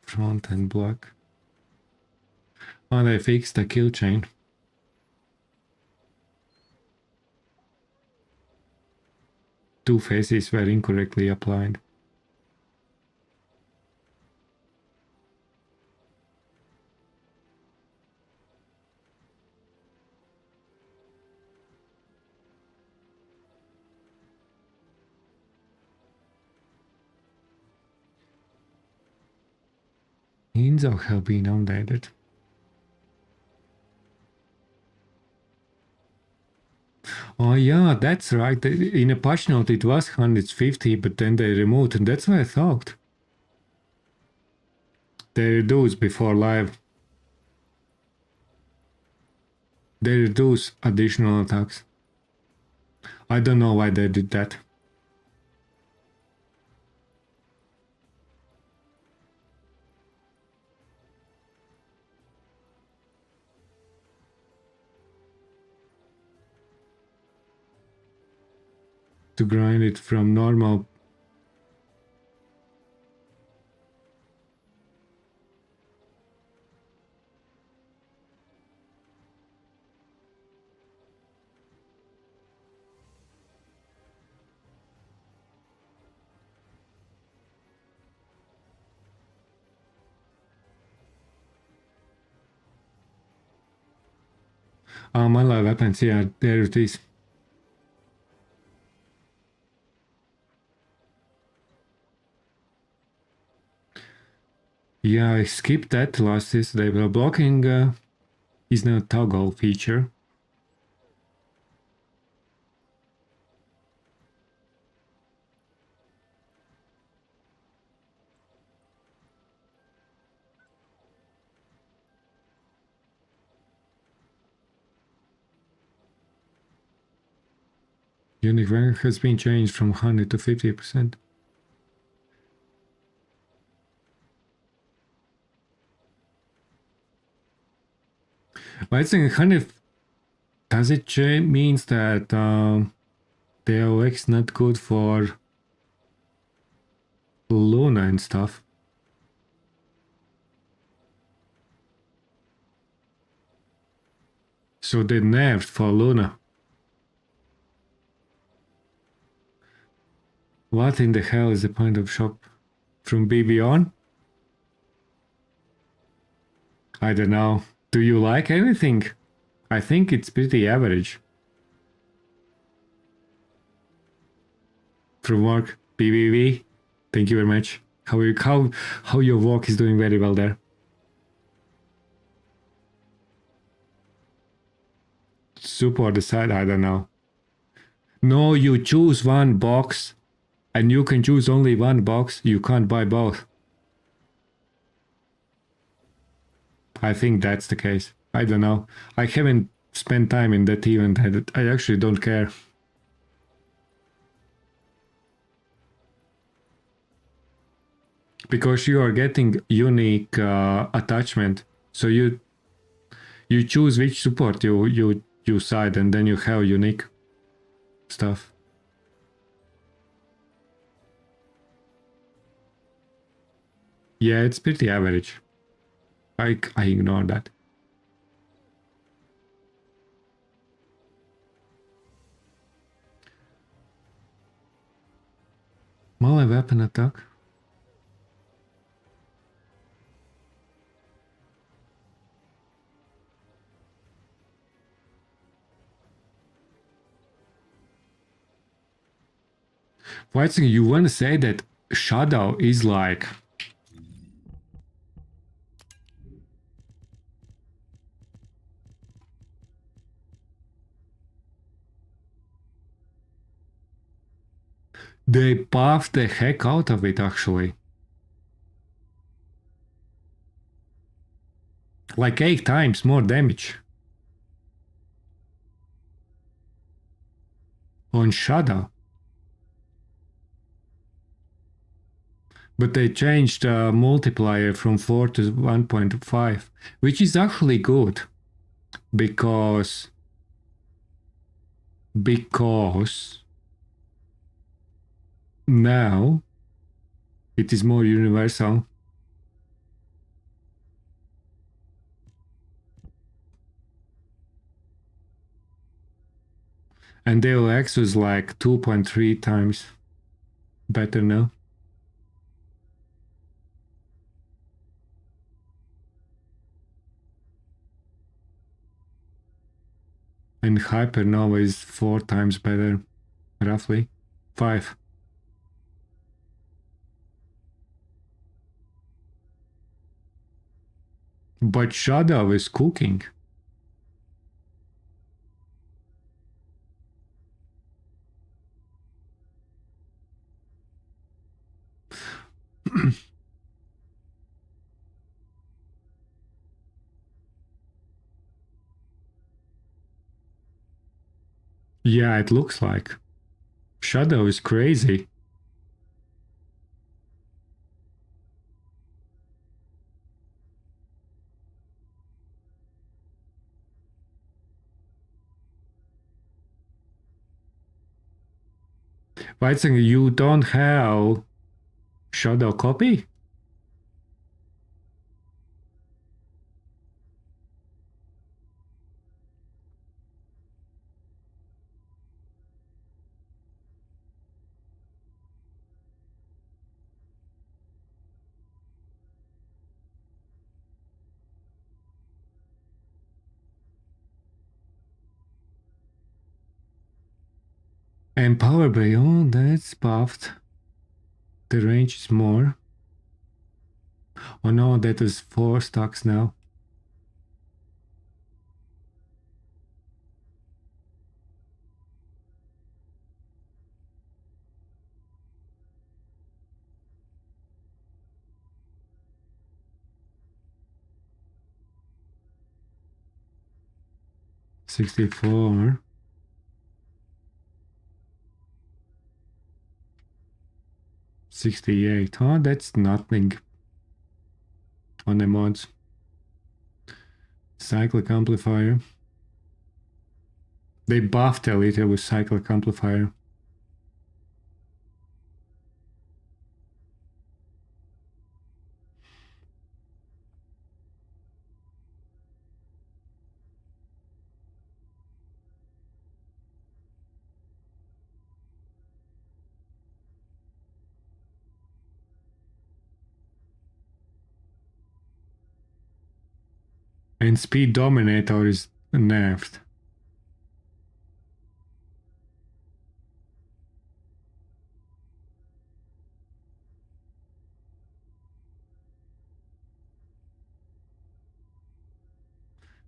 front and black. Oh, they fixed the kill chain. Two faces were incorrectly applied. Inzo have been updated. Oh yeah, that's right. In a patch note it was 150, but then they removed, and that's what I thought. They reduce before live. They reduce additional attacks. I don't know why they did that. To grind it from normal. Melee weapons, yeah, there it is. Yeah, I skipped that last yesterday, but blocking is now a toggle feature. Unique rank has been changed from 100 to 50%. But I think 100, does it means that the OX not good for Luna and stuff? So they nerfed for Luna. What in the hell is the point of shop from BB on? I don't know. Do you like anything? I think it's pretty average. From work, BBB. Thank you very much. How your work is doing very well there. Support the side, I don't know. No, you choose one box and you can choose only one box. You can't buy both. I think that's the case. I don't know. I haven't spent time in that event. I actually don't care. Because you are getting unique attachment. So you choose which support you side, and then you have unique stuff. Yeah, it's pretty average. I ignore that. Melee weapon attack. Wait, so you want to say that Shadow is like... They buffed the heck out of it, actually. Like 8 times more damage. On Shadow. But they changed the multiplier from 4 to 1.5, which is actually good. Because now it is more universal. And DOX was like 2.3 times better now. And Hypernova is 4 times better, roughly. 5. But Shadow is cooking. Yeah, it looks like. Shadow is crazy. But I think you don't have Shadow copy? And Power Bay, oh, that's buffed. The range is more. Oh no, that is 4 stacks now. $64. 68. Oh, that's nothing on the mods. Cyclic amplifier. They buffed a little with cyclic amplifier. And Speed Dominator is nerfed.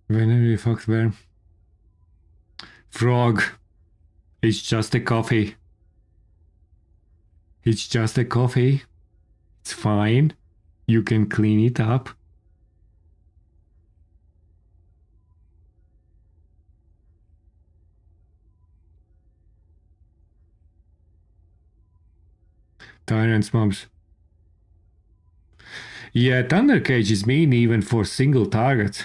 Whenever you fucked where? Frog. It's just a coffee. It's just a coffee. It's fine. You can clean it up. Tyrant's mobs. Yeah, Thunder Cage is mean even for single targets.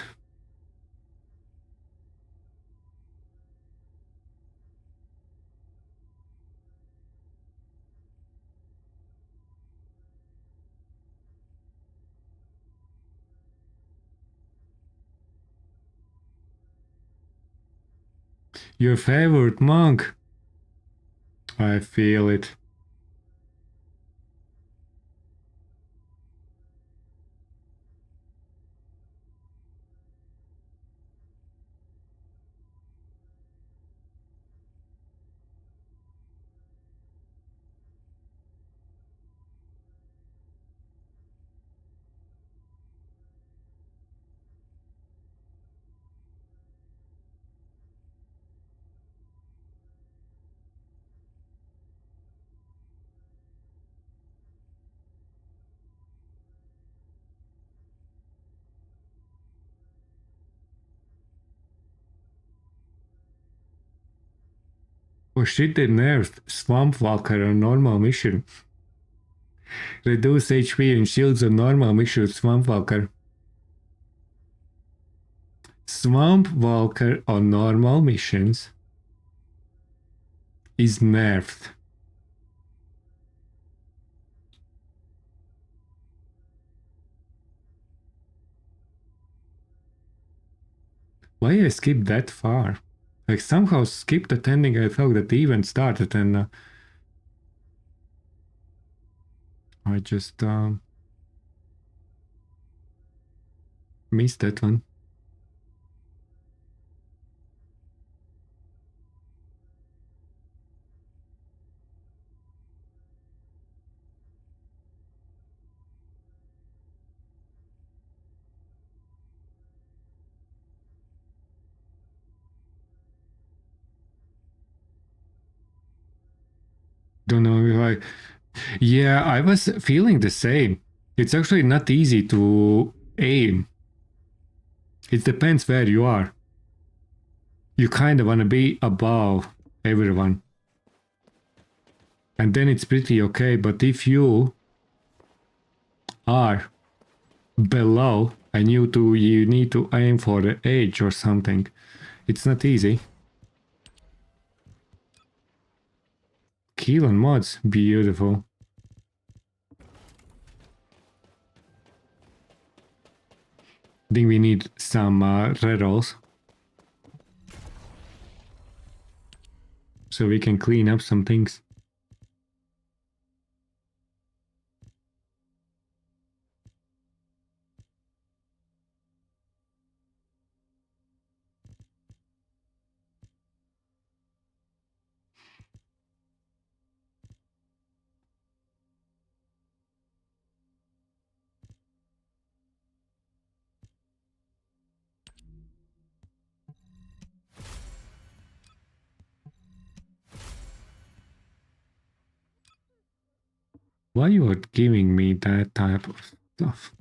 Your favorite monk? I feel it. Oh shit, they nerfed Swamp Walker on normal mission. Reduce HP and shields on normal mission Swamp Walker. Swamp Walker on normal missions is nerfed. Why I skipped that far? Like somehow skipped attending. I thought that the event started and I just missed that one. Don't know if I. Yeah, I was feeling the same. It's actually not easy to aim. It depends where you are. You kind of want to be above everyone. And then it's pretty okay, but if you are below and you need to aim for the edge or something, it's not easy. Kill on mods, beautiful. I think we need some rerolls so we can clean up some things. Why you are giving me that type of stuff?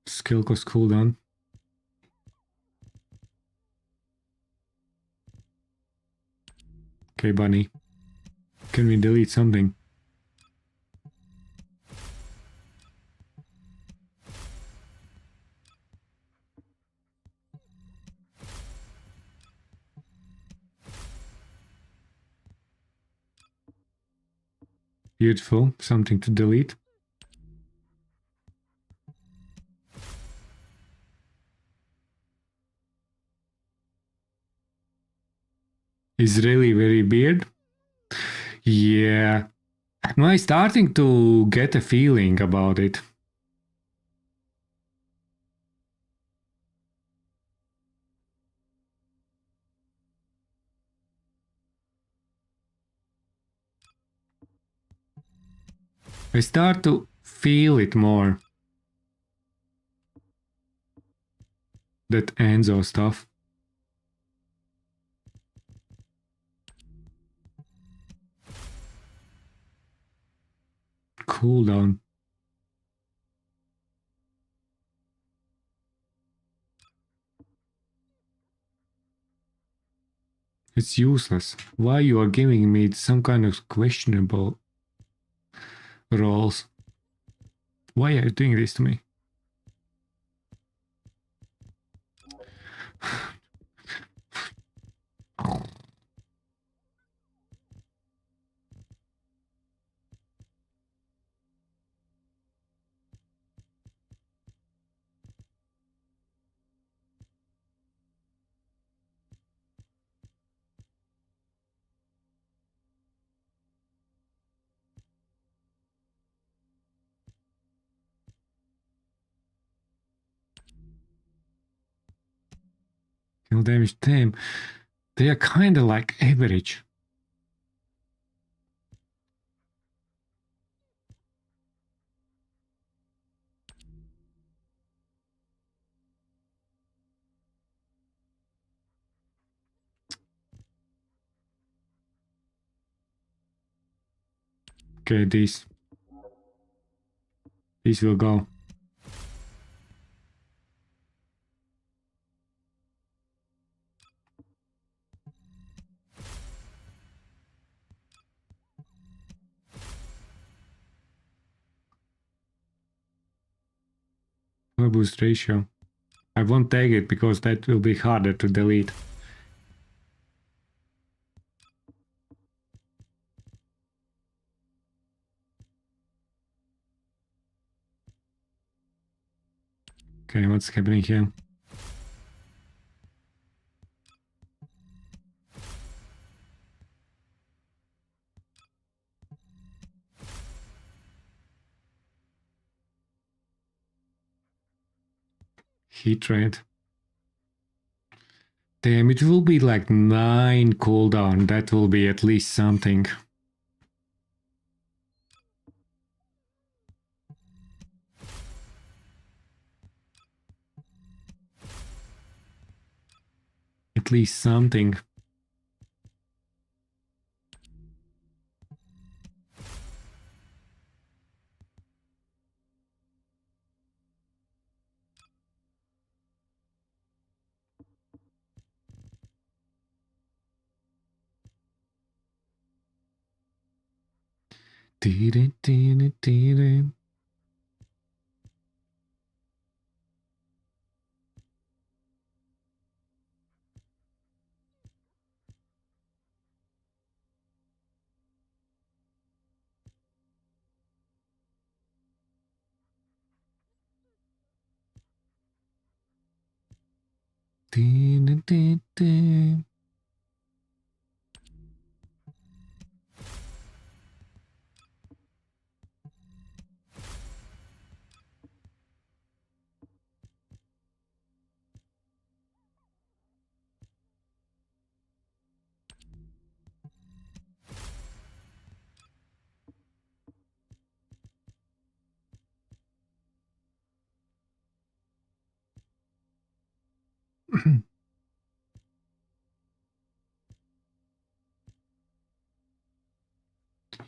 Skill cost cooldown. Okay, bunny. Can we delete something? Beautiful. Something to delete. Is really very weird. Yeah. No, I'm starting to get a feeling about it. I start to feel it more. That Enzo stuff. Cooldown. It's useless. Why you are giving me some kind of questionable rolls? Why are you doing this to me? Kill damage 10. They are kind of like average. Okay, these will go. Power boost ratio. I won't take it because that will be harder to delete. Okay, what's happening here? Heat rate. Damn, it will be like 9 cooldown. That will be at least something. At least something.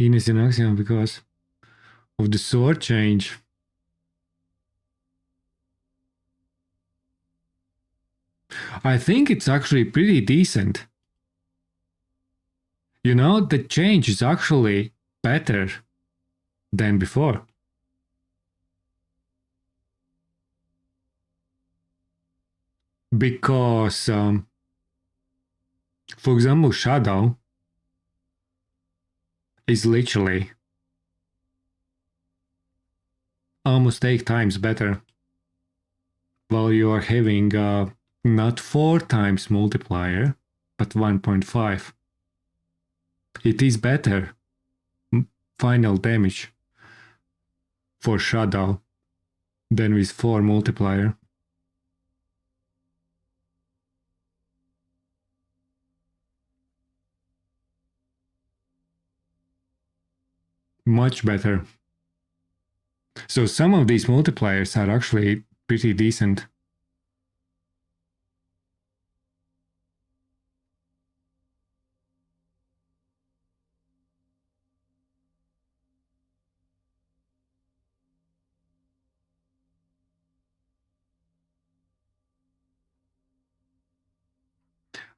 Ines in action because of the sword change. I think it's actually pretty decent. You know, the change is actually better than before. Because, for example, Shadow is literally almost 8 times better. While you are having not 4 times multiplier, but 1.5. It is better final damage for Shadow than with 4 multiplier. Much better. So some of these multipliers are actually pretty decent.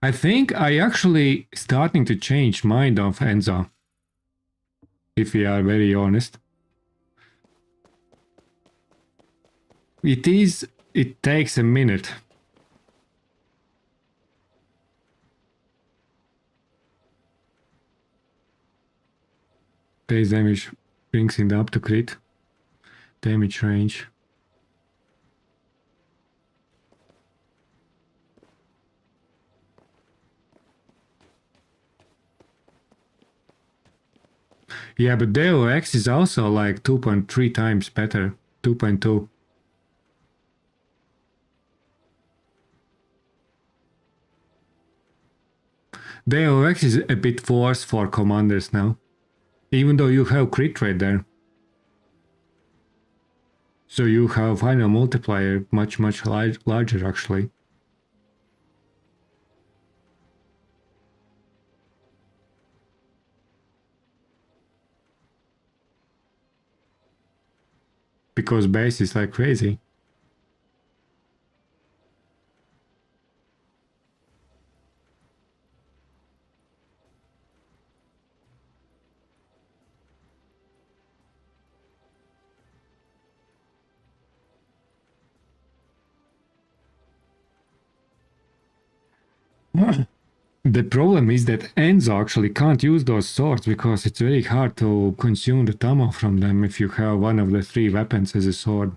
I think I actually starting to change mind of Enzo. If we are very honest. It takes a minute. Base damage brings it up to crit. Damage range. Yeah, but DOX is also like 2.3 times better. 2.2. DOX is a bit worse for commanders now. Even though you have crit rate there. So you have final multiplier much larger actually. because base is like crazy. The problem is that Enzo actually can't use those swords because it's very hard to consume the ammo from them if you have one of the 3 weapons as a sword.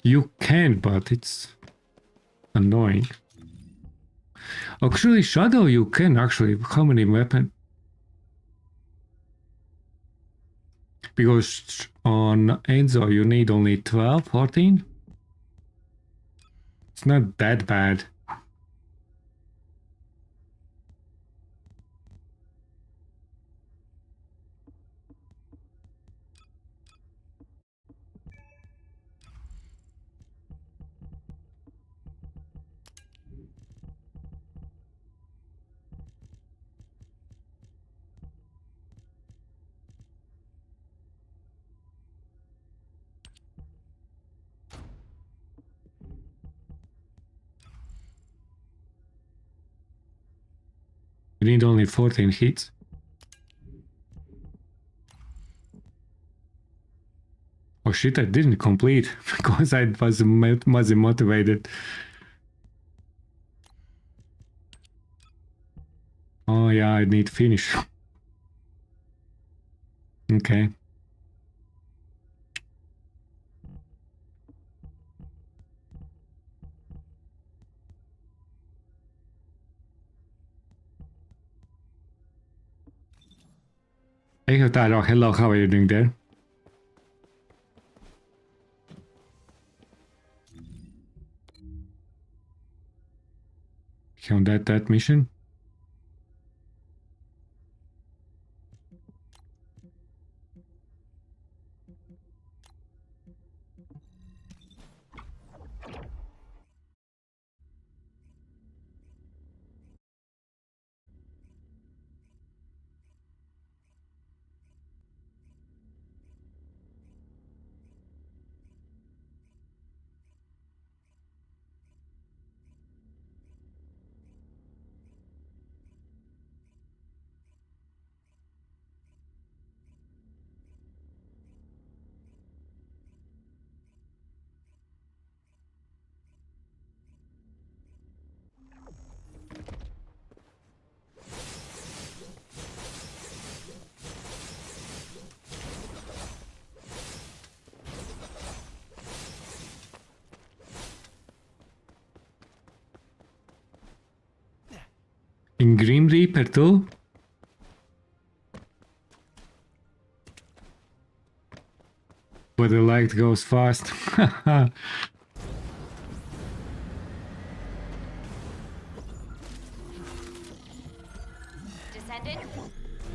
You can, but it's annoying. Actually, Shadow, you can actually. How many weapons? Because on Enzo you need only 12, 14? It's not that bad. You need only 14 hits. Oh shit, I didn't complete because I wasn't motivated. Oh yeah, I need finish. Okay. Hey Hotaro, hello, how are you doing there? On that mission? In Grim Reaper too? But the light goes fast. Descendant,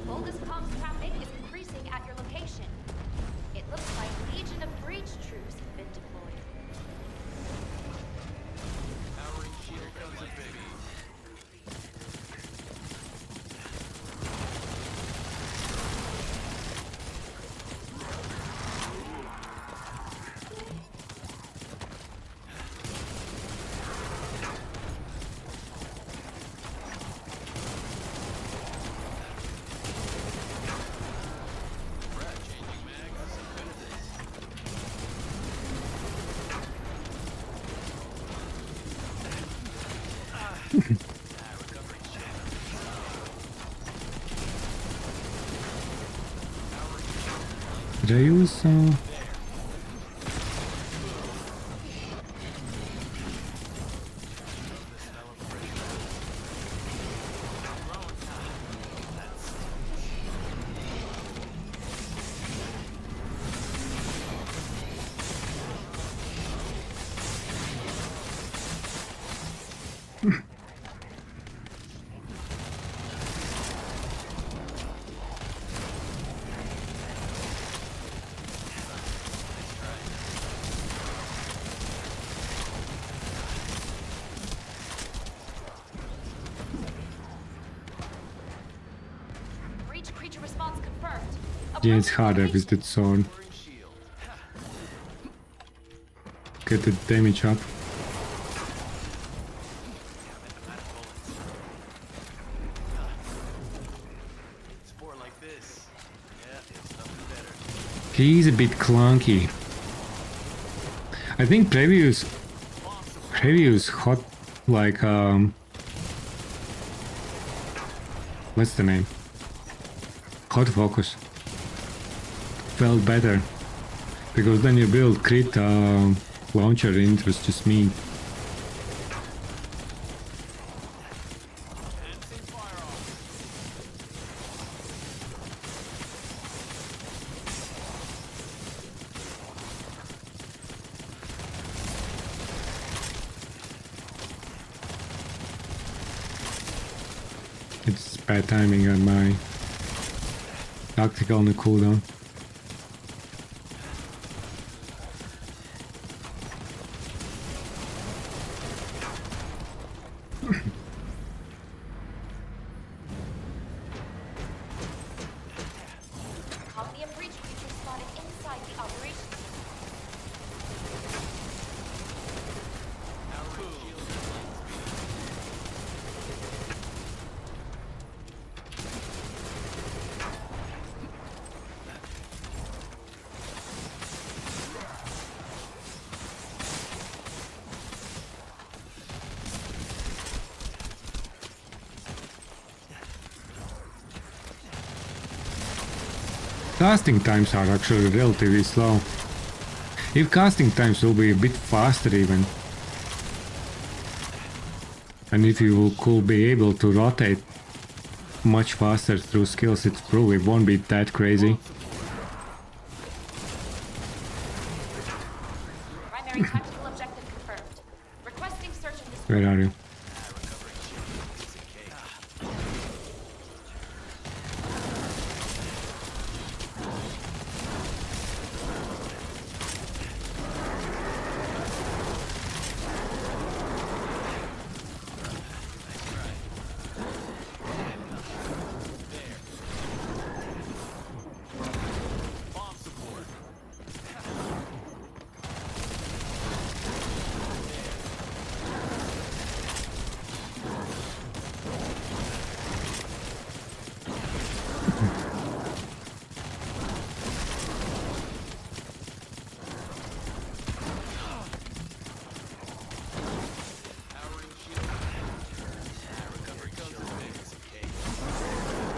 boldest comms traffic is increasing at your location. It looks like Legion of Breach troops have been deployed. Powering shield comes it, baby. Brad changing mags. Good at this. Recovery check. Did I use Breach creature response confirmed. yeah, it's Approach harder location. with that sword. Powering shield. get the damage up. Sport like this. Yeah, it's nothing better. He's a bit clunky. I think previous hot like what's the name? Hot focus felt better because then you build crit launcher and it was just mean. It's bad timing on my tactical on the cooldown. Colony of breach creatures spotted inside the operation. Casting times are actually relatively slow. If casting times will be a bit faster even, and if you could be able to rotate much faster through skills, it probably won't be that crazy. Primary tactical objective confirmed. Requesting search and destroy. Where are you?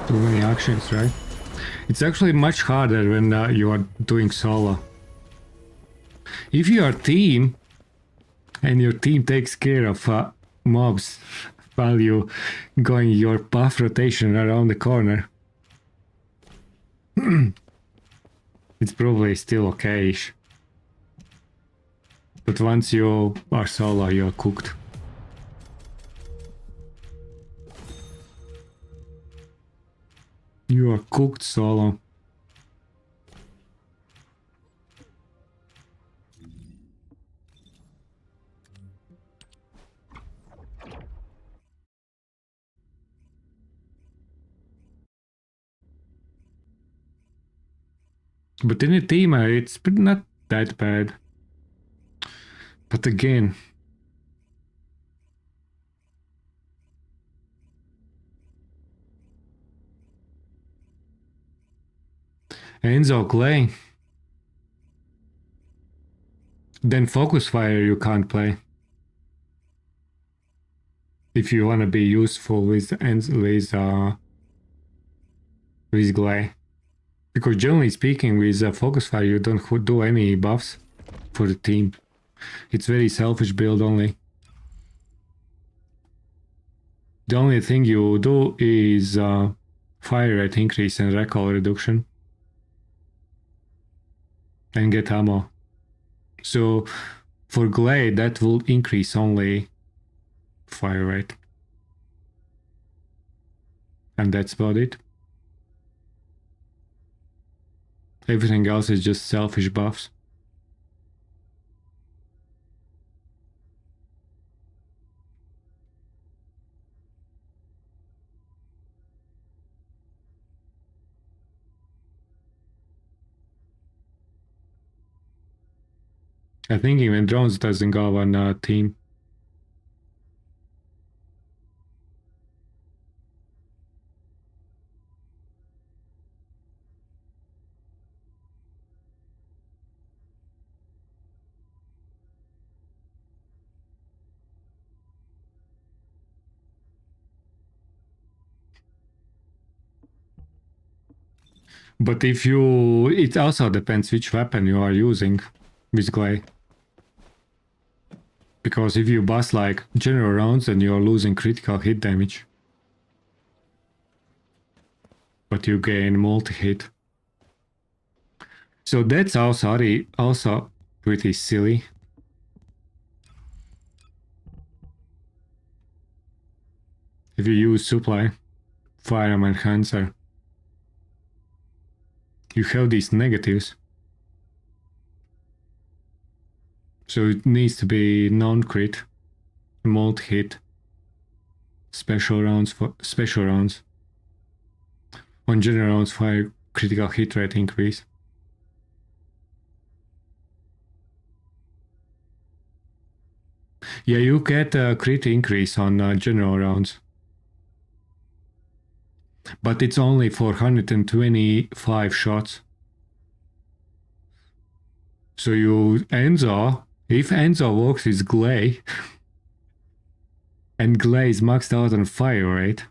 Too many actions, right? It's actually much harder when you are doing solo. If you are team and your team takes care of mobs while you going your path rotation around the corner, it's probably still okay-ish. But once you are solo, you are cooked. You are cooked solo. But in a team, it's not that bad. But again, Enzo Clay. Then focus fire you can't play. If you wanna be useful with Glay. Because generally speaking, with focus fire you don't do any buffs for the team. It's very selfish build only. The only thing you do is fire rate increase and recoil reduction. And get ammo. So for Glade that will increase only fire rate. And that's about it. Everything else is just selfish buffs. I think even drones doesn't go on a team. But if you, it also depends which weapon you are using with Glay. Because if you bust like general rounds, then you're losing critical hit damage. But you gain multi-hit. So that's also pretty silly. If you use supply, firearm enhancer, you have these negatives. So it needs to be non-crit, multi-hit, special rounds. On general rounds, fire critical hit rate increase. Yeah, you get a crit increase on general rounds. But it's only for 125 shots. So if Enzo works with Glay, and Glay is maxed out on fire rate,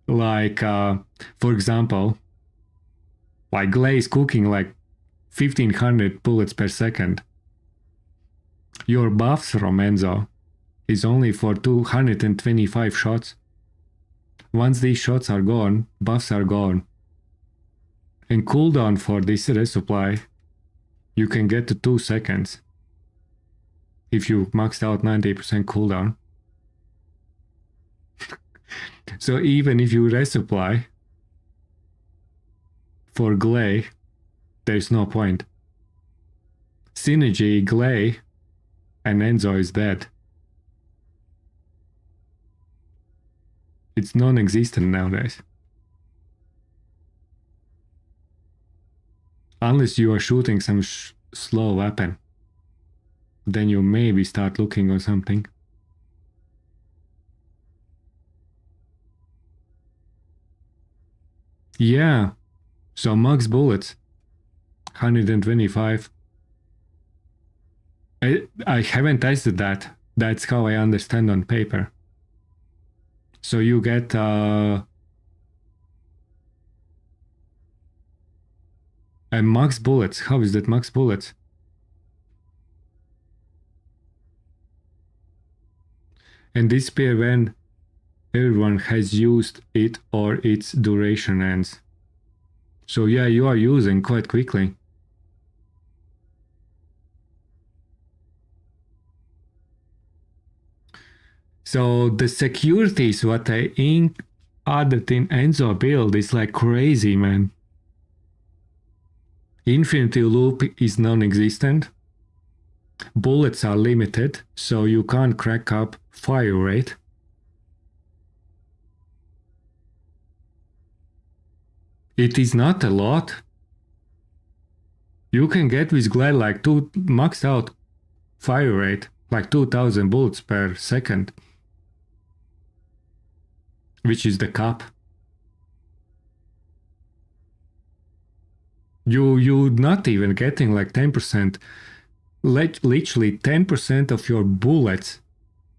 like, for example, like Glay is cooking like 1500 bullets per second. Your buffs from Enzo is only for 225 shots. Once these shots are gone, buffs are gone. And cooldown for this resupply, you can get to 2 seconds. If you maxed out 90% cooldown. So even if you resupply for Glay, there's no point. Synergy, Glay, and Enzo is dead. It's non-existent nowadays. Unless you are shooting some slow weapon. Then you maybe start looking on something. Yeah. So max bullets. 125. I haven't tested that. That's how I understand on paper. So you get a max bullets. How is that max bullets? And disappear when everyone has used it or its duration ends. So yeah, you are using quite quickly. So the securities what I added in Enzo build is like crazy, man. Infinity loop is non-existent. Bullets are limited, so you can't crack up fire rate. It is not a lot. You can get with Glad like maxed out fire rate, like 2000 bullets per second. Which is the cap. You're not even getting like 10%. Literally 10% of your bullets.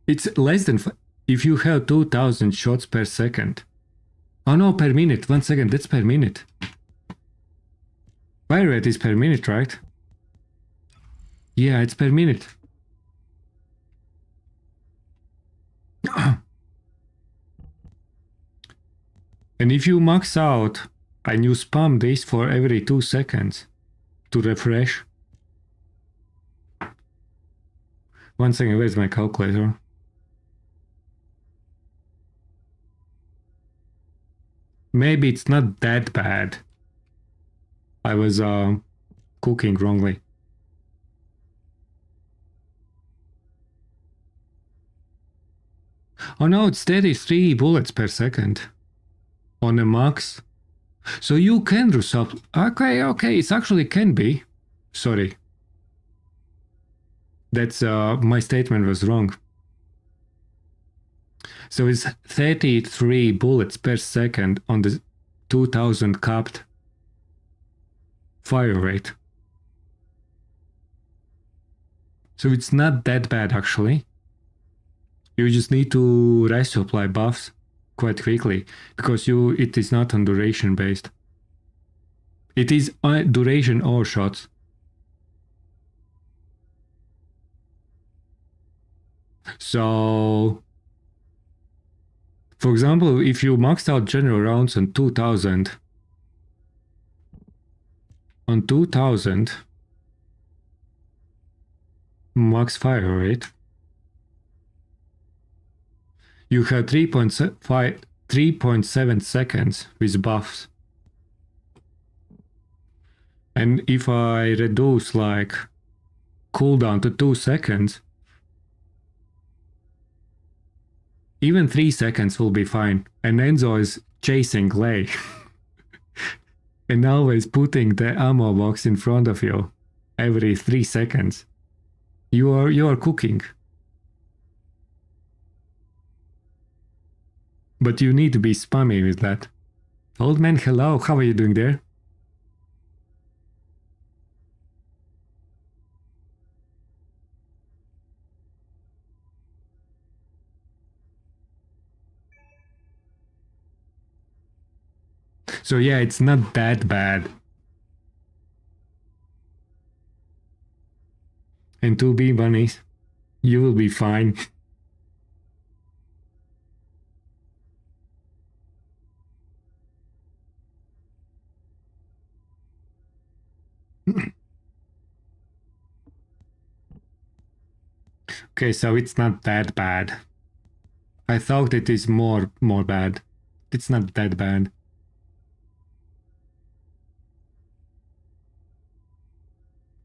It's less than if you have 2000 shots per second. Oh no, per minute. 1 second, that's per minute. Fire rate is per minute, right? Yeah, it's per minute. And if you max out and you spam this for every 2 seconds to refresh. 1 second, where's my calculator? Maybe it's not that bad. I was cooking wrongly. Oh no, it's 33 bullets per second. On a max So you can resupply. Okay, it actually can be. Sorry. That's my statement was wrong. So it's 33 bullets per second on the 2000 capped fire rate. So it's not that bad actually. You just need to resupply buffs quite quickly because it is not on duration based. It is on duration or shots. So, for example, if you maxed out general rounds on 2000, max fire rate, you have 3.7 seconds with buffs. And if I reduce like cooldown to 2 seconds, even 3 seconds will be fine. And Enzo is chasing Clay. And always putting the ammo box in front of you every 3 seconds. You are cooking. But you need to be spammy with that. Old man, hello, how are you doing there? So yeah, it's not that bad. And 2B bunnies, you will be fine. Okay, so it's not that bad. I thought it is more bad. It's not that bad.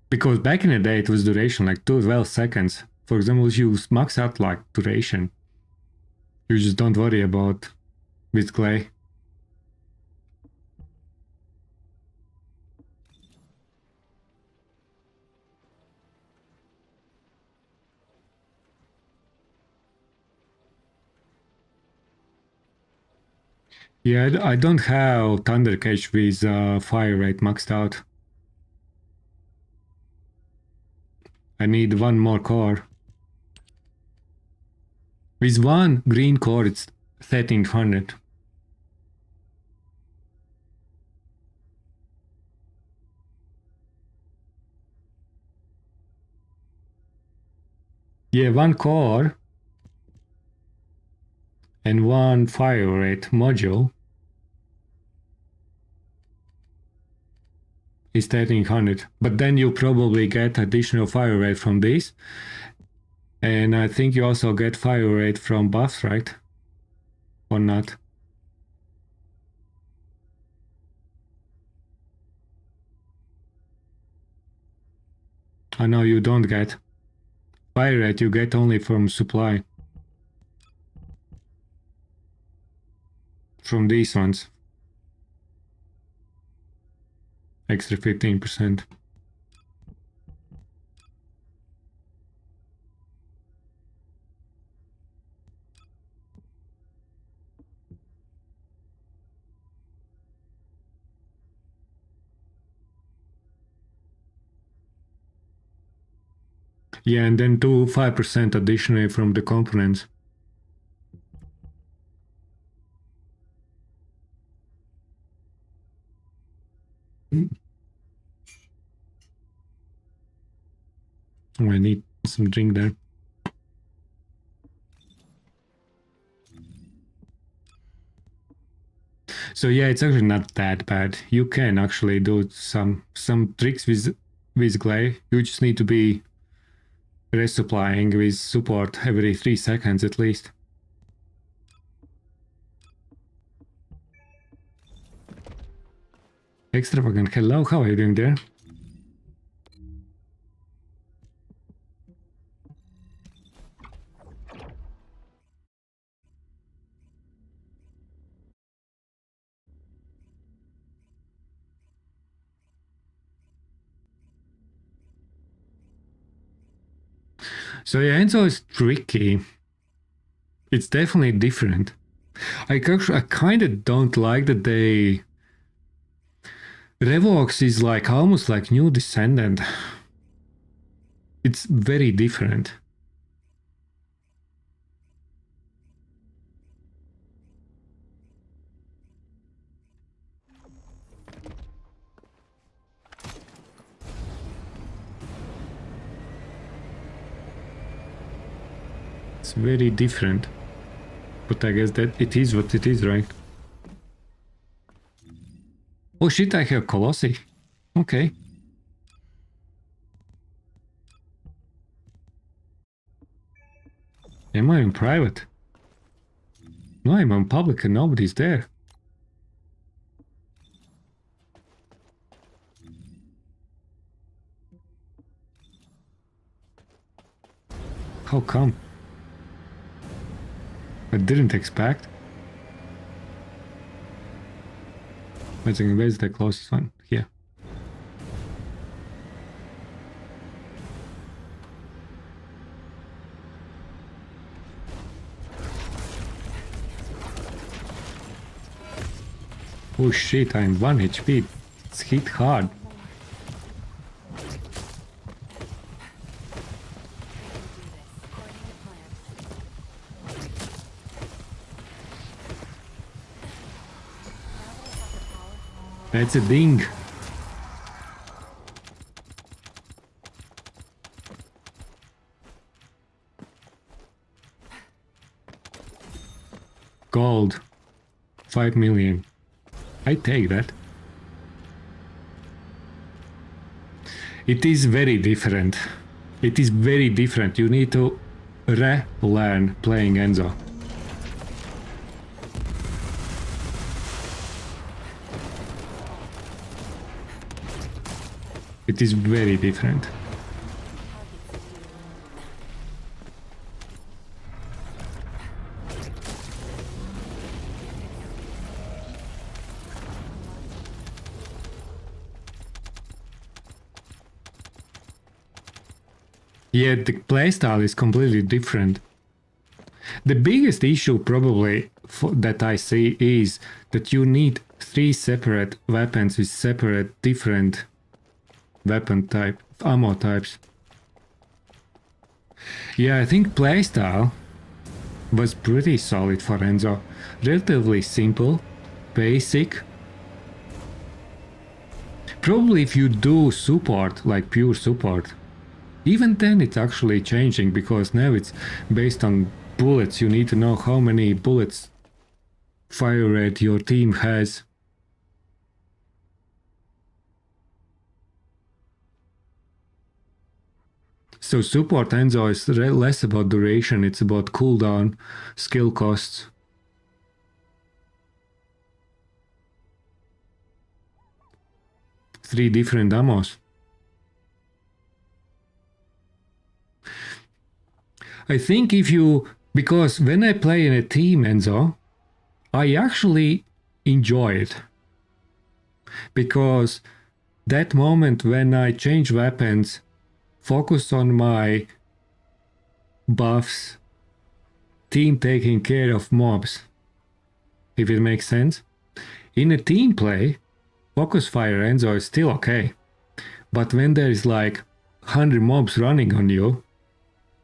Because back in the day it was duration like 12 seconds. For example, if you max out like duration, you just don't worry about with Clay. Yeah, I don't have Thunder Cage with fire rate maxed out. I need one more core. With one green core, it's 1300. Yeah, one core and one fire rate module is 1300. But then you probably get additional fire rate from this. And I think you also get fire rate from buffs, right? Or not? I know you don't get. Fire rate you get only from supply. From these ones. Extra 15%. Yeah, and then 5% additionally from the components. Oh, I need some drink there. So yeah, it's actually not that bad. You can actually do some tricks with Clay. You just need to be resupplying with support every 3 seconds at least. Extravagant, hello, how are you doing there? So yeah, Enzo is tricky. It's definitely different. I kind of don't like that they... Revox is like almost like new Descendant. It's very different. It's very different. But I guess that it is what it is, right? Oh shit, I have Colossi. Okay. Am I in private? No, I'm in public and nobody's there. How come? I didn't expect. Wait a second, where's the closest one? Here. Oh shit, I'm 1 HP. It's hit hard. That's a ding. Gold. 5 million. I take that. It is very different. It is very different. You need to relearn playing Enzo. It is very different. Yet the playstyle is completely different. The biggest issue probably that I see is that you need 3 separate weapons with separate different weapon type, ammo types. Yeah, I think playstyle was pretty solid for Enzo. Relatively simple, basic. Probably if you do support, like pure support, even then it's actually changing because now it's based on bullets. You need to know how many bullets fire rate your team has. So support Enzo is less about duration, it's about cooldown, skill costs. Three different ammos. I think if you... Because when I play in a team, Enzo, I actually enjoy it. Because that moment when I change weapons, focus on my buffs, team taking care of mobs, if it makes sense. In a team play, focus fire Enzo is still okay. But when there is like 100 mobs running on you,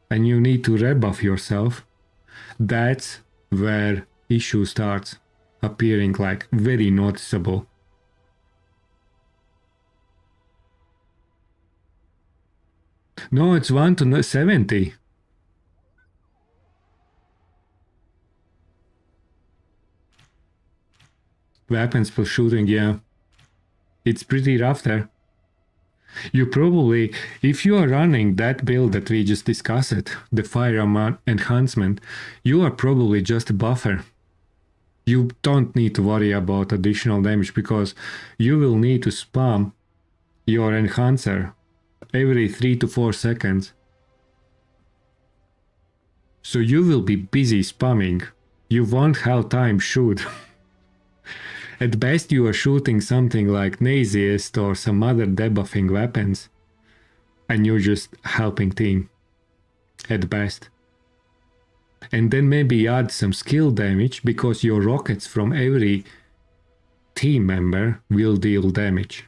and you need to rebuff yourself, that's where issue starts appearing, like very noticeable. No, it's 1 to 70. Weapons per shooting, yeah. It's pretty rough there. You probably, if you are running that build that we just discussed, the firearm enhancement, you are probably just a buffer. You don't need to worry about additional damage because you will need to spam your enhancer every 3 to 4 seconds. So you will be busy spamming. You won't have time shoot. At best you are shooting something like Naziist or some other debuffing weapons, and you're just helping team. at best. And then maybe add some skill damage, because your rockets from every team member will deal damage.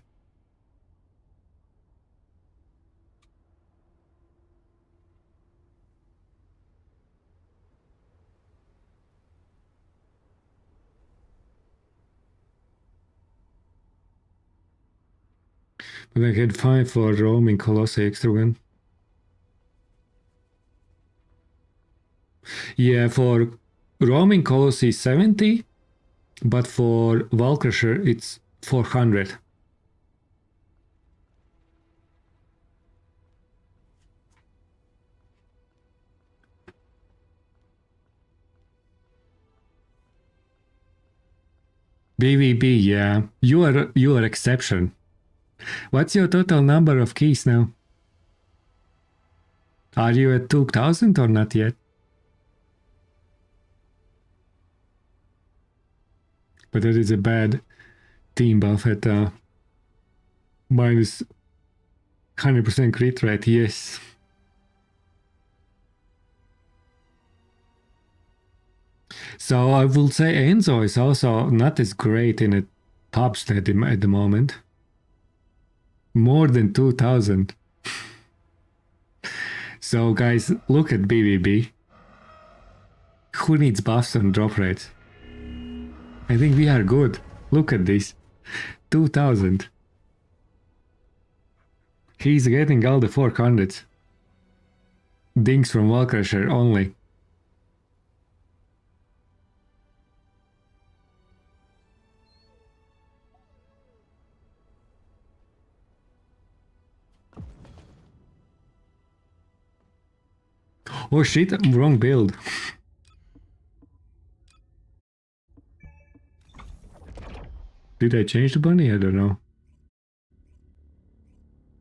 But I had 5 for roaming Colossi extra one. Yeah, for roaming Colossi 70, but for Valkrusher it's 400. BVB, yeah. You are exception. What's your total number of keys now? Are you at 2000 or not yet? But that is a bad team buff at minus 100% crit rate, yes. So I will say Enzo is also not as great in a top stat at the moment. More than 2000. So guys, look at BBB. Who needs buffs and drop rates? I think we are good. Look at this. 2000. He's getting all the 400s. Dings from Wallcrusher only. Oh shit, wrong build. Did I change the bunny? I don't know.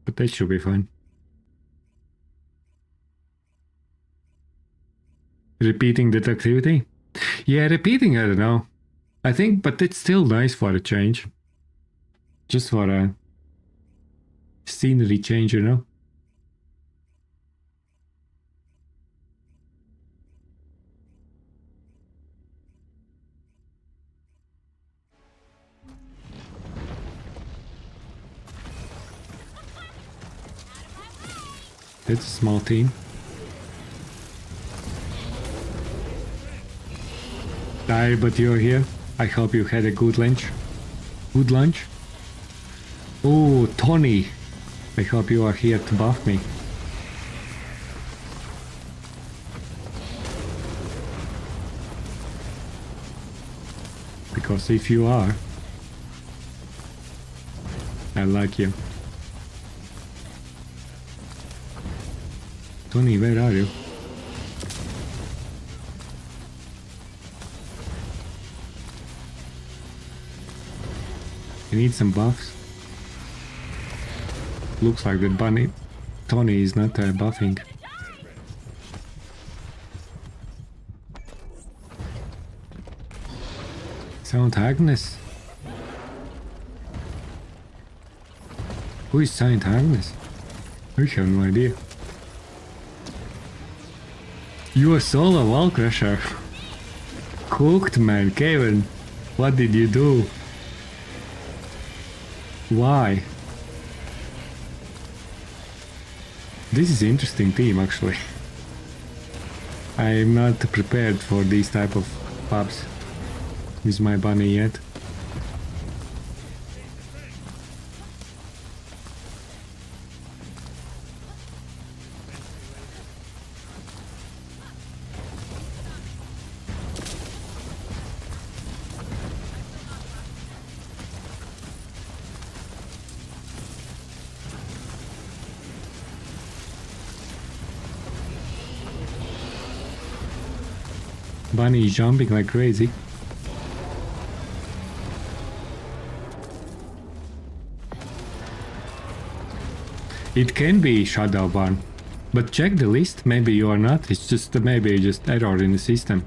But that should be fine. Repeating that activity? Yeah, repeating, I don't know. I think, but it's still nice for a change. Just for a scenery change, you know? It's a small team. Die, but you're here. I hope you had a good lunch. Good lunch? Oh, Tony. I hope you are here to buff me. Because if you are, I like you. Tony, where are you? You need some buffs. Looks like that bunny. Tony is not buffing. Saint Agnes? Who is Saint Agnes? I have no idea. You a solo wall crusher. Cooked, man. Kevin, what did you do? Why? This is an interesting team, actually. I am not prepared for these type of pubs with my bunny yet. Bunny is jumping like crazy. It can be Shadow Barn, but check the list, maybe you are not, it's just maybe just error in the system.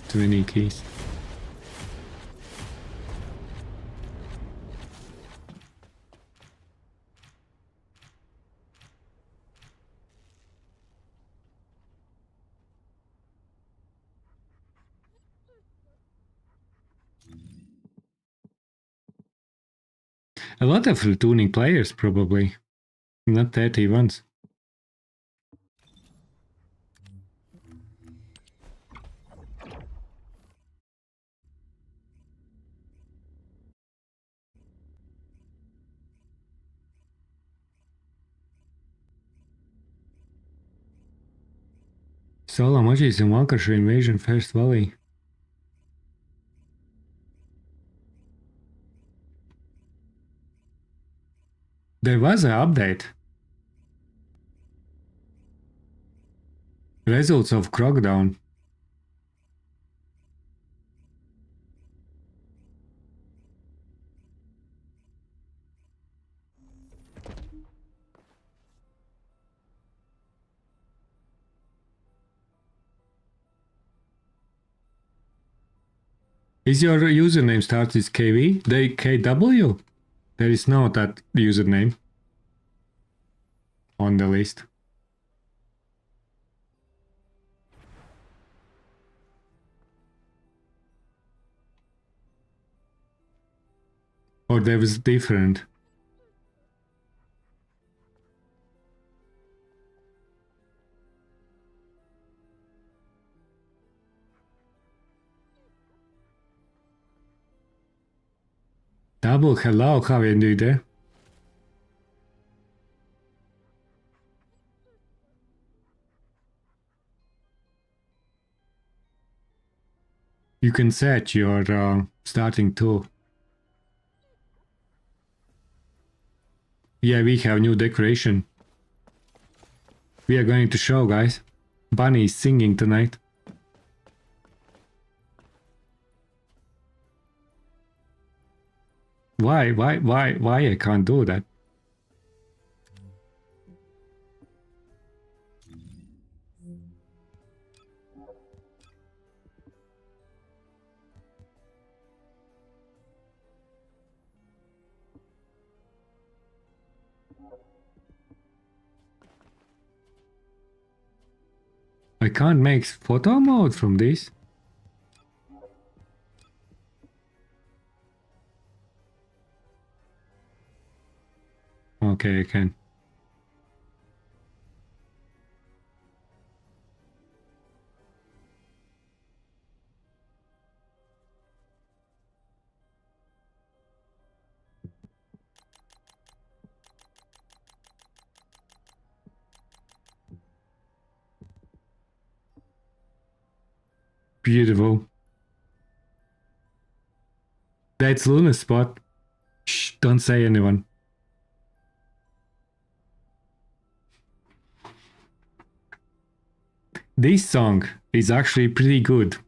Too many keys. A lot of retooning players, probably. Not 30 ones. Solo emojis in Walker's Invasion First Valley. There was an update. Results of Crockdown. Is your username starts with KV? The KW? There is no that username on the list. Or there was different. Double hello, how are you doing there? You can set your starting tool. Yeah, we have new decoration. We are going to show, guys. Bunny is singing tonight. Why I can't do that? I can't make photo mode from this. Okay, I can. Beautiful. That's Luna spot. Shh, don't say anyone. This song is actually pretty good.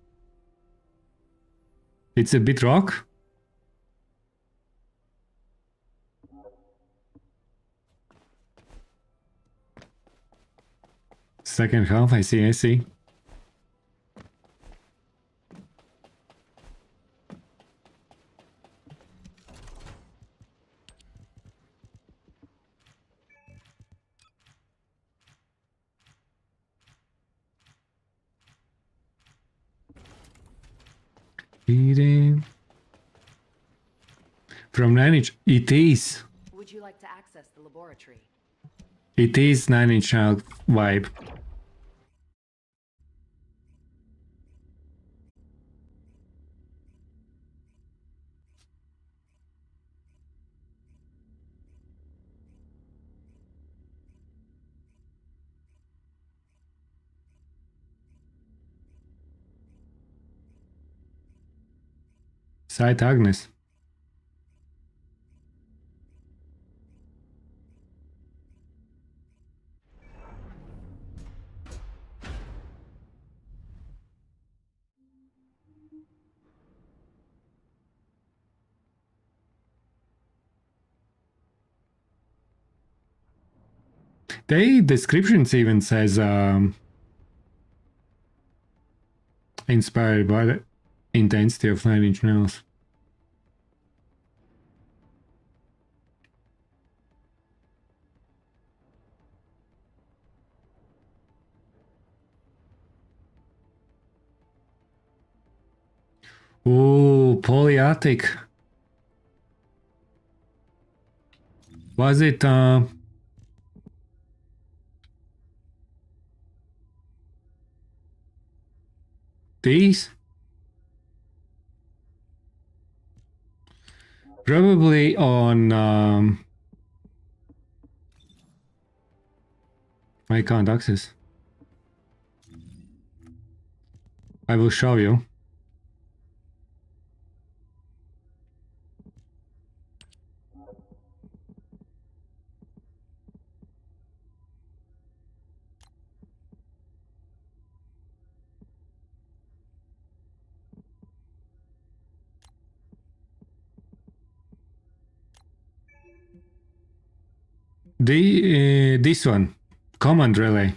It's a bit rock. Second half, I see. Eating. From 9-inch, it is. Would you like to access the laboratory? It is 9-inch Nails vibe. Sight Agnes. The descriptions even says inspired by the intensity of 9-inch Nails. Ooh, polyattic. Was it these? Probably on I can't access. I will show you. This one, command relay.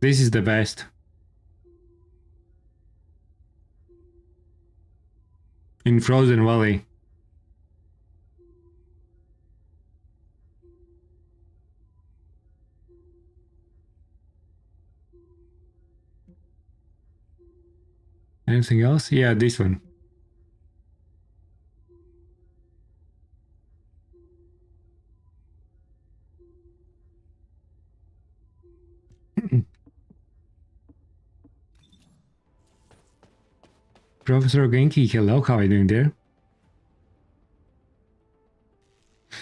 This is the best. In Frozen Valley. Anything else? Yeah, this one. Professor Genki, hello, how are you doing there?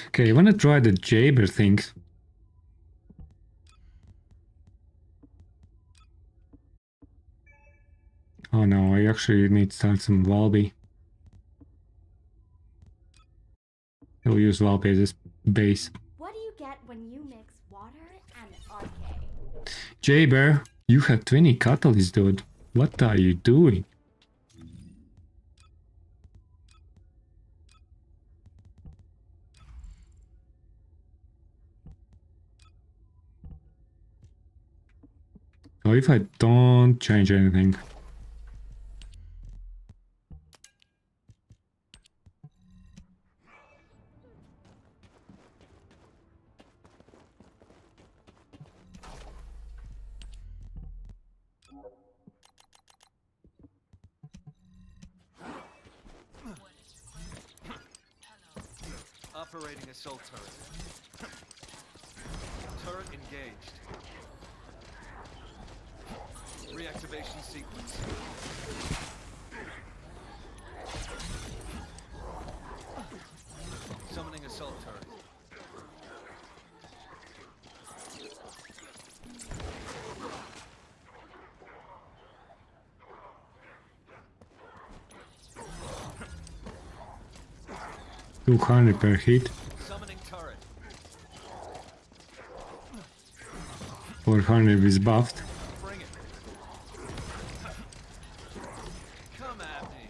Okay, I wanna try the Jaber things. Oh no, I actually need to start some Valby. I'll use Valby as this base. What do you get when you mix water and RK? Jaber, you have 20 catalysts, dude. What are you doing? So if I don't change anything. Operating assault turret. Turret engaged. Reactivation sequence. Summoning assault turret. $200 per hit. Summoning turret. 400 is buffed. Bring it. Come at me.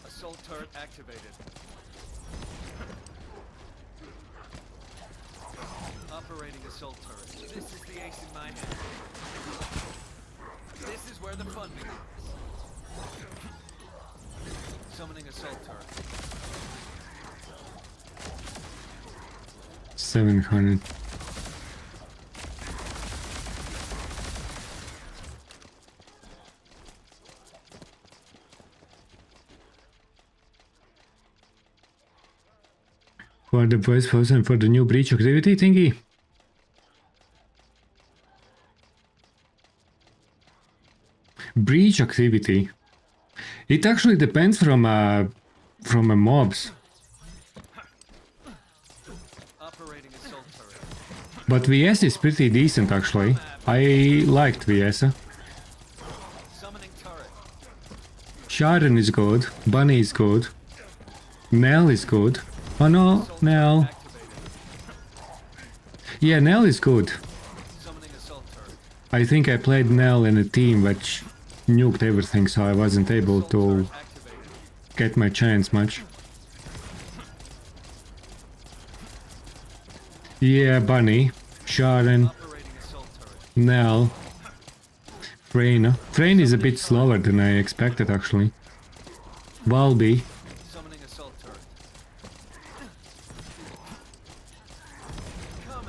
Assault turret activated. Operating assault turret. This is the ace in my hand. This is where the fun begins. Summoning assault turret. 700. For the first person for the new breach activity thingy. Breach activity. It actually depends from a mobs. Operating assault turret. But VS is pretty decent actually. I liked VS. Summoning turret. Sharon is good. Bunny is good. Nell is good. Oh no, Nell. Activated. Yeah, Nell is good. Summoning assault turret. I think I played Nell in a team which nuked everything, so I wasn't able Assault to turret activated. get my chance much. Yeah, Bunny, Sharon, Operating assault turret. Nell, Freyna. Freyna is a bit slower than I expected actually. Valby. Summoning assault turret.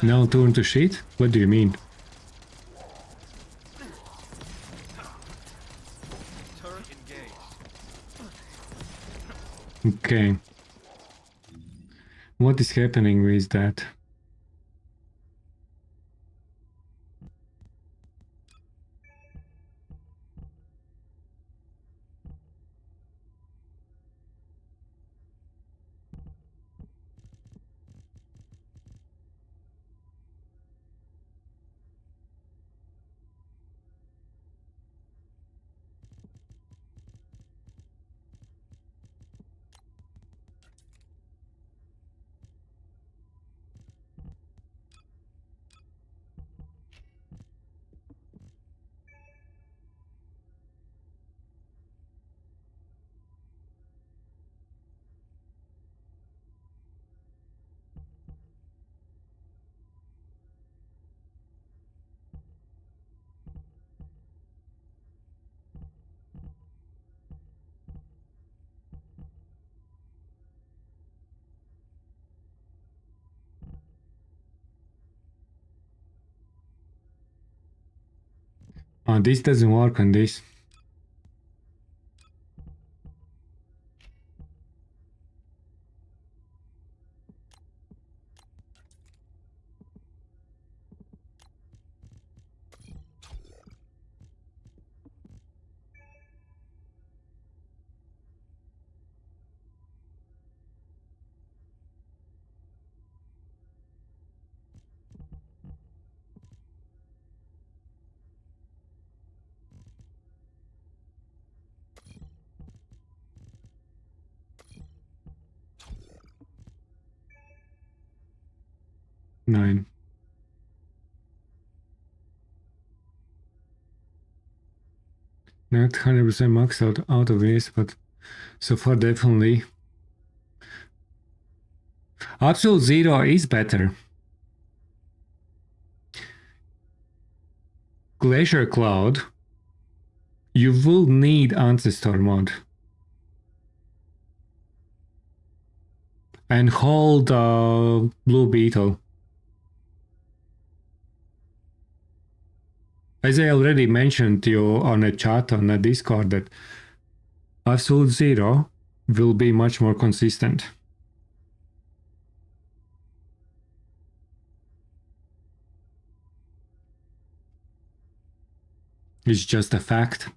Now turn to shit? What do you mean? Turret engaged. Okay. What is happening with that? Oh, this doesn't work on this. Nine. Not 100% max out of this, but so far definitely. Absolute Zero is better. Glacier Cloud, you will need Ancestor mod. And hold Blue Beetle. As I already mentioned to you on a chat on a Discord that Absolute Zero will be much more consistent. It's just a fact.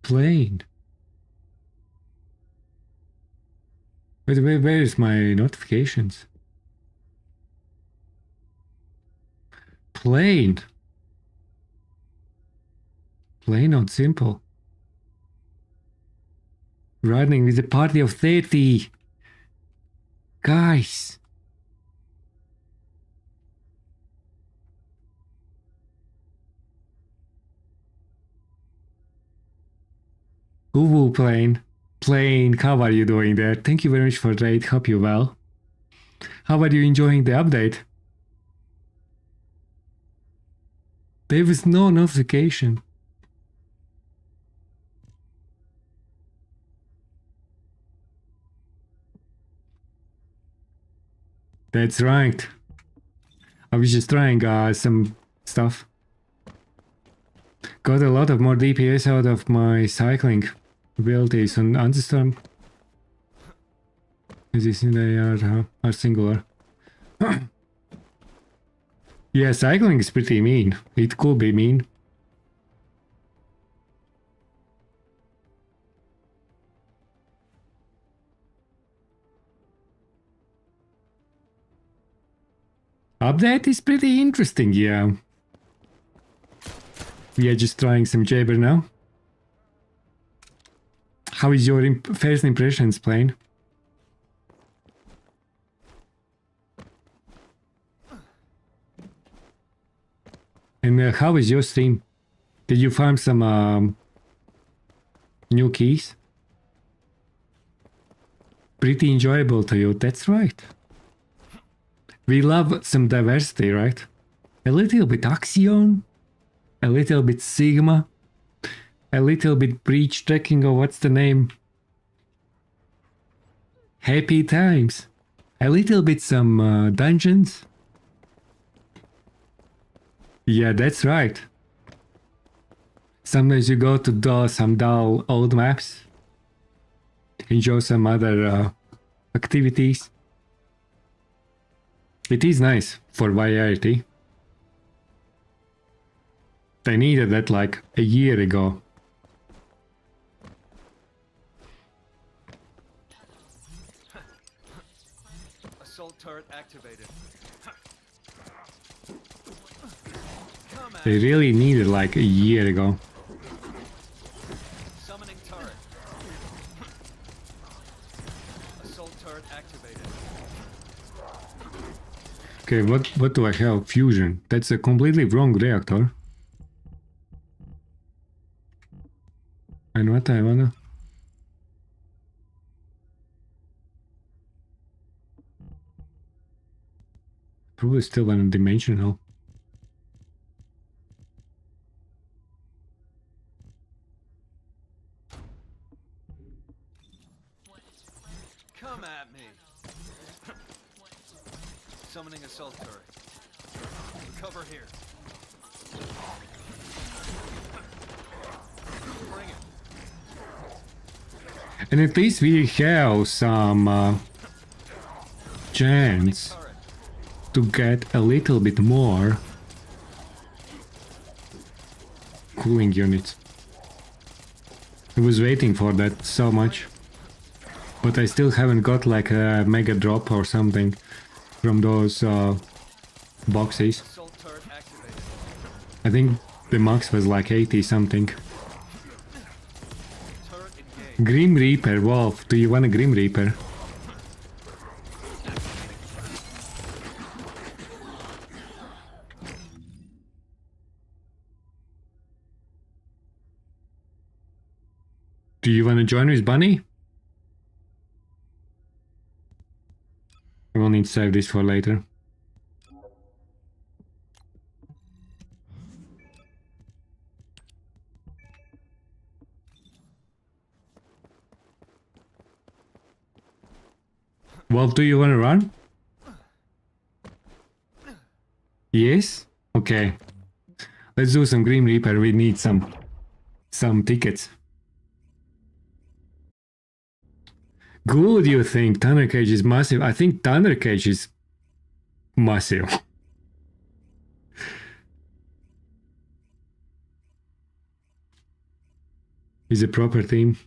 Plain. Wait, where is my notifications? Plain. Plain and simple. Running with a party of 30. Guys. Uwu Plain. Plain, how are you doing there? Thank you very much for the raid. Hope you well. How are you enjoying the update? There was no notification. That's right. I was just trying some stuff. Got a lot of more DPS out of my cycling abilities on Ancestor. As you see, they are singular. Yeah, cycling is pretty mean. It could be mean. Update is pretty interesting, yeah. We are just trying some Jabber now. How is your first impressions, Plane? And how is your stream? Did you find some new keys? Pretty enjoyable to you, that's right. We love some diversity, right? A little bit Axion, a little bit Sigma, a little bit breach tracking, or what's the name? Happy times. A little bit some dungeons. Yeah, that's right. Sometimes you go to some dull old maps. Enjoy some other activities. It is nice for variety. I needed that like a year ago. Assault turret activated. Come I really needed like a year ago. Summoning turret. Assault turret activated. Okay, what do I have? Fusion. That's a completely wrong reactor. And what I wanna... Probably still one-dimensional. Come at me. Summoning assault turret. Recover here. Bring it. And at least we have some chance Turret. to get a little bit more cooling units. I was waiting for that so much, but I still haven't got like a mega drop or something from those boxes. Assault turret activated. I think the max was like 80 something. Turret engaged. Grim Reaper, Wolf, do you want a Grim Reaper? Do you want to join with Bunny? I will need to save this for later. Wolf, do you want to run? Yes? Okay. Let's do some Grim Reaper. We need some tickets. Good, you think Thunder Cage is massive? I think Thunder Cage is massive. Is a proper theme.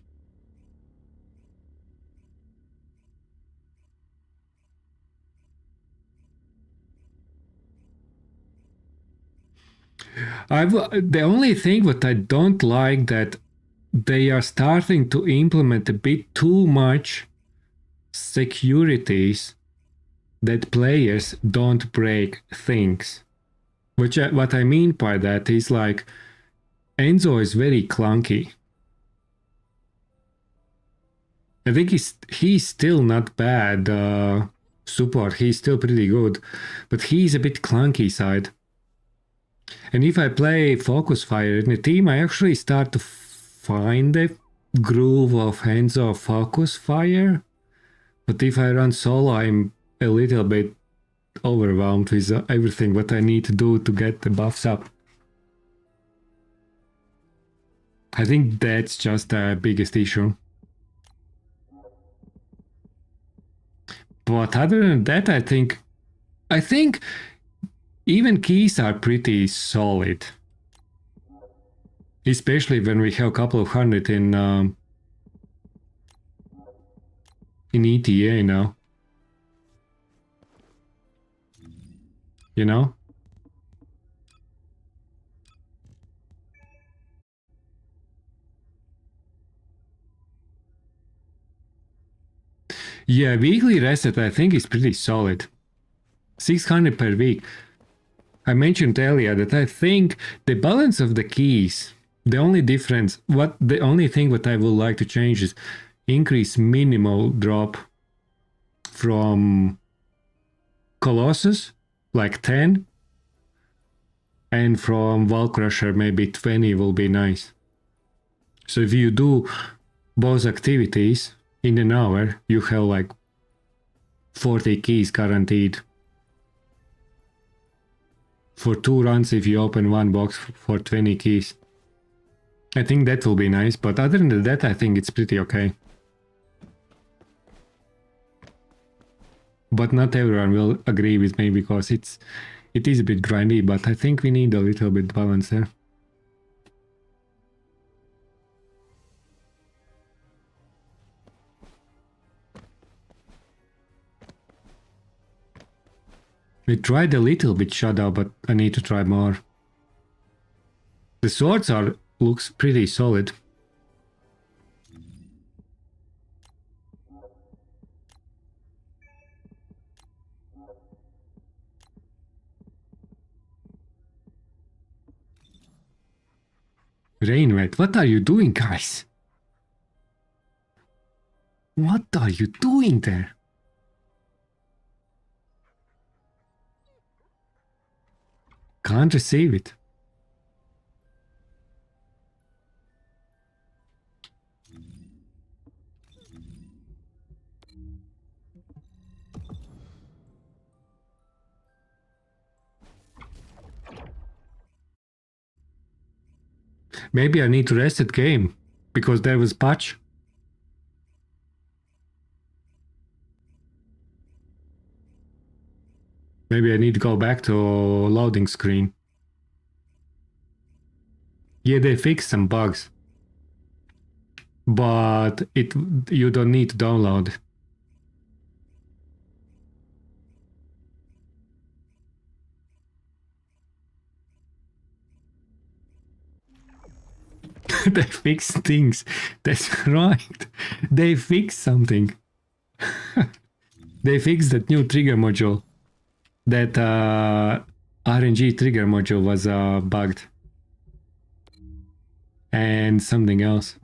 The only thing that I don't like that they are starting to implement a bit too much securities that players don't break things. What I mean by that is like Enzo is very clunky. I think he's still not bad support. He's still pretty good, but he's a bit clunky side. And if I play Focus Fire in a team, I actually start to find the groove of Enzo Focus Fire. But if I run solo, I'm a little bit overwhelmed with everything what I need to do to get the buffs up. I think that's just the biggest issue. But other than that, I think even keys are pretty solid. Especially when we have a couple of hundred in ETA now. You know? Yeah, weekly reset I think is pretty solid. 600 per week. I mentioned earlier that I think the balance of the keys, the only thing that I would like to change is increase minimal drop from Colossus, like 10, and from Wall Crusher maybe 20 will be nice. So if you do both activities in an hour, you have like 40 keys guaranteed. For 2 runs if you open one box for 20 keys. I think that will be nice, but other than that I think it's pretty okay. But not everyone will agree with me because it is a bit grindy, but I think we need a little bit balance there. We tried a little bit Shadow, but I need to try more. The swords looks pretty solid. Rainwet, what are you doing, guys? What are you doing there? Can't receive it. Maybe I need to reset game because there was patch. Maybe I need to go back to loading screen. Yeah, they fixed some bugs. But you don't need to download. They fixed things. That's right. They fixed something. They fixed that new trigger module. That RNG trigger module was bugged. And something else.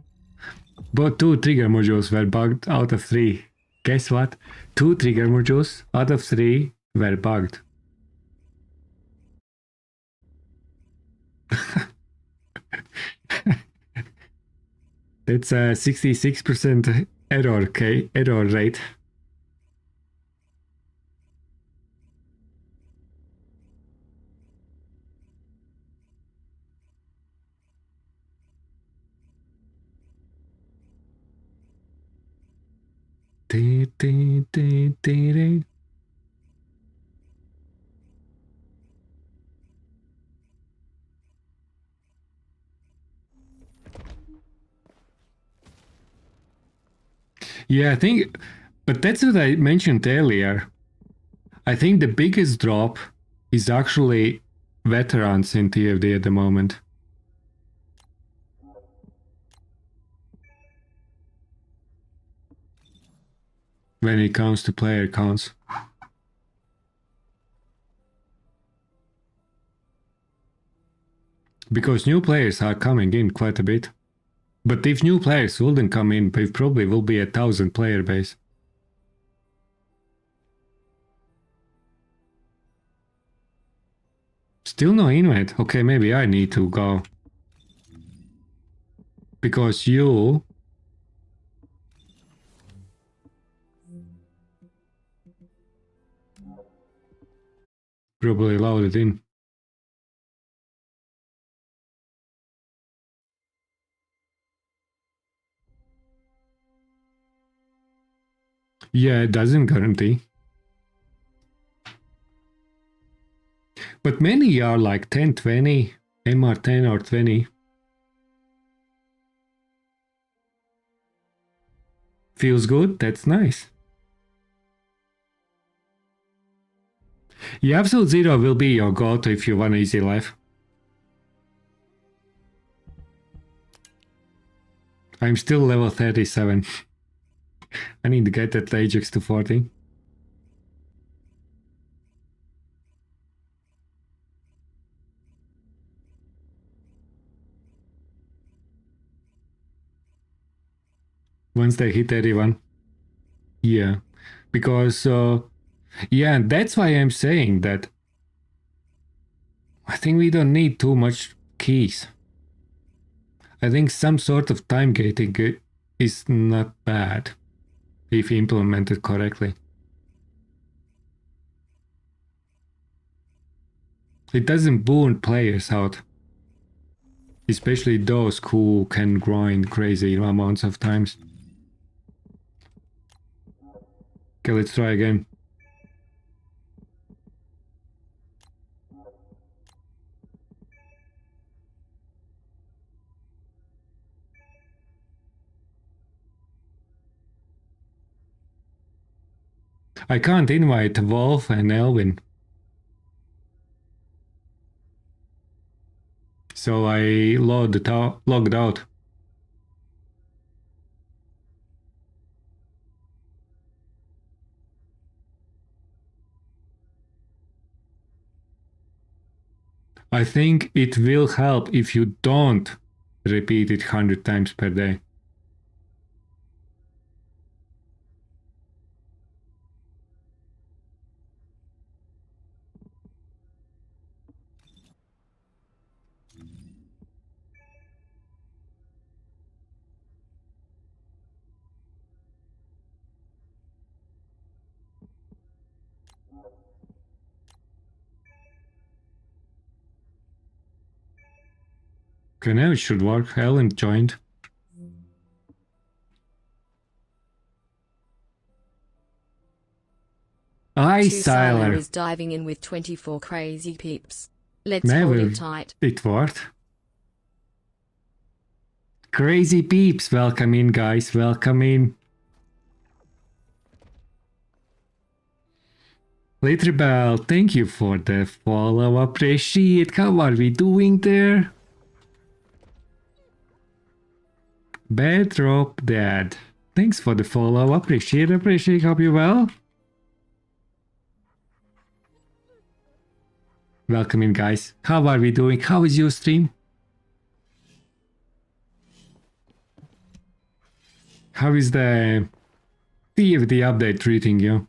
But 2 trigger modules were bugged out of 3. Guess what? 2 trigger modules out of 3 were bugged. That's a 66% error rate. Yeah, I think, but that's what I mentioned earlier. I think the biggest drop is actually veterans in TFD at the moment. When it comes to player counts. Because new players are coming in quite a bit. But if new players wouldn't come in, it probably will be 1,000 player base. Still no invite. Okay, maybe I need to go. Because you... probably loaded in. Yeah, it doesn't guarantee. But many are like 10, 20, MR10 or 20. Feels good? That's nice. Yeah, Absolute Zero will be your go-to if you want easy life. I'm still level 37. I need to get that Ajax to 40. Once they hit 31. Yeah. Because, yeah, that's why I'm saying that I think we don't need too much keys. I think some sort of time gating is not bad if implemented correctly. It doesn't burn players out. Especially those who can grind crazy amounts of times. Okay, let's try again. I can't invite Wolf and Elvin. So I logged out. I think it will help if you don't repeat it 100 times per day. Okay, now it should work. Ellen joined. Hi, Siler Siler. is diving in with 24 crazy peeps. Let's hold Never it tight. it worked. Crazy peeps, welcome in, guys. Welcome in. Litterbell, thank you for the follow. Appreciate. How are we doing there? Bedrop Dad. Thanks for the follow. Appreciate. Hope you well. Welcome in, guys. How are we doing? How is your stream? How is the TFD update treating you?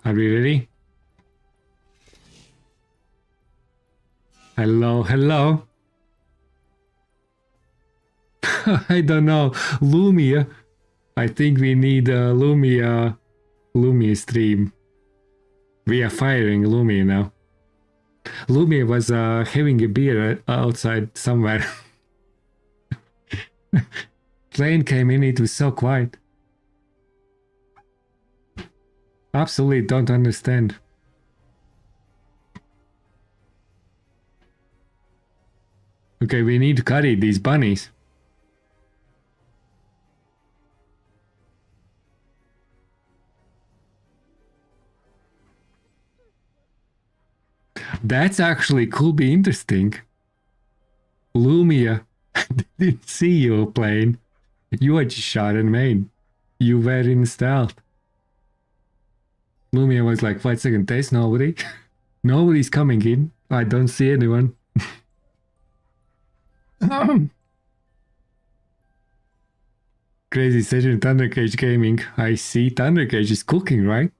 Are we ready? Hello, hello. I don't know. Lumia. I think we need a Lumia stream. We are firing Lumia now. Lumia was having a beer outside somewhere. Plane came in, it was so quiet. Absolutely don't understand. Okay, we need to carry these bunnies. That's actually could be interesting. Lumia didn't see you plane. You were just shot in main. You were in stealth. Lumia was like, 5 second, there's nobody. Nobody's coming in. I don't see anyone. Crazy session, Thundercage Gaming. I see Thundercage is cooking, right?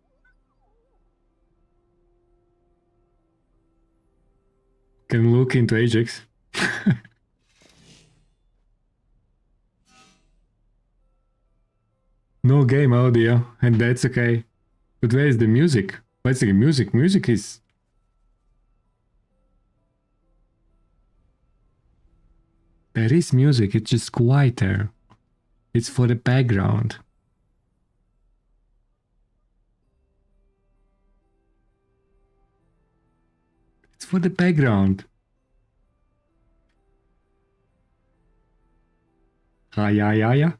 Can look into Ajax. No game audio, and that's okay. But where is the music? What's the music? Music is... There is music, it's just quieter. It's for the background. It's for the background. Yeah.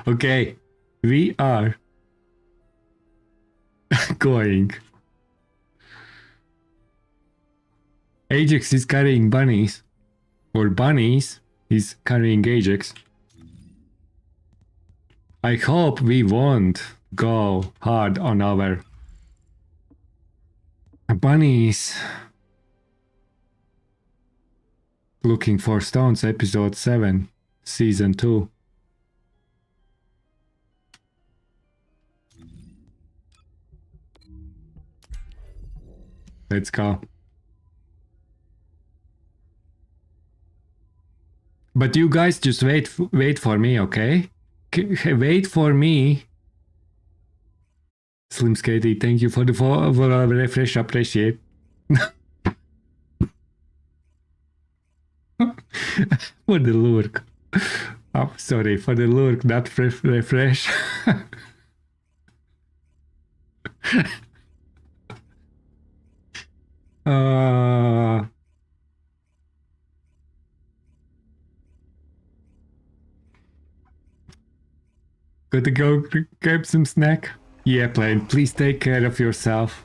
Okay, we are going. Ajax is carrying bunnies. Or bunnies is carrying Ajax. I hope we won't go hard on our bunnies. Looking for Stones, episode 7, season 2. Let's go. But you guys just wait for me, okay? Wait for me. Slim Skatey, thank you for the for a refresh. Appreciate. For the lurk. Oh, sorry for the lurk, not refresh. uh, got to go grab some snack. Yeah, plane. Please take care of yourself.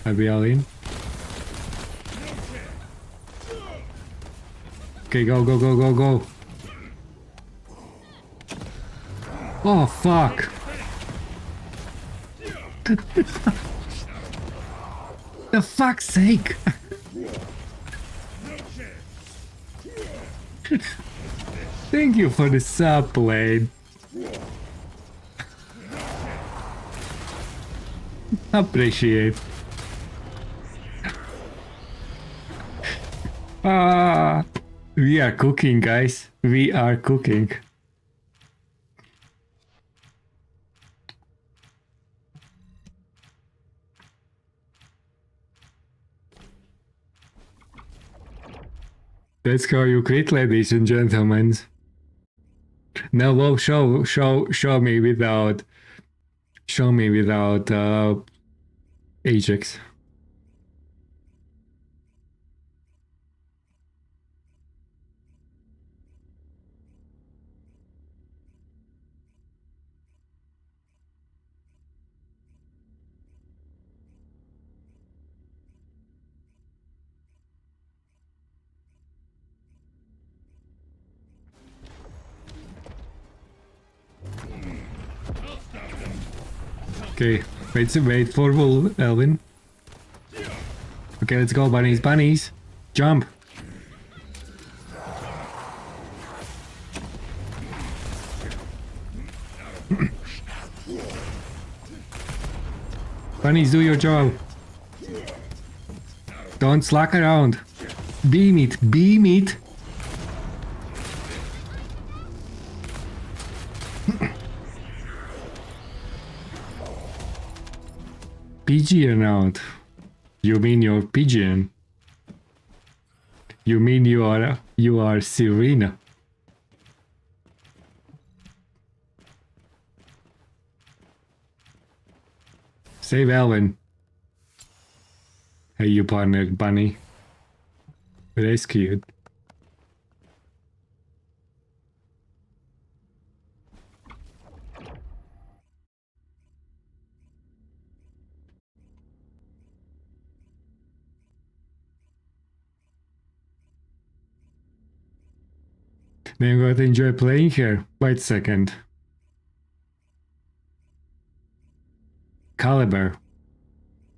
Are we all in? Okay, go, go, go, go, go. Oh, fuck. The fuck's sake. Thank you for the sub, Blade. Appreciate. We are cooking, guys. We are cooking. That's how you quit, ladies and gentlemen. Now, well, show me without Ajax. Okay, wait for Elvin. Okay, let's go, bunnies, bunnies. Jump. Bunnies, do your job. Don't slack around. Beam it, beam it. Pigeon out. You mean you're pigeon? You mean you are Serena? Save Elvin. Hey, you partner bunny. Rescued. Now I'm going to enjoy playing here. Wait a second. Caliber.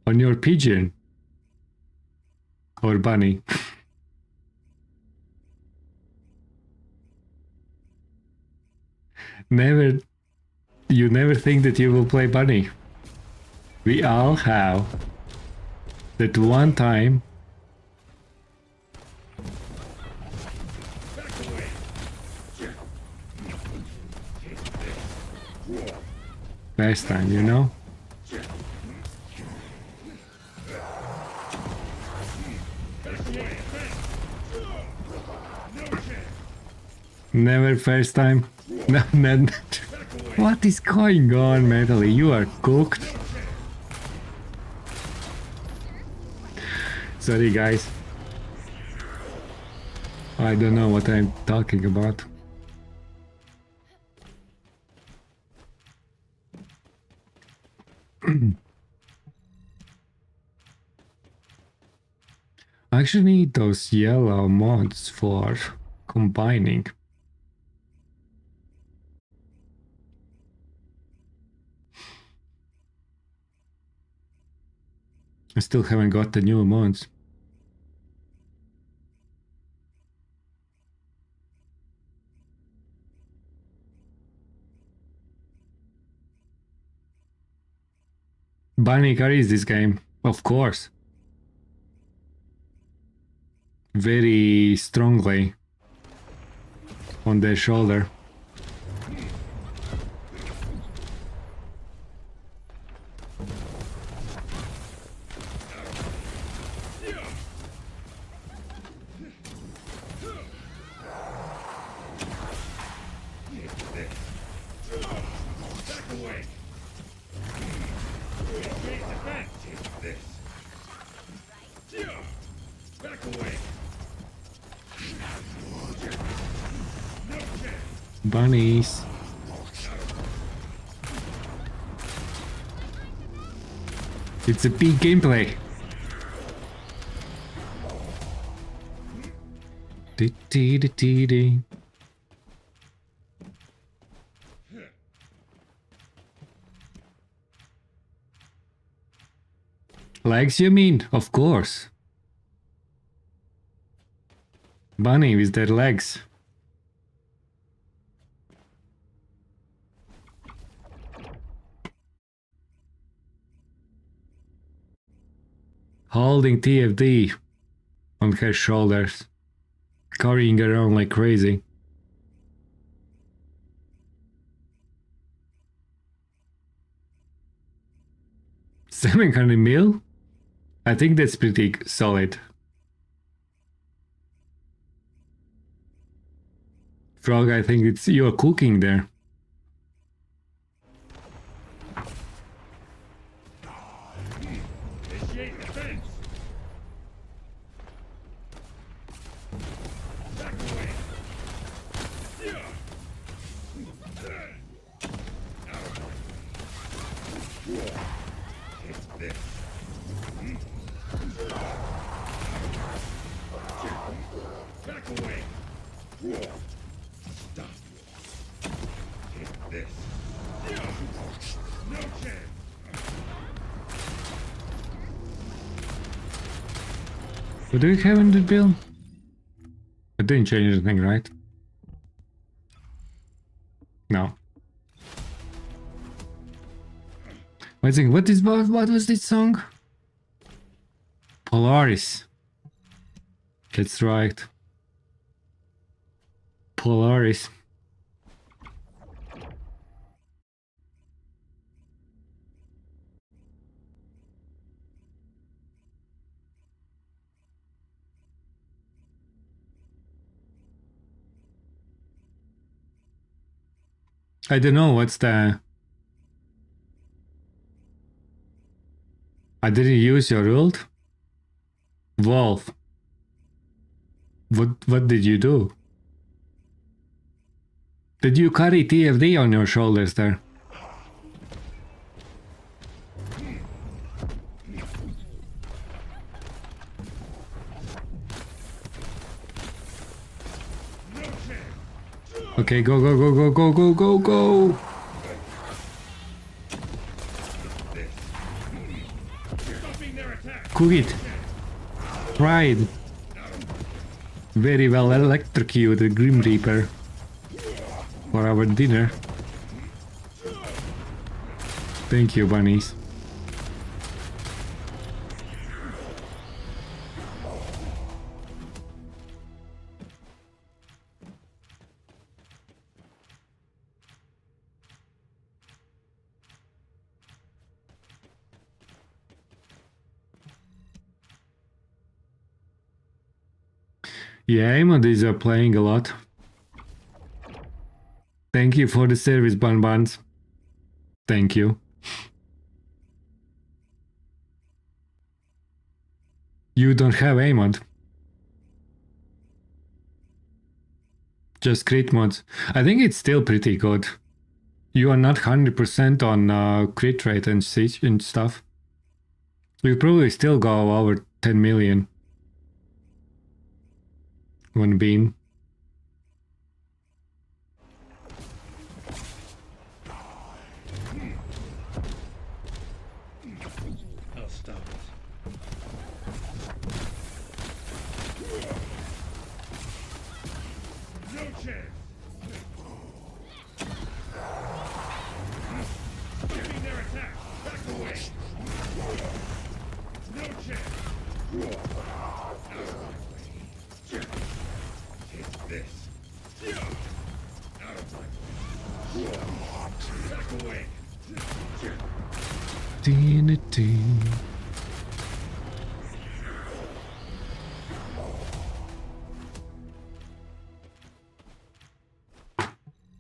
On your pigeon. Or bunny. You never think that you will play bunny. We all have that one time. Last time, you know? Never first time. No, no. What is going on, Metally? You are cooked. Sorry, guys. I don't know what I'm talking about. I actually need those yellow mods for combining. I still haven't got the new mods. Bunny carries this game, of course. very strongly on their shoulder. Bunnies. It's a big gameplay. Dee-dee-dee-dee-dee. Legs, you mean? Of course. Bunny with their legs. Holding TFD on her shoulders, carrying around like crazy. $700 mil? I think that's pretty solid. Frog, I think it's you're cooking there. What do we have in the build? I didn't change anything, right? No. I think what was this song? Polaris. That's right. Polaris. I don't know what's the... I didn't use your ult? Wolf. What did you do? Did you carry TFD on your shoulders there? Okay, go, go, go, go, go, go, go, go! Cook it! Right! Very well electrocuted Grim Reaper for our dinner. Thank you, bunnies. Yeah, Emodis are playing a lot. Thank you for the service, Buns. Thank you. You don't have a mod. Just crit mods. I think it's still pretty good. You are not 100% on crit rate and stuff. You probably still go over 10 million. One beam. I'll stop it. No chance. Giving their attack. Back away. No chance. this. Out of my way. Back away. Dee-dee-dee.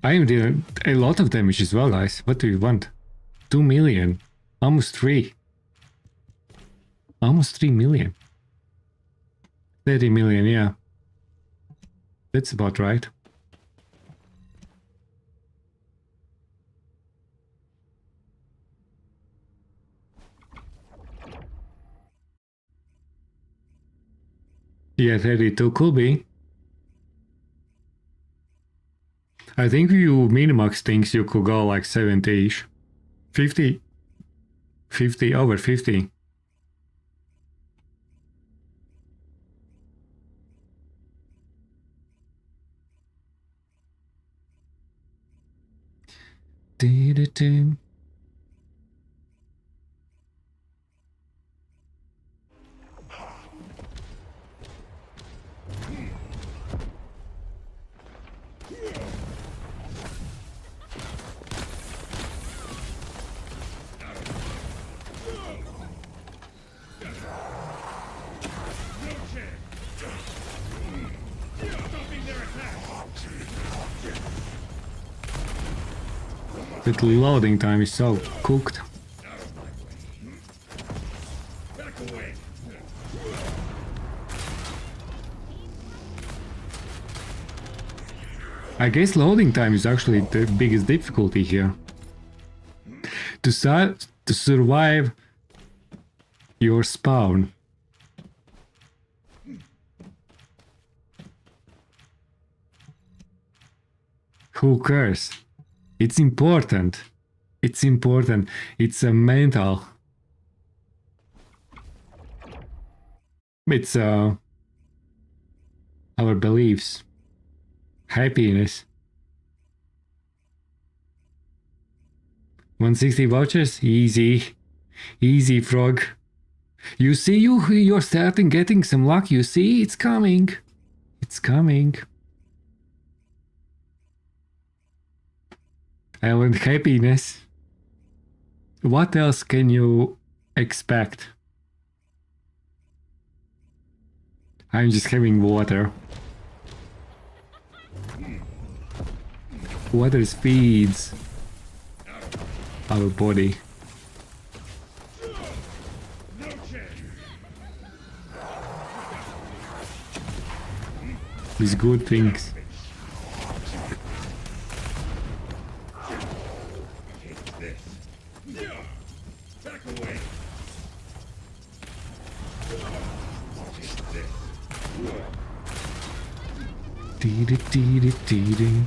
I am doing a lot of damage as well, guys. What do you want? 2 million. Almost 3. Almost 3 million. 30 million, yeah. That's about right. Yeah, 32 could be. I think if you minimax things, you could go like 70-ish. 50. 50, over 50. Dee-dee-dee. The loading time is so cooked. Back away. I guess loading time is actually the biggest difficulty here. To survive your spawn. Who cares? It's important. It's important. It's a mental. It's our beliefs. Happiness. 160 vouchers? Easy. Easy, frog. You see, you're starting getting some luck. You see, it's coming. It's coming. I want happiness. What else can you expect? I'm just having water. Water feeds our body No chance. with good things. Take this. Back away. Take this. Dee-dee-dee-dee-dee-dee.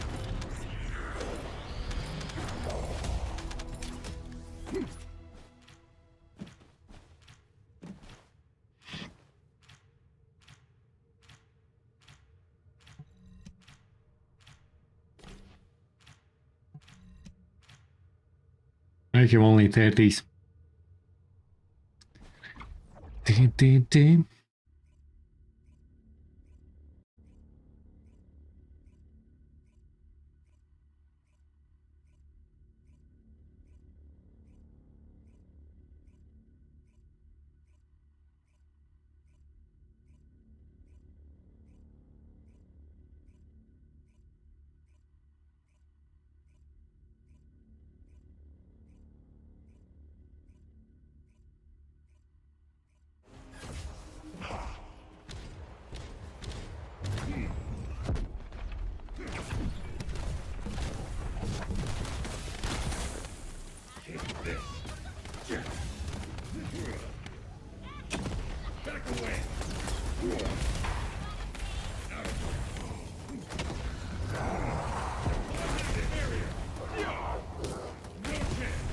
I have only 30s. Dee-dee-dee. Take this. Back away. Out of my area. No chance.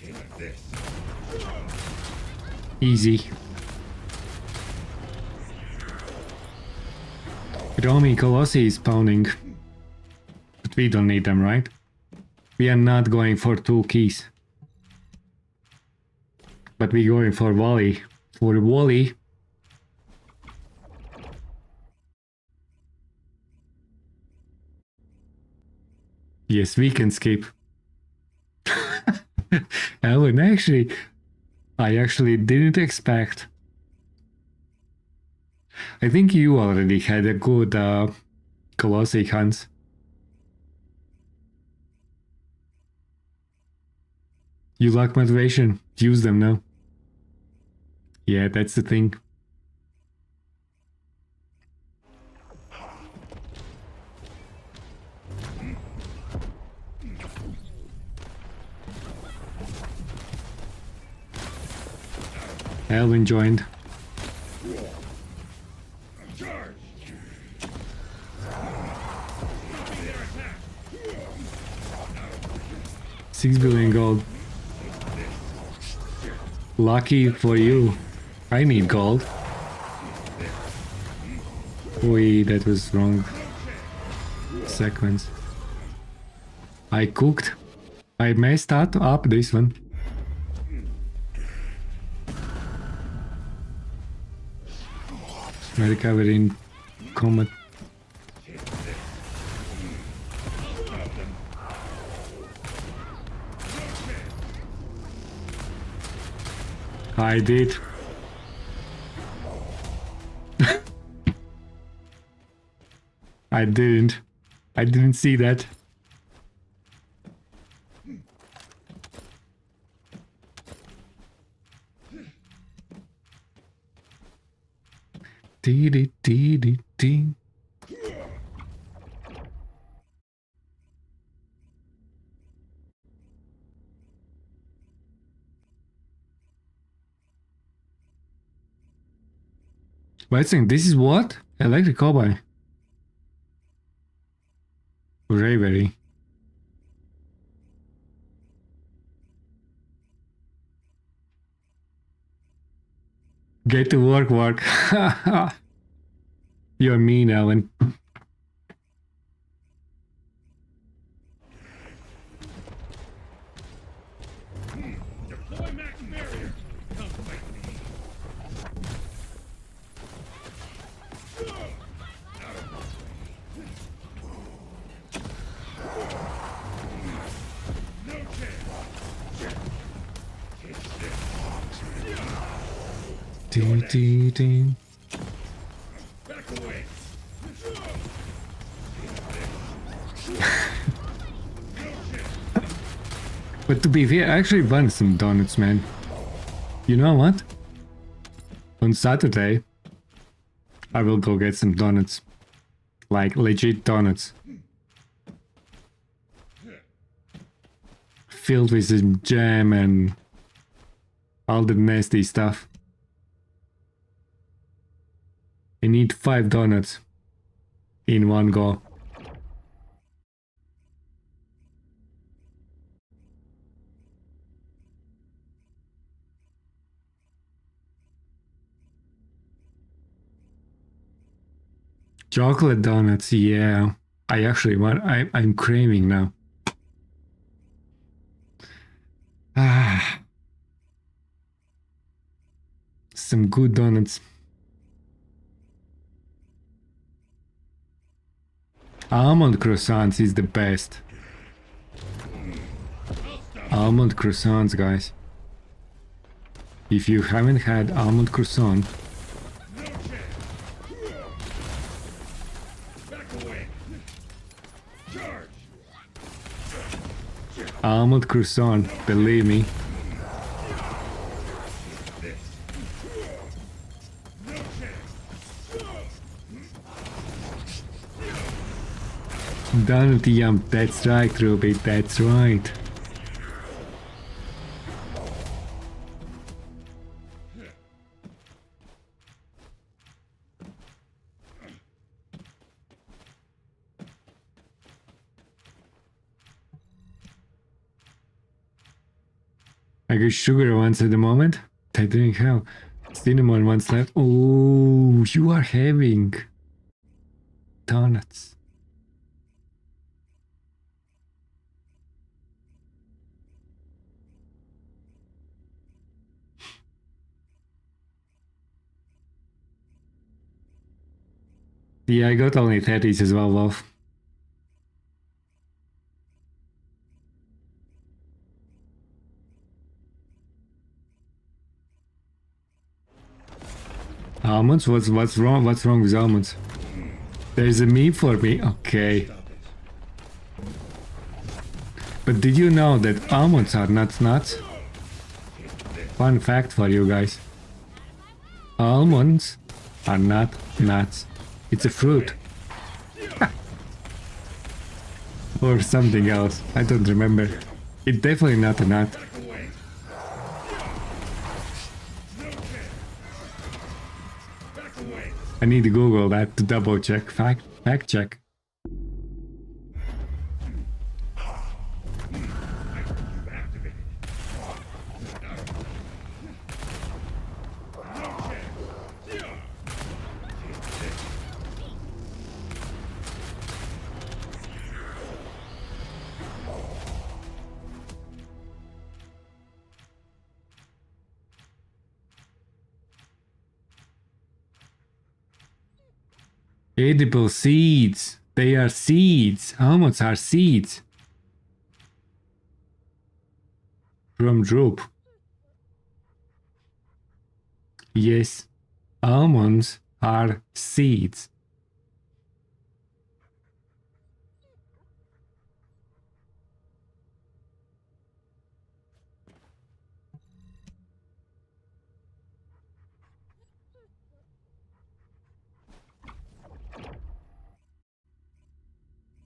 Take this. Easy. Romy Colossi is spawning. But we don't need them, right? We are not going for 2 keys. But we're going for Wally. For Wally. Yes, we can skip. Ellen, actually, I actually didn't expect. I think you already had a good Colossi hunt. You lack motivation. Use them now. Yeah, that's the thing. Elvin joined. Charge! 6 billion gold. Lucky for you. I need gold. Wait, that was wrong sequence. I cooked. I messed up this one. I recovered in combat. I did. I didn't. I didn't see that. Dee dee dee dee dee. But I think this is what? Electric cowboy. Ravery. Get to work, work. You're mean, Alan. Deploy max barrier! Come fight me! No chance! Dee dee dee. Back away! But to be fair, I actually want some donuts, man. You know what? On Saturday, I will go get some donuts. Like legit donuts. Filled with some jam and all the nasty stuff. I need 5 donuts in one go. Chocolate donuts, yeah. I actually want. I'm craving now. Ah, some good donuts. Almond croissants is the best. Almond croissants, guys. If you haven't had almond croissant, Back away! Charge! almond croissant, believe me. Donut yum, that's right, Ruby, that's right. I got sugar ones at the moment. I didn't have cinnamon ones left. Oh, you are having donuts. Yeah, I got only 30s as well, love. Almonds? What's wrong? What's wrong with almonds? There's a meme for me. Okay. But did you know that almonds are not nuts? Fun fact for you guys. Almonds are not nuts. It's a fruit. Or something else. I don't remember. It's definitely not a nut. I need to Google that to double check. Fact check. Edible seeds. They are seeds. Almonds are seeds. From droop. Yes. Almonds are seeds.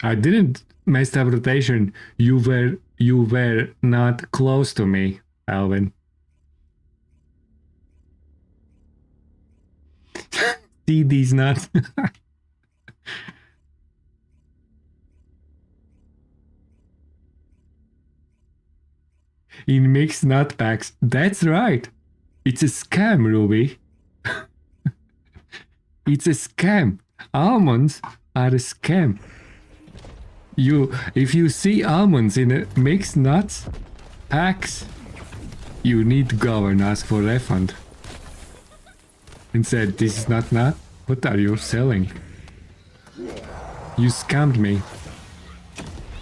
I didn't mess up rotation. You were not close to me, Alvin. See these nuts. In mixed nut packs. That's right. It's a scam, Ruby. It's a scam. Almonds are a scam. If you see almonds in a mixed nuts packs, you need to go and ask for refund. And said, this is not nut. What are you selling? You scammed me.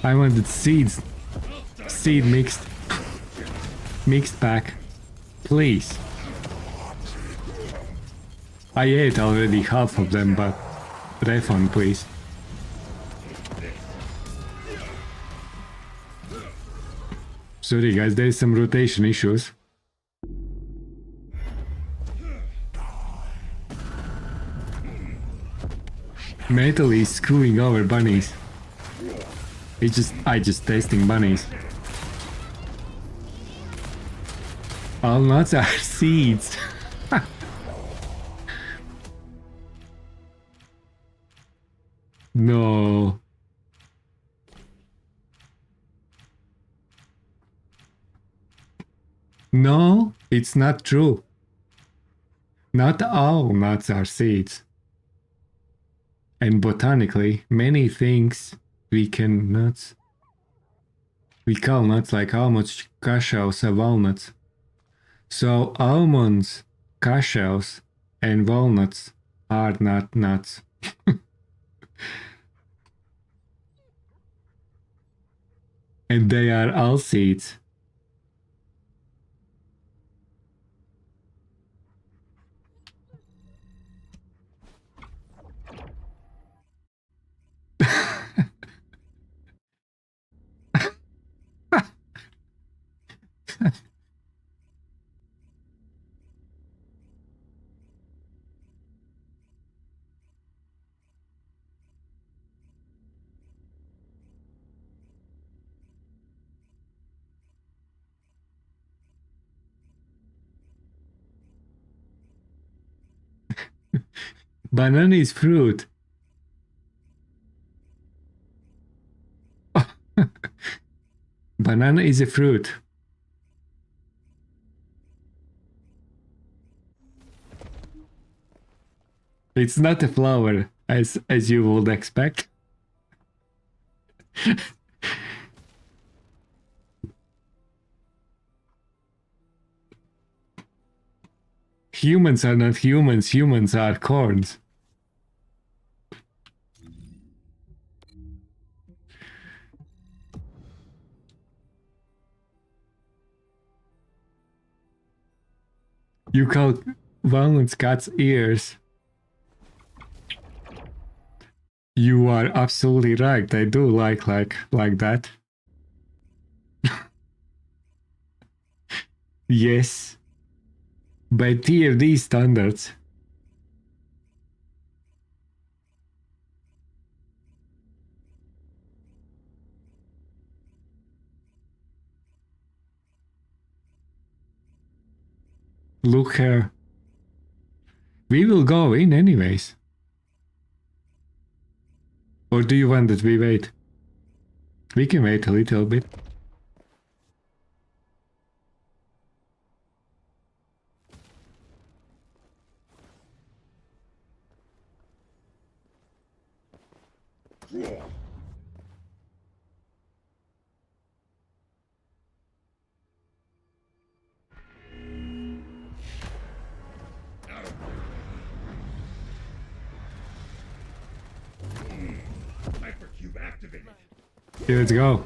I wanted seeds. Seed mixed pack. Please. I ate already half of them, but refund, please. Sorry guys, there is some rotation issues. Metal is screwing over bunnies. I just testing bunnies. All nuts are seeds. No. No, it's not true. Not all nuts are seeds. And botanically, many things we call nuts like almonds, cashews, and walnuts. So almonds, cashews, and walnuts are not nuts. And they are all seeds. Banana is fruit. Banana is a fruit. It's not a flower, as you would expect. Humans are not humans, humans are corns. You call walnuts cat's ears. You are absolutely right. I do like that. Yes. By TFD standards. Look here. We will go in anyways. Or do you want that we wait? We can wait a little bit. Hypercube activated. Okay, let's go.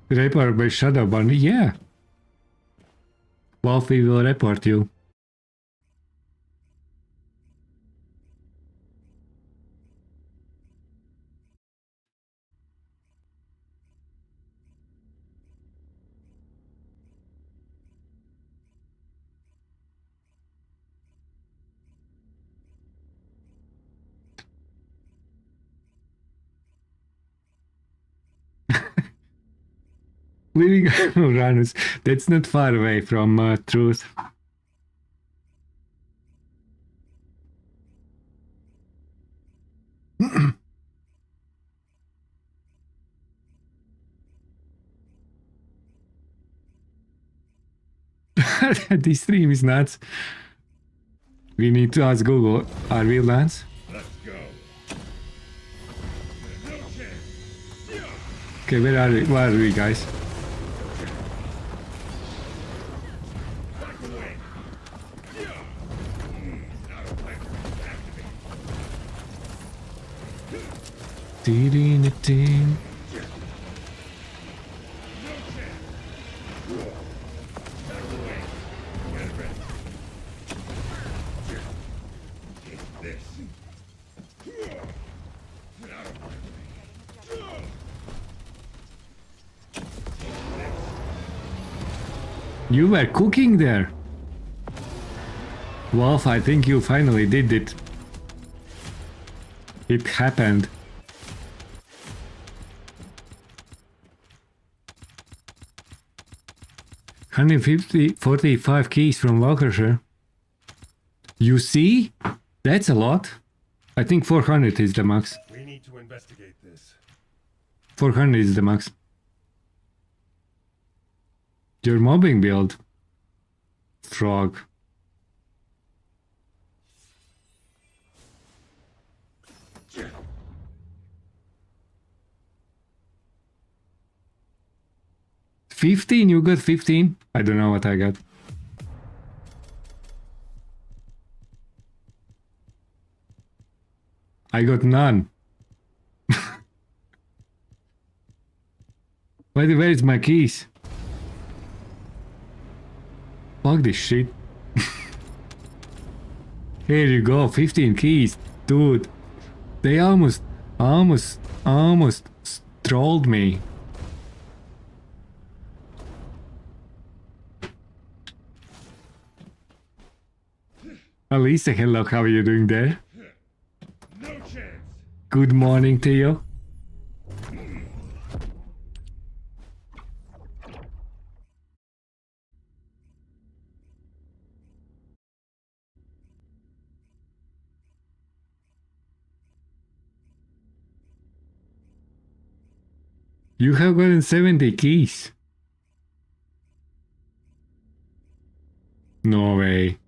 Report by Shadow Bunny? Yeah. Wolfie will report you. Living Uranus. That's not far away from truth. This stream is nuts. We need to ask Google, are we Lance? Let's go. No chance. Okay, where are we guys? Back away. Now hypercube activated. Dee-dee-dee-dee. You were cooking there. Wolf, I think you finally did it. It happened. $145 keys from Walkershire. You see? That's a lot. I think 400 is the max. We need to investigate this. 400 is the max. Your mobbing build. Frog. $15? You got 15? I don't know what I got. I got none. Where is my keys? Fuck this shit. Here you go, 15 keys. Dude, they almost trolled me. Alisa, hello, how are you doing there? No chance. Good morning to you. You have gotten 70 keys. No way.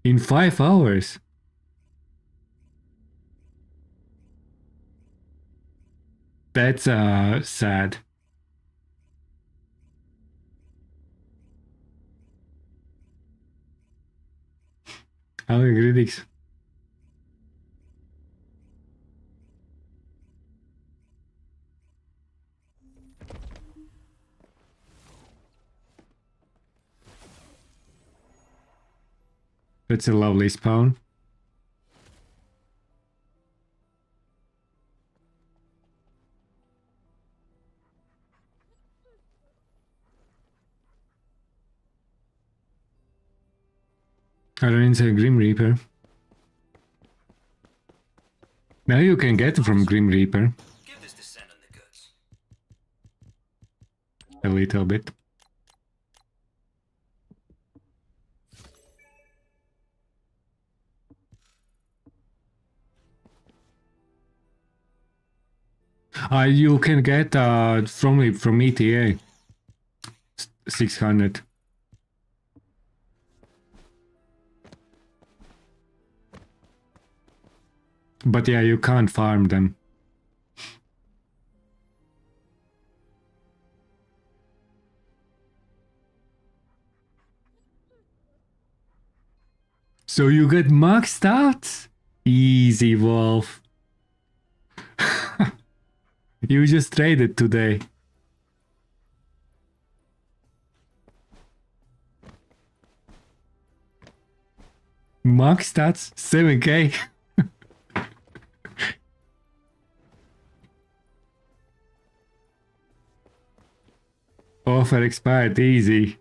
In 5 hours. That's sad. How critics. That's a lovely spawn. I don't see a Grim Reaper. Now you can get from Grim Reaper Give this Descendant the goods. a little bit. You can get from ETA 600. But yeah, you can't farm them. So you get max stats? Easy, Wolf. You just traded today. Max stats 7k. Offer expired, easy.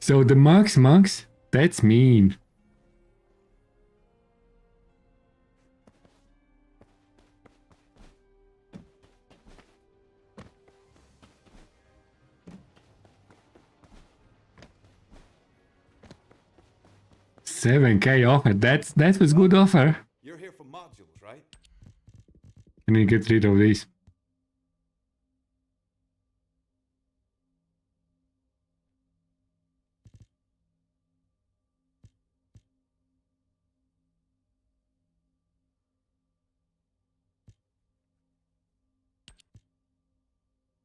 So the max, that's mean. $7k offer. That was good offer. You're here for modules, right? Let me get rid of these.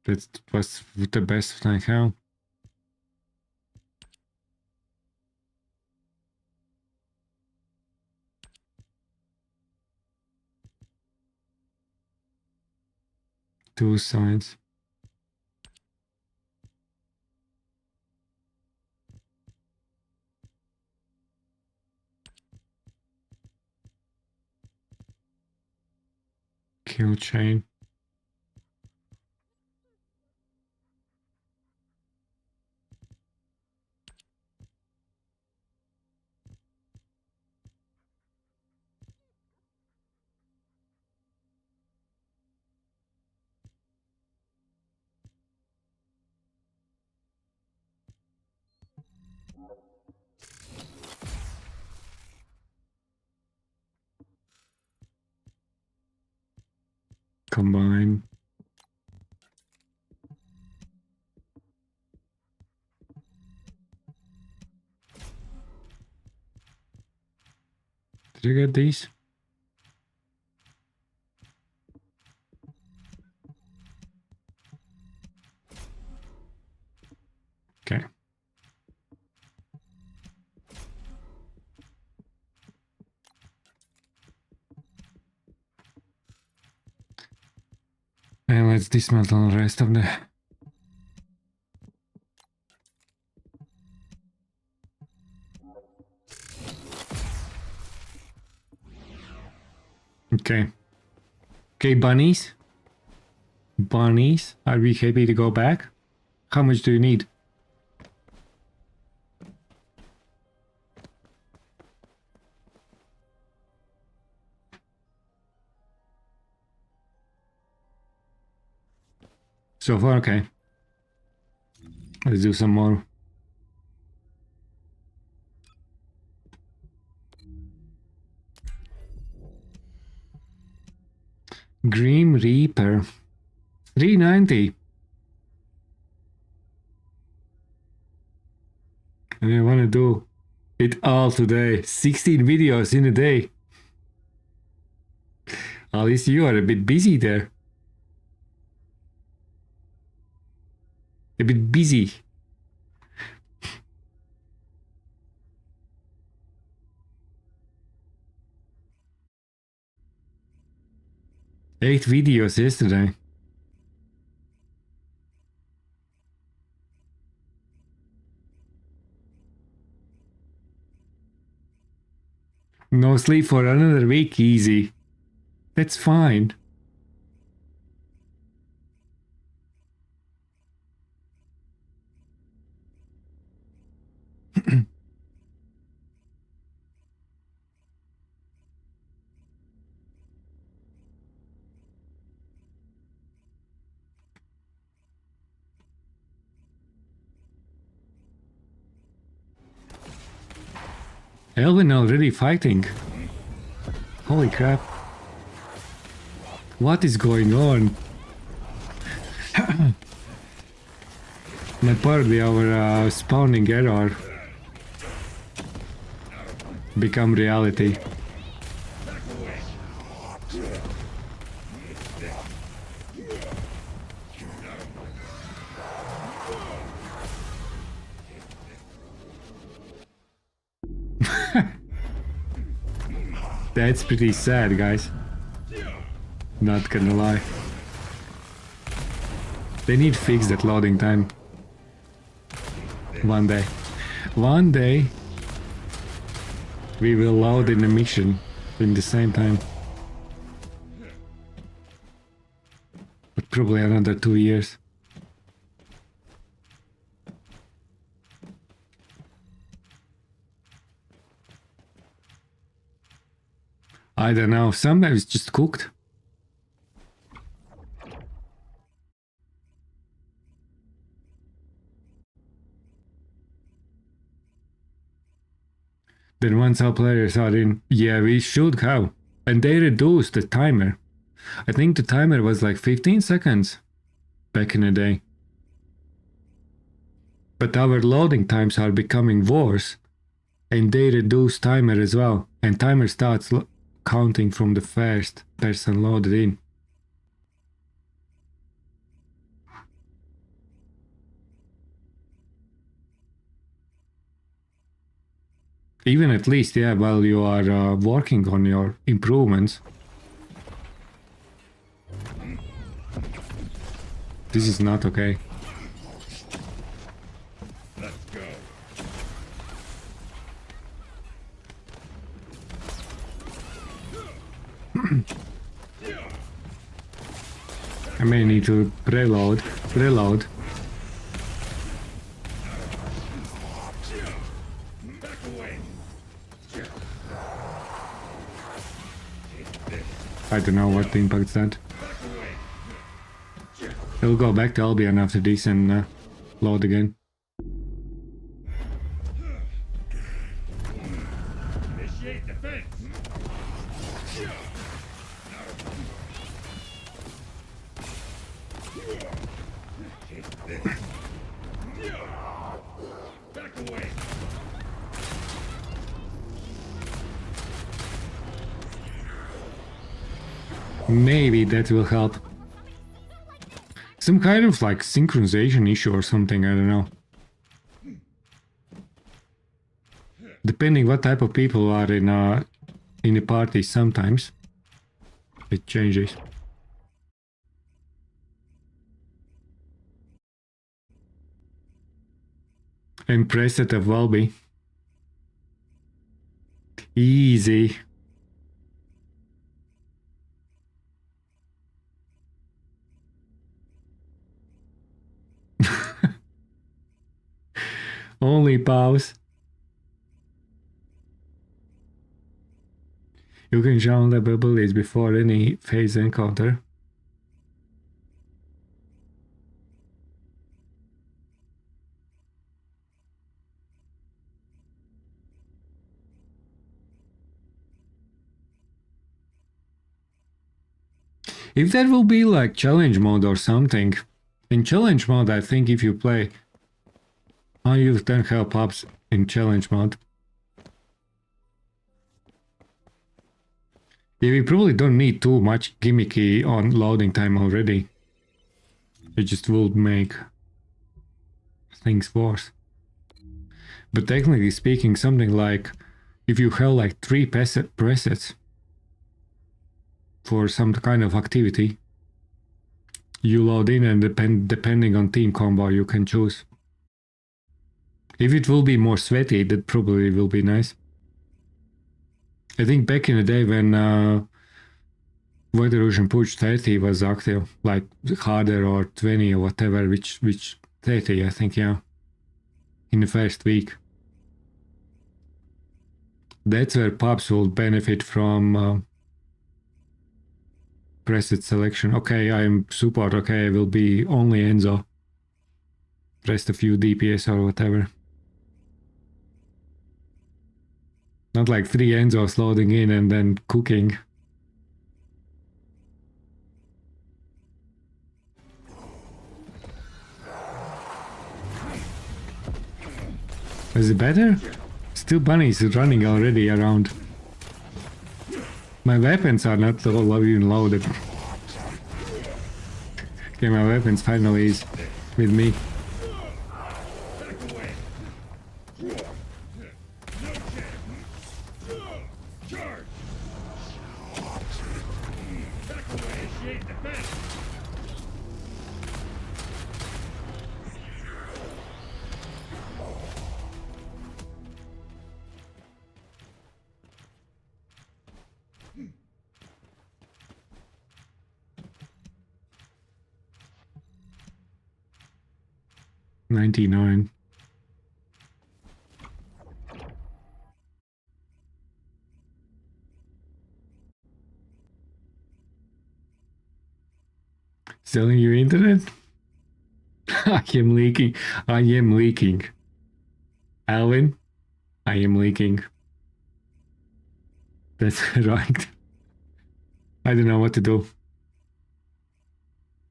That was the best I have. Two sides. Kill chain. Combine. Did you get these? Okay. And let's dismantle the rest of the... Okay. Okay, bunnies. Bunnies, are we happy to go back? How much do you need? So far, okay. Let's do some more. Grim Reaper. 390. And I want to do it all today. 16 videos in a day. At least you are a bit busy there. A bit busy. Eight videos yesterday. No sleep for another week, easy. That's fine. Elvin already fighting. Holy crap. What is going on? Apparently our spawning error become reality. That's pretty sad, guys. Not gonna lie. They need to fix that loading time. One day. One day we will load in a mission in the same time. But probably another 2 years. I don't know, sometimes it's just cooked. Then once our players are in, yeah, we should have. And they reduced the timer. I think the timer was like 15 seconds back in the day. But our loading times are becoming worse. And they reduce timer as well. And timer starts counting from the first person loaded in. Even at least, yeah, while you are working on your improvements. This is not okay. Let's go. I may need to reload. Back away. I don't know what impacts that. Back away. It'll go back to Albion after this and load again. Initiate defense. Back away. Maybe that will help. Some kind of like synchronization issue or something, I don't know. Depending what type of people are in a party, sometimes it changes. And preset of will be easy. Only pause. You can jump the abilities before any phase encounter. If that will be like challenge mode or something. In challenge mode, I think if you play, you then help ups in challenge mode. Yeah, we probably don't need too much gimmicky on loading time already. It just will make things worse. But technically speaking, something like if you have like 3 presets for some kind of activity, you load in and depending on team combo you can choose. If it will be more sweaty, that probably will be nice. I think back in the day when Void Erosion Push 30 was active, like harder or 20 or whatever, which 30, I think, yeah, in the first week. That's where pubs will benefit from preset selection. Okay, I'm support. Okay, I will be only Enzo. Rest a few DPS or whatever. Not like 3 Enzos loading in and then cooking. Is it better? Still bunnies running already around. My weapons are not even loaded. Okay, my weapons finally is with me. Charge! Back away! Initiate defense! $99. Selling your internet? I am leaking. I am leaking. Alvin, I am leaking. That's right. I don't know what to do.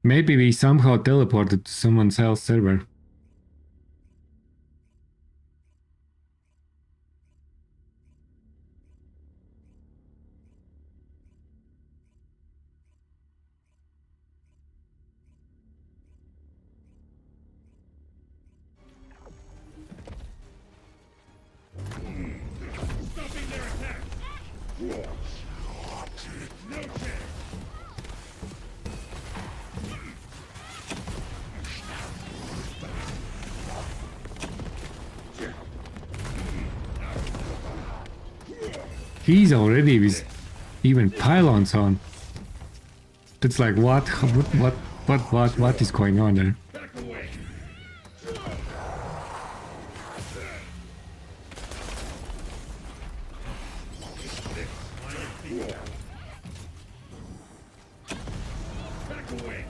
Maybe we somehow teleported to someone else's server. Stopping their attack! No chance! He's already with even pylons on. It's like what is going on there? Back away! Back away!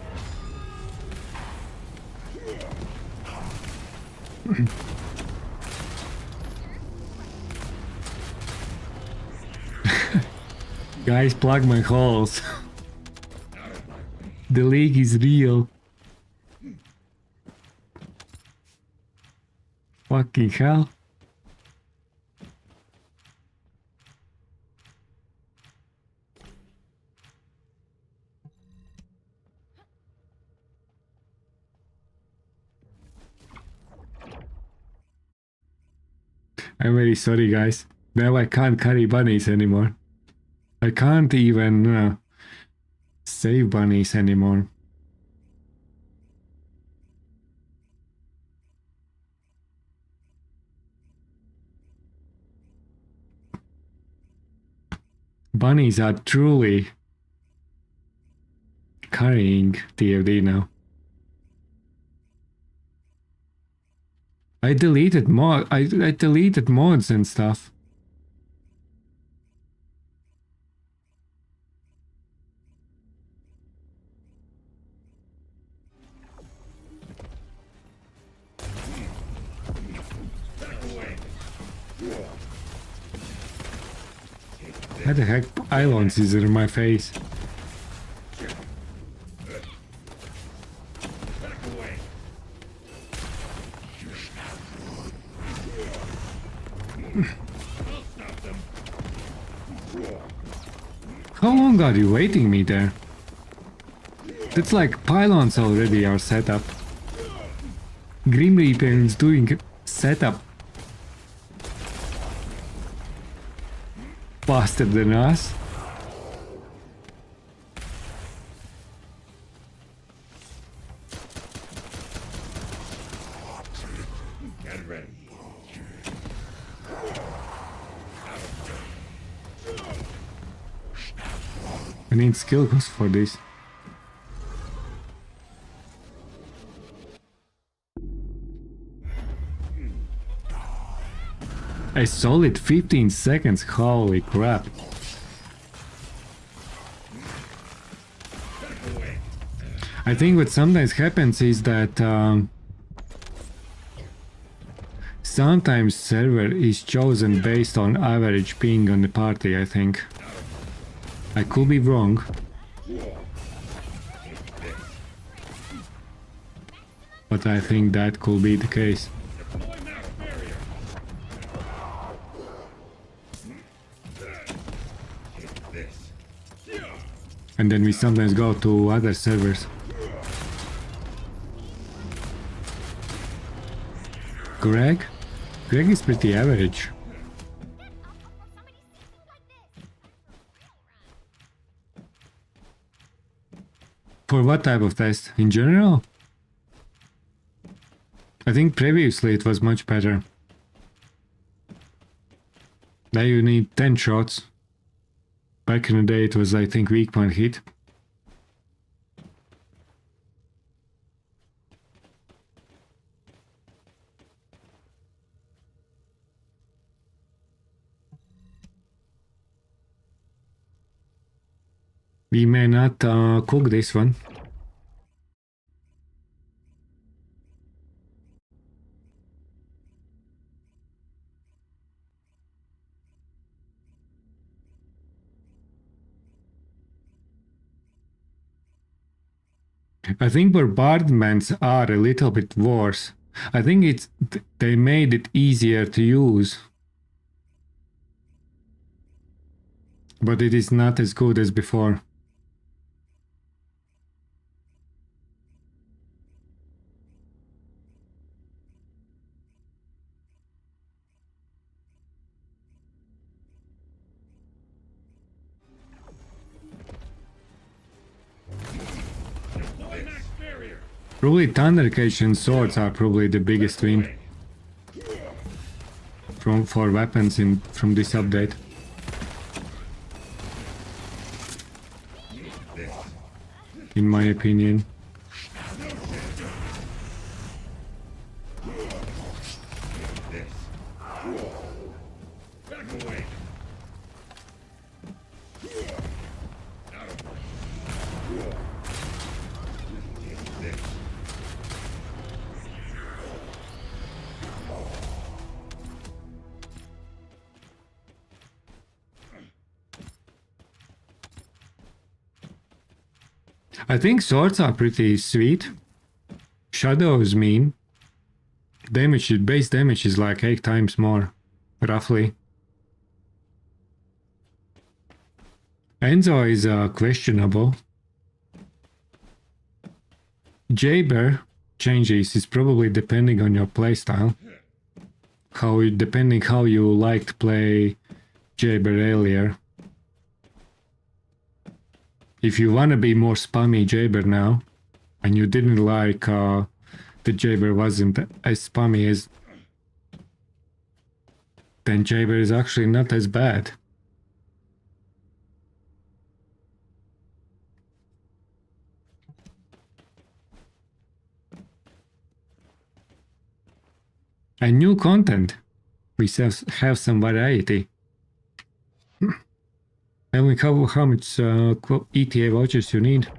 Guys, plug my holes. The league is real. Fucking hell. I'm very sorry, guys. Now I can't carry bunnies anymore. I can't even save bunnies anymore. Bunnies are truly carrying TFD now. I deleted I deleted mods and stuff. How the heck islands is in my face? How long are you waiting me there? It's like pylons already are set up. Grim Reaper is doing setup faster than us. Get ready. need skill cost for this. A solid 15 seconds, holy crap. I think what sometimes happens is that sometimes server is chosen based on average ping on the party, I think. I could be wrong. But I think that could be the case. And then we sometimes go to other servers. Greg? Greg is pretty average. For what type of test? In general? I think previously it was much better. Now you need 10 shots. Back in the day it was, I think, weak point hit. We may not cook this one. I think bombardments are a little bit worse. I think they made it easier to use. But it is not as good as before. Probably Thundercage and swords are probably the biggest win for weapons from this update. In my opinion. I think swords are pretty sweet. Shadows mean base damage is like 8 times more, roughly. Enzo is questionable. Jaber changes is probably depending on your playstyle. Depending how you liked to play Jaber earlier. If you want to be more spammy Jaber now, and you didn't like the Jaber wasn't as spammy as, then Jaber is actually not as bad. And new content. We have some variety. And we cover how much ETA vouchers you need.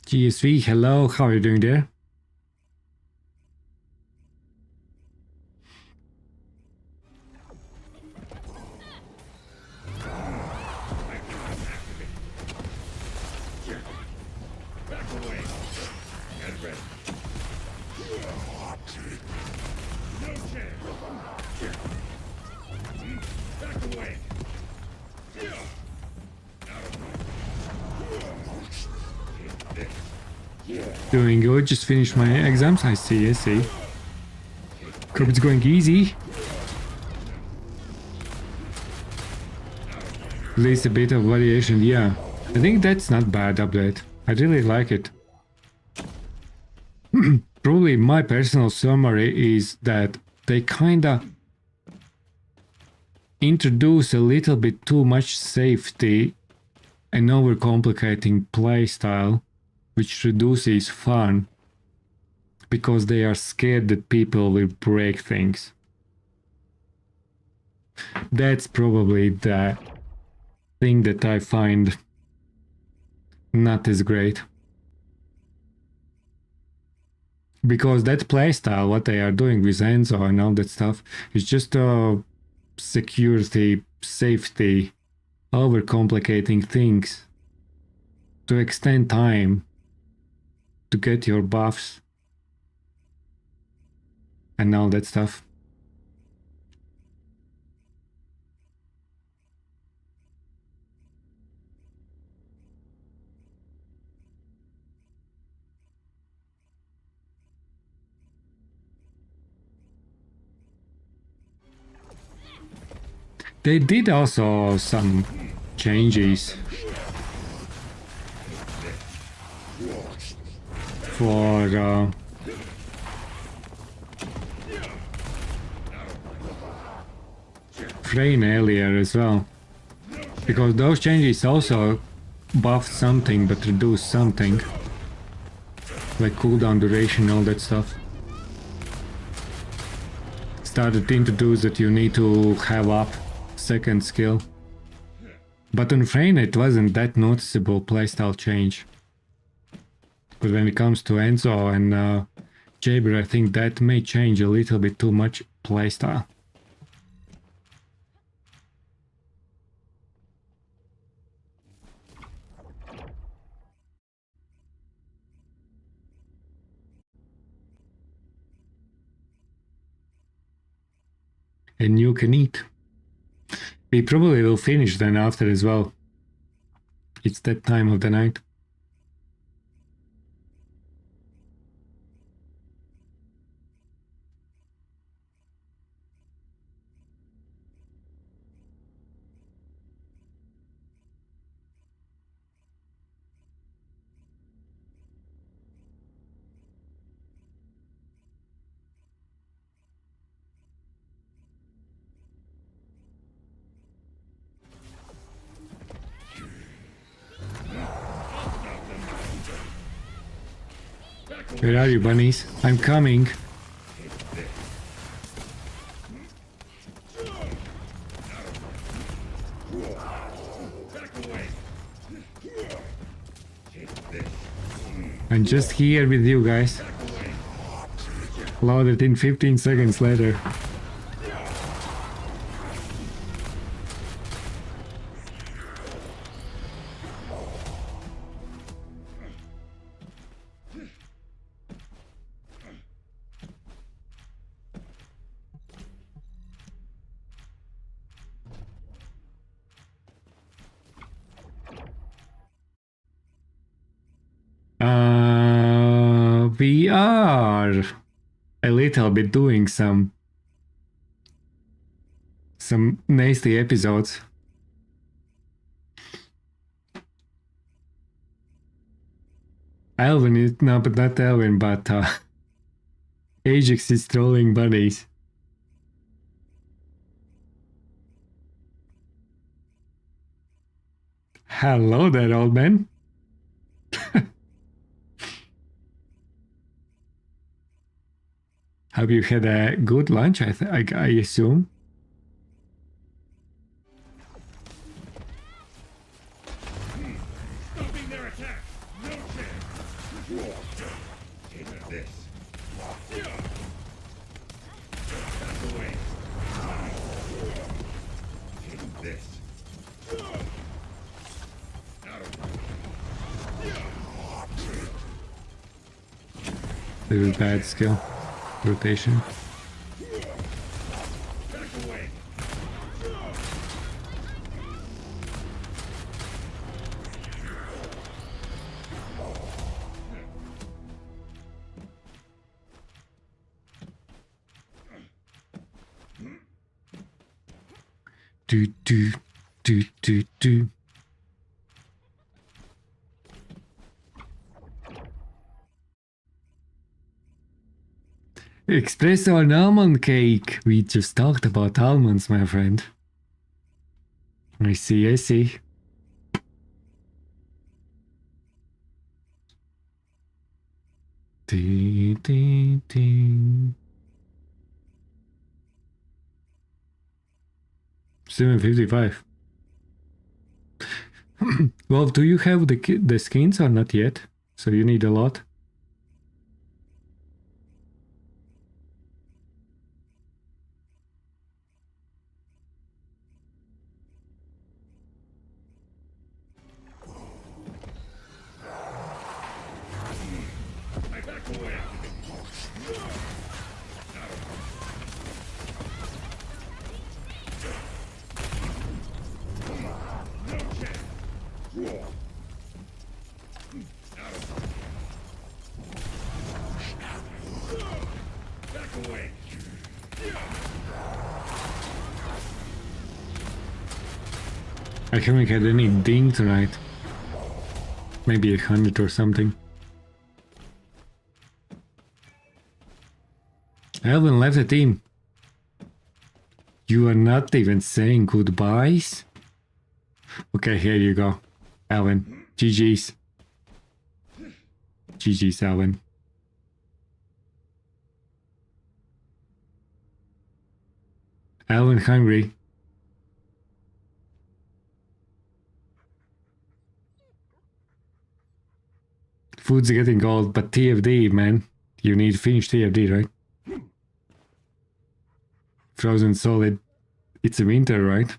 GSV, hello, how are you doing there? Doing good. Just finished my exams. I see. I see. Hope it's going easy. At least a bit of variation. Yeah, I think that's not bad update. I really like it. Probably my personal summary is that they kinda introduce a little bit too much safety and overcomplicating playstyle, which reduces fun because they are scared that people will break things. That's probably the thing that I find not as great. Because that playstyle, what they are doing with Enzo and all that stuff, is just security, safety, overcomplicating things to extend time to get your buffs and all that stuff. They did also some changes for Frame earlier as well, because those changes also buffed something but reduced something, like cooldown duration, all that stuff. Started to introduce that you need to have up second skill, but on Frame it wasn't that noticeable playstyle change. But when it comes to Enzo and Jaber, I think that may change a little bit too much playstyle. And you can eat. We probably will finish then after as well. It's that time of the night. Where are you, bunnies? I'm coming. I'm just here with you guys. Loaded in 15 seconds later. We are a little bit doing some nasty episodes. Alvin is no, but not Alvin, but Ajax is trolling bunnies. Hello there, old man. Hope you had a good lunch, I assume. Stopping their attack! No chance! Take this. Back away. Take this. Little bad skill. Rotation. Back away. Do do do do do. Espresso and almond cake. We just talked about almonds, my friend. I see, I see. Dee, dee, dee. 755. Well, do you have the skins or not yet? So you need a lot. I back away. No chance. Back away. I haven't had any ding tonight. Maybe 100 or something. Alvin left the team. You are not even saying goodbyes? Okay, here you go. Alvin. GG's. GG's, Alvin. Alvin hungry. Food's getting cold, but TFD, man. You need to finish TFD, right? Frozen solid. It's a winter, right?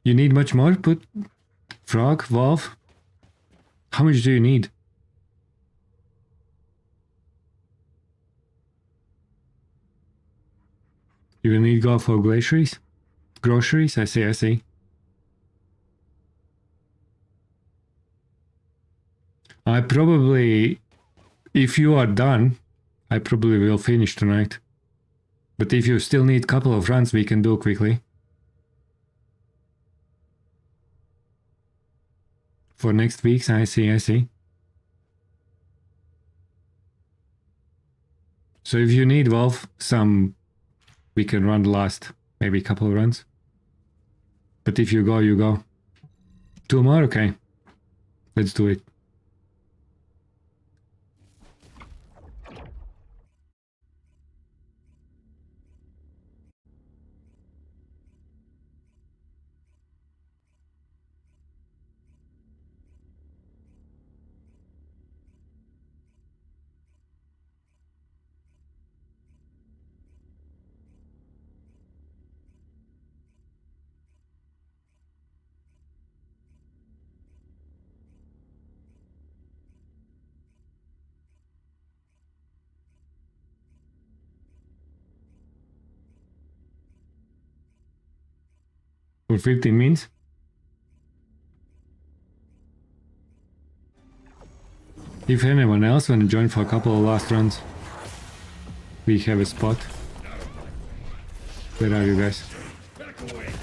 You need much more? Put frog, wolf. How much do you need? You will need go for groceries? Groceries? I see, I see. I probably, if you are done, I probably will finish tonight. But if you still need a couple of runs, we can do quickly. For next week's, I see, I see. So if you need Wolf, we can run the last, maybe a couple of runs. But if you go, you go. 2 more? Okay. Let's do it. For 15 minutes. If anyone else want to join for a couple of last runs, we have a spot. Where are you guys? Back away.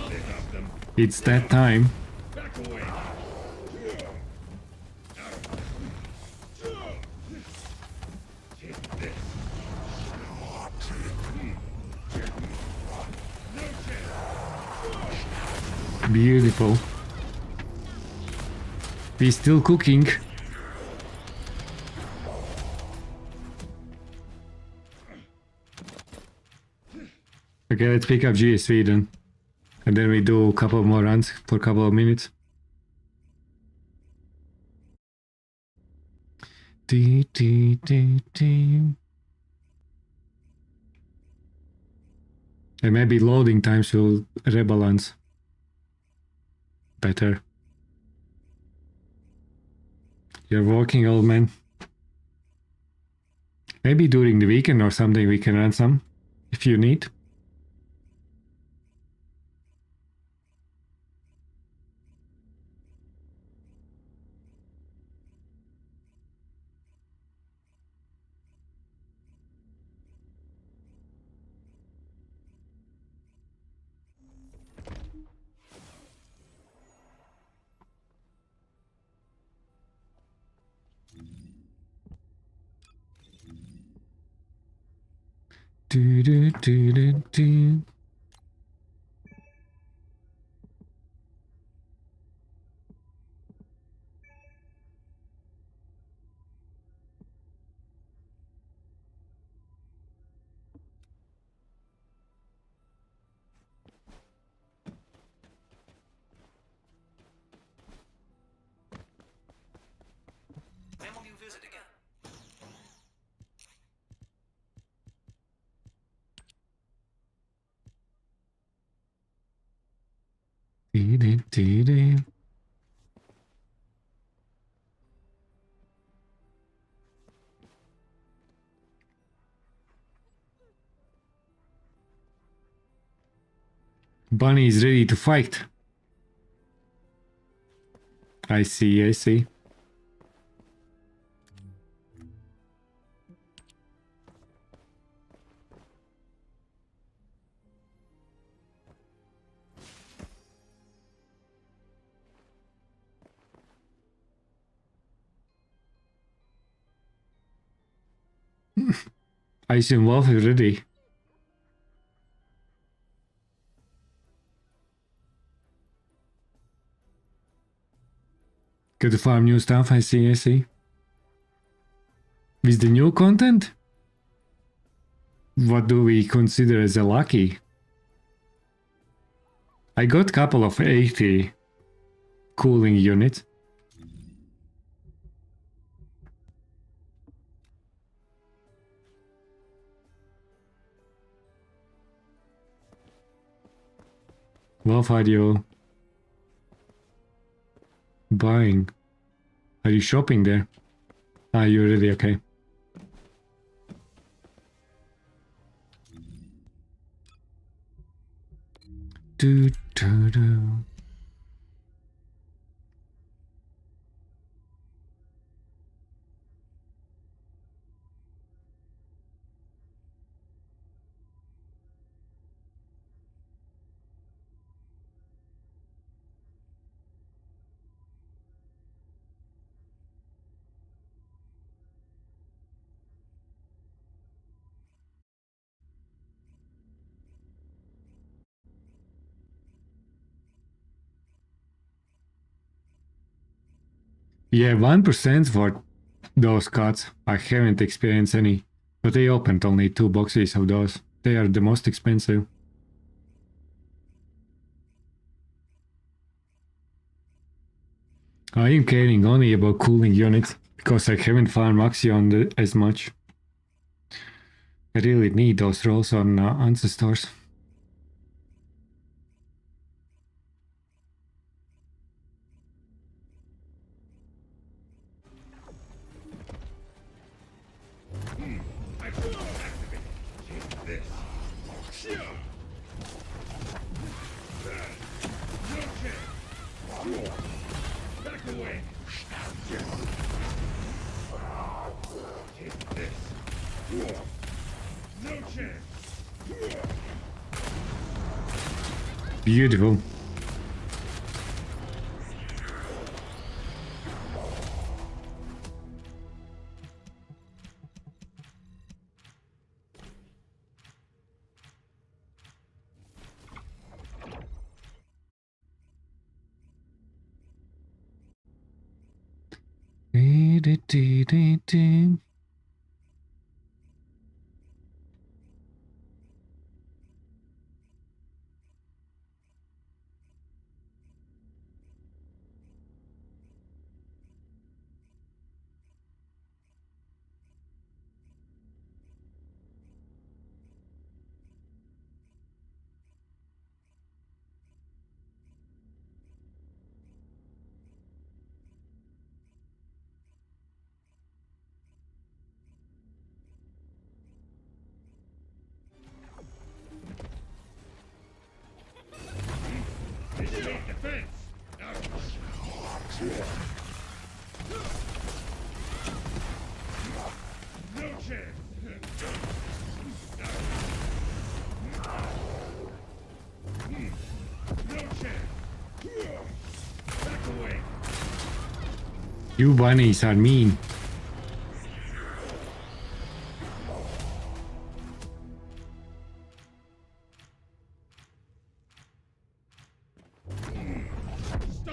Pick up them. It's that time. Back away. Take this. Beautiful. We're still cooking. Okay, let's pick up GSV then. And then we do a couple more runs for a couple of minutes. Dee, dee, dee, dee. And maybe loading times will rebalance better. You're working, old man. Maybe during the weekend or something we can run some, if you need. Do, do, do, do, do. When will you visit again? Do, do, do, do. Bunny is ready to fight. I see, I see. I assume Wolf is ready. Got to farm new stuff, I see, I see. With the new content? What do we consider as a lucky? I got a couple of 80 cooling units. Wolf, are you buying? Are you shopping there? Ah, you're ready, okay. Do, do, do. Yeah, 1% for those cards. I haven't experienced any, but they opened only 2 boxes of those. They are the most expensive. I am caring only about cooling units because I haven't farmed Axion as much. I really need those rolls on Ancestors. I will activate. Take this. Yeah. No chance. Back away. Take this. No chance. Beautiful. Initiate defense. No chance. No chance. Back away. You bunnies are mean.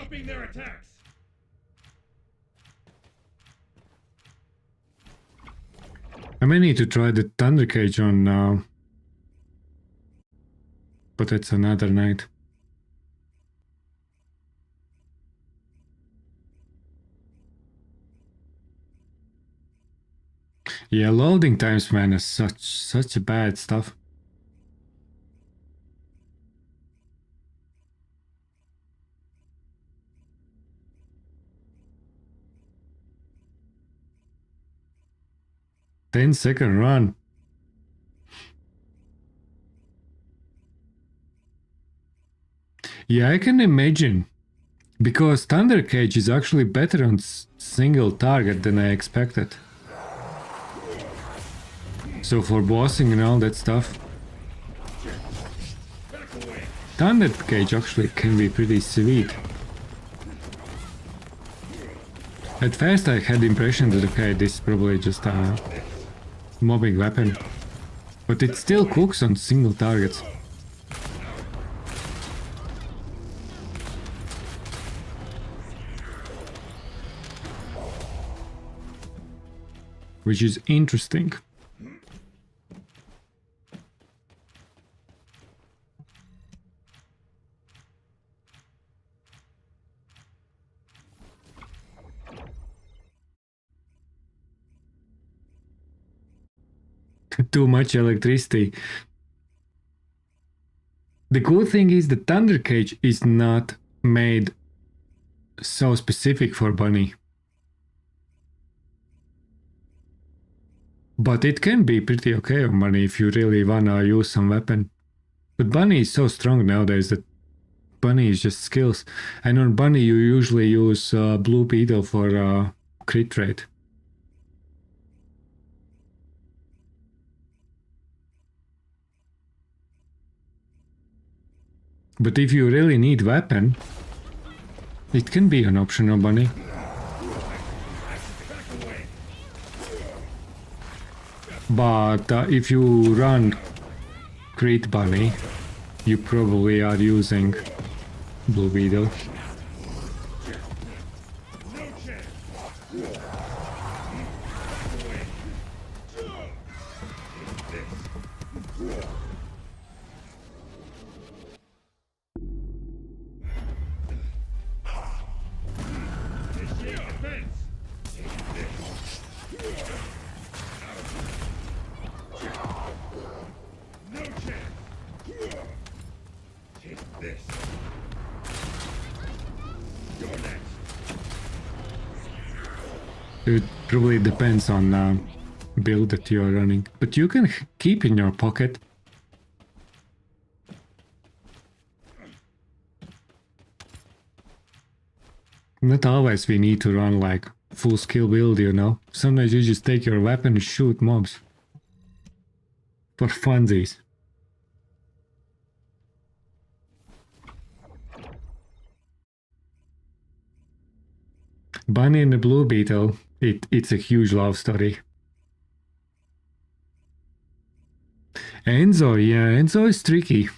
Stopping their attacks. I may need to try the Thunder Cage on now. But that's another night. Yeah, loading times, man, is such a bad stuff. Ten-second run. Yeah, I can imagine. Because Thunder Cage is actually better on single target than I expected. So for bossing and all that stuff, Thunder Cage actually can be pretty sweet. At first I had the impression that okay, this is probably just a mobbing weapon. But it still cooks on single targets. Which is interesting. Too much electricity. The cool thing is the Thunder Cage is not made so specific for Bunny. But it can be pretty okay on Bunny if you really wanna use some weapon. But Bunny is so strong nowadays that Bunny is just skills. And on Bunny you usually use Blue Beetle for crit rate. But if you really need weapon, it can be an option on Bunny. But if you run Crit Bunny, you probably are using Blue Beetle. It probably depends on build that you are running, but you can keep in your pocket. Not always we need to run like full skill build, you know. Sometimes you just take your weapon and shoot mobs. For funsies. Bunny and the Blue Beetle, it's a huge love story. Enzo, yeah, Enzo is tricky.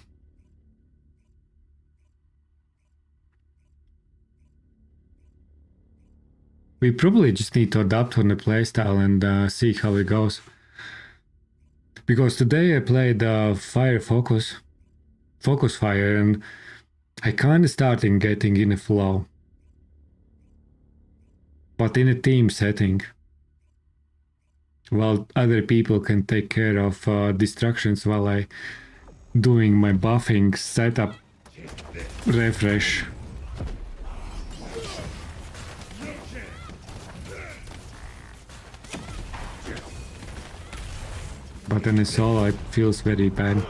We probably just need to adapt on the playstyle and see how it goes. Because today I played Fire Focus Fire, and I kinda started getting in a flow. But in a team setting. While other people can take care of distractions while I doing my buffing setup refresh. But in a solo it feels very bad.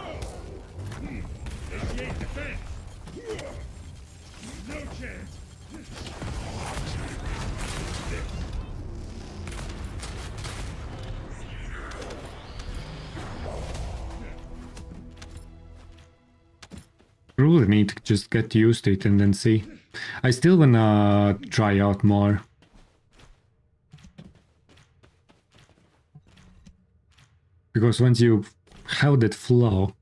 Really need to just get used to it and then see. I still wanna try out more. Because once you have that flow,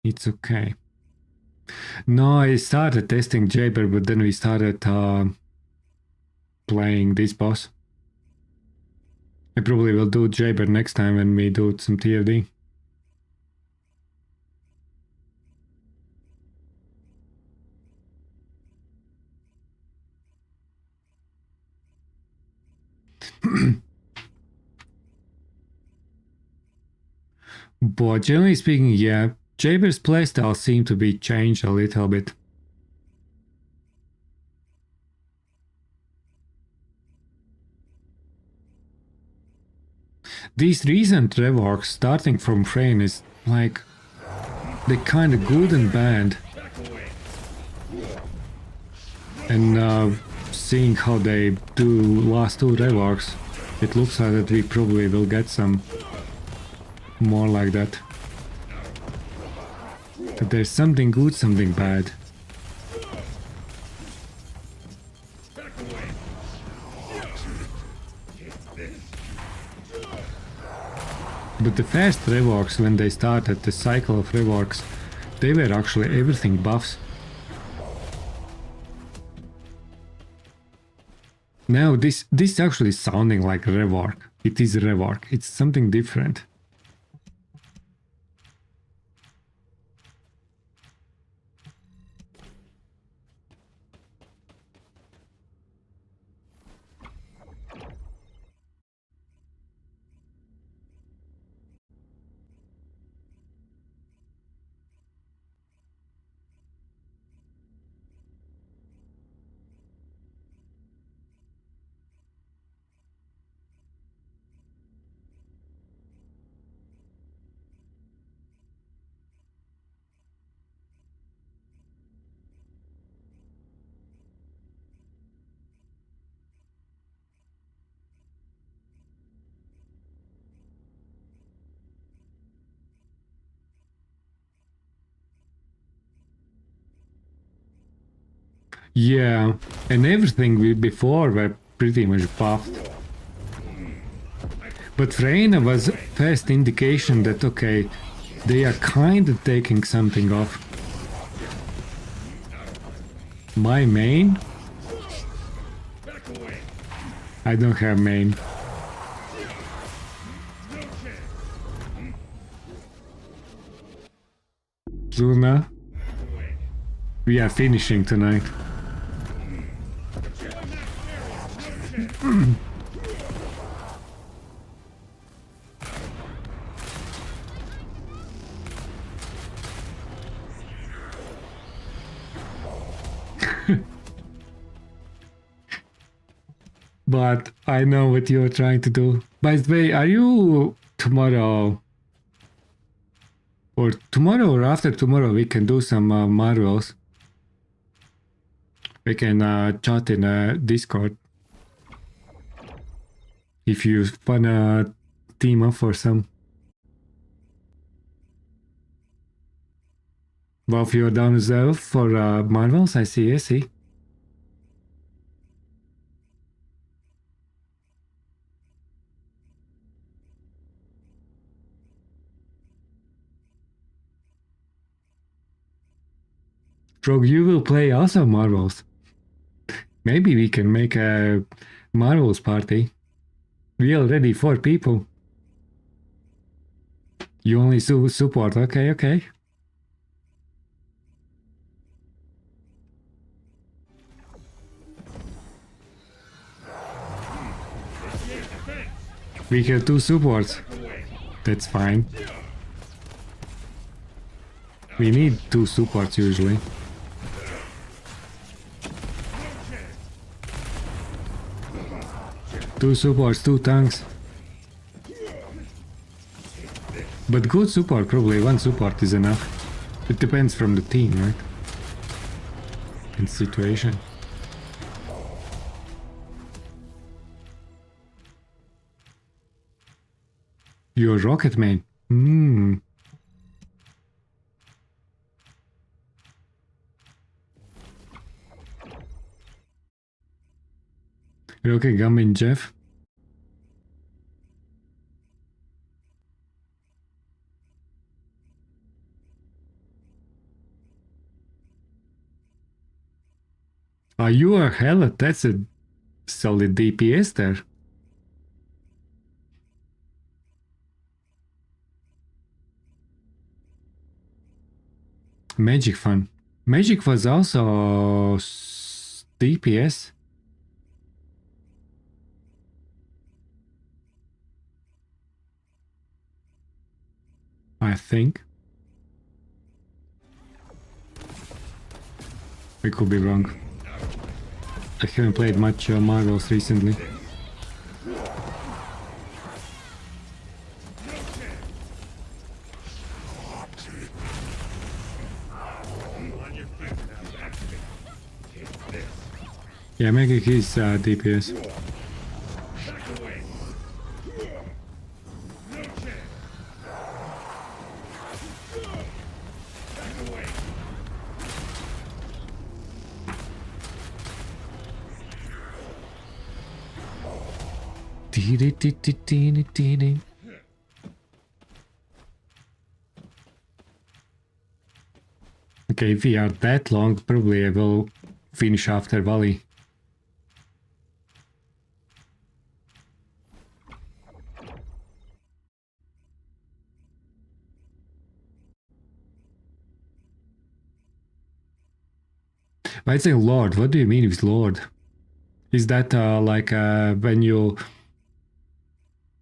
it's okay. No, I started testing Jaber, but then we started playing this boss. I probably will do Jaber next time when we do some TFD. But generally speaking, yeah, Jaber's playstyle seemed to be changed a little bit. These recent reworks, starting from Frayne, is like they're kind of good and bad. And seeing how they do last two reworks, it looks like that we probably will get some more like that. That there's something good, something bad. But the first reworks, when they started the cycle of reworks, they were actually everything buffs. Now this actually sounding like rework. It is rework. It's something different. Yeah, and everything before were pretty much buffed. But Freyna was first indication that okay, they are kind of taking something off. My main? I don't have main. Luna, we are finishing tonight. But I know what you're trying to do. By the way, are you tomorrow or after tomorrow we can do some Marvels? We can chat in Discord. If you wanna team up for some. Well, if you're down as well for Marvels, I see. Frog, you will play also Marvels. Maybe we can make a Marvels party. We already 4 people. You only support, okay. We have 2 supports. That's fine. We need 2 supports usually. Two supports, 2 tanks. But good support, probably 1 support is enough. It depends from the team, right? And situation. You're rocket main. Rocket Gamin Jeff. You are hella. That's a solid DPS there. Magic fun. Magic was also DPS. I think. I could be wrong. I haven't played much Marvels recently. Yeah, Magic is DPS. Okay, if we are that long, probably I will finish after Valley. But it's a Lord. What do you mean with Lord? Is that like when you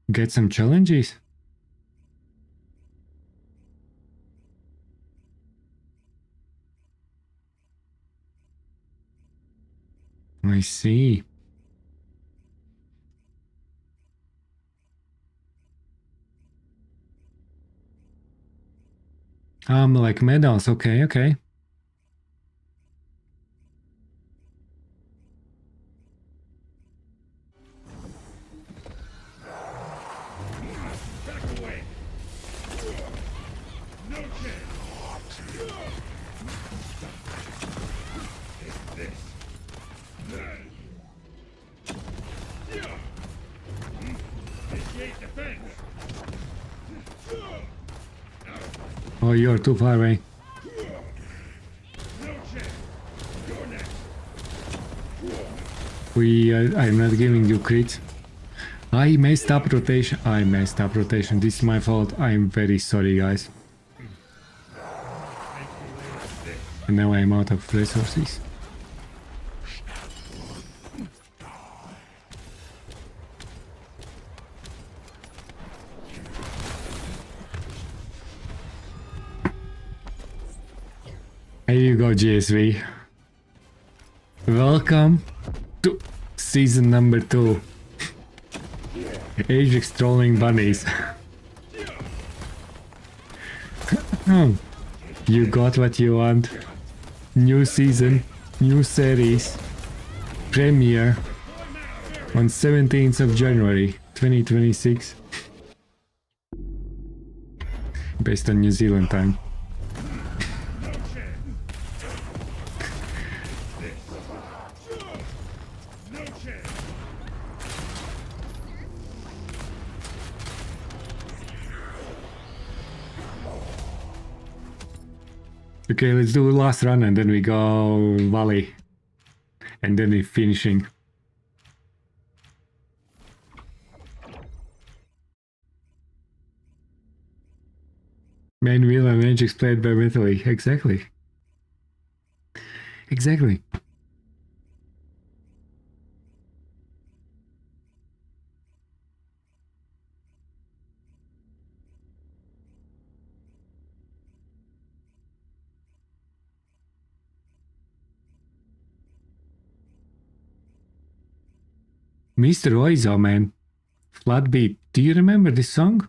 get some challenges? I see. Like medals. Okay, okay. Oh, you're too far away. I'm not giving you crits. I messed up rotation. I messed up rotation. This is my fault. I'm very sorry, guys. And now I'm out of resources. Here you go, GSV. Welcome to season number 2. Ajax trolling bunnies. You got what you want. New season, new series, premiere on 17th of January 2026. Based on New Zealand time. Okay, let's do last run and then we go Valley. And then we're finishing. Main wheel and Ajax played by Metally. Exactly. Exactly. Mr. Oizo, man. Flat beat. Do you remember this song?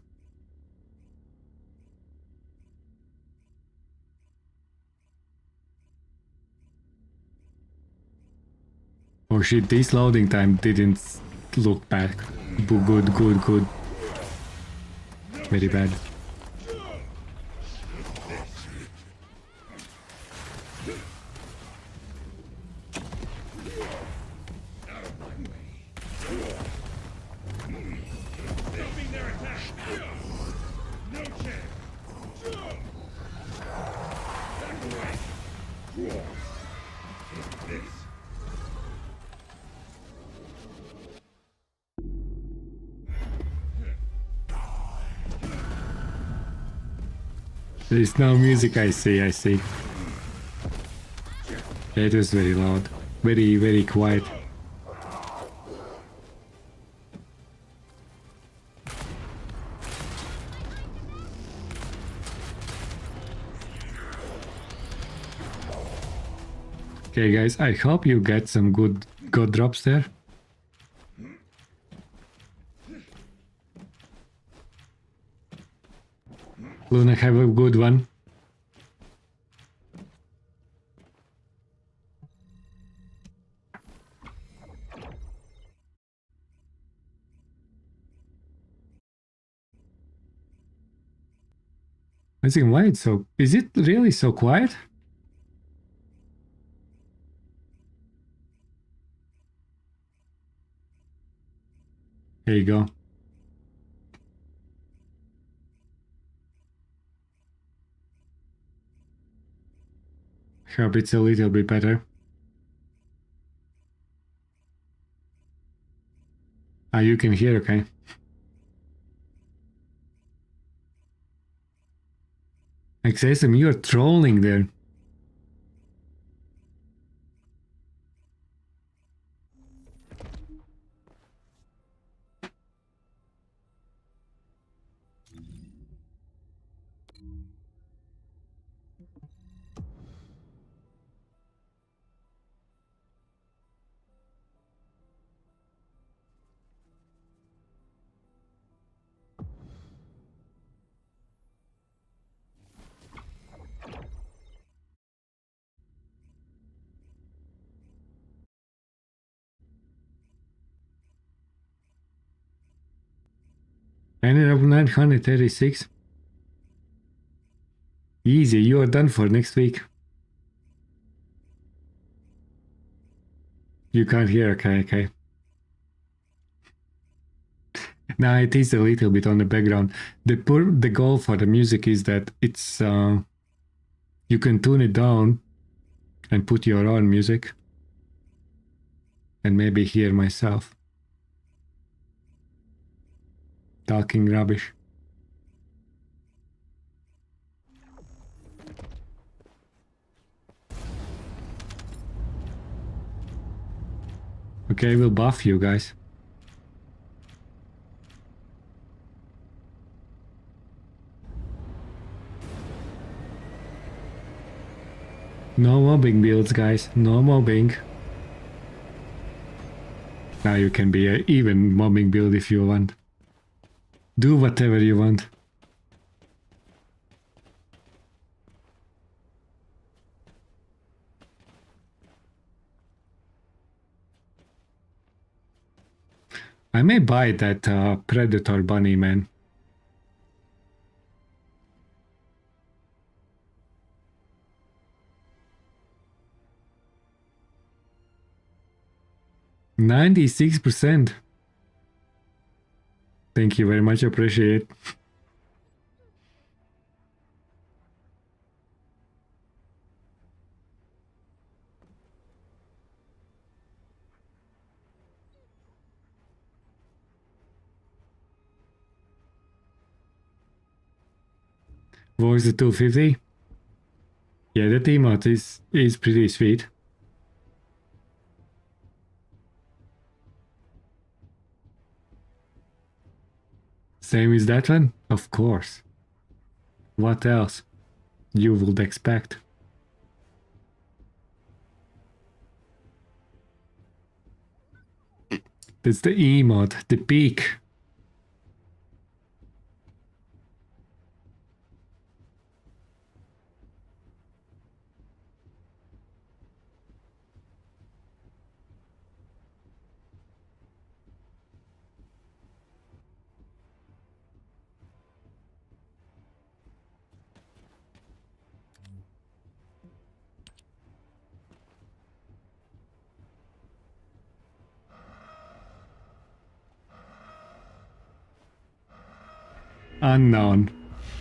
Oh shit, this loading time didn't look bad. Good, good, good. Very bad. There is no music, I see, I see. It was very loud. Very, very quiet. Okay, guys, I hope you get some good god drops there. Luna, have a good one. I think why it's so... Is it really so quiet? There you go. Hope it's a little bit better. Ah, you can hear, okay. Accessum, you're trolling there. Ended up 936. Easy, you are done for next week. You can't hear, okay, okay. Now it is a little bit on the background. The goal for the music is that it's you can tune it down and put your own music and maybe hear myself talking rubbish. Okay, we'll buff you guys. No mobbing builds, guys. No mobbing. Now you can be an even mobbing build if you want. Do whatever you want. I may buy that Predator bunny, man. %96%. Thank you very much, appreciate it. What was the 250? Yeah, that emote is pretty sweet. Same as that one? Of course. What else you would expect? That's the emote, the peak. Unknown.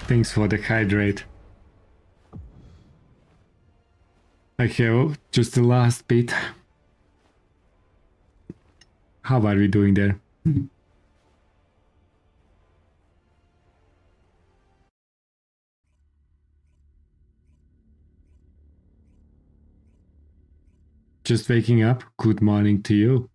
Thanks for the hydrate. I have just the last bit. How are we doing there? Just waking up. Good morning to you.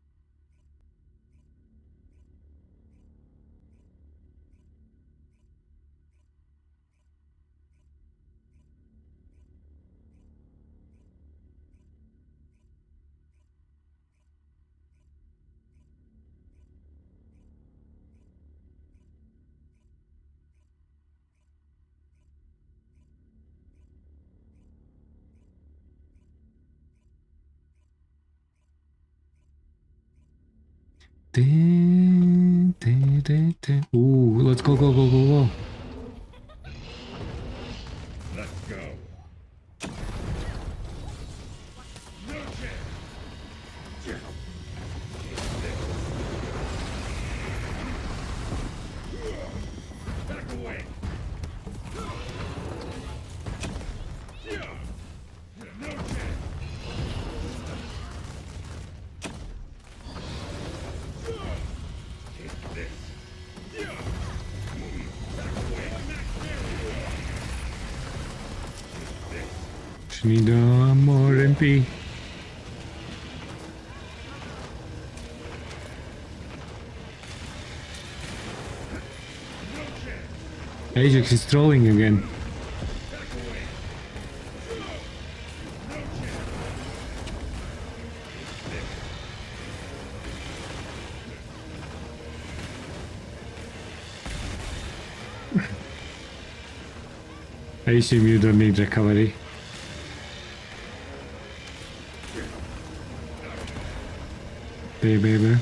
Ooh, let's go, go, go, go, go. Let's go. No chance. Back away. No chance. Take this. Back away. Just need more MP. Ajax is trolling again. I assume you don't need recovery. Baby.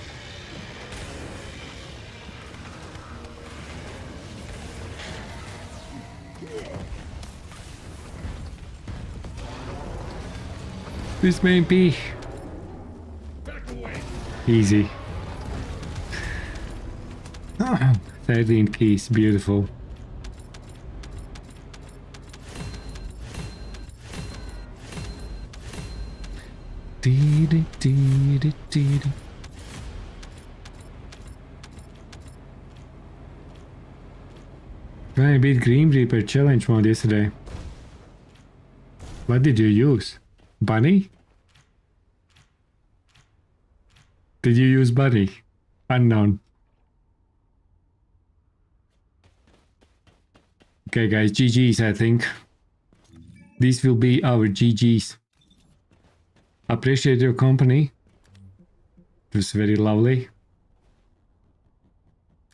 This may be easy. 13 keys, beautiful. I beat Grim Reaper challenge mode yesterday. What did you use? Bunny? Did you use Bunny? Unknown. Okay guys, GG's I think. These will be our GG's. Appreciate your company. It was very lovely.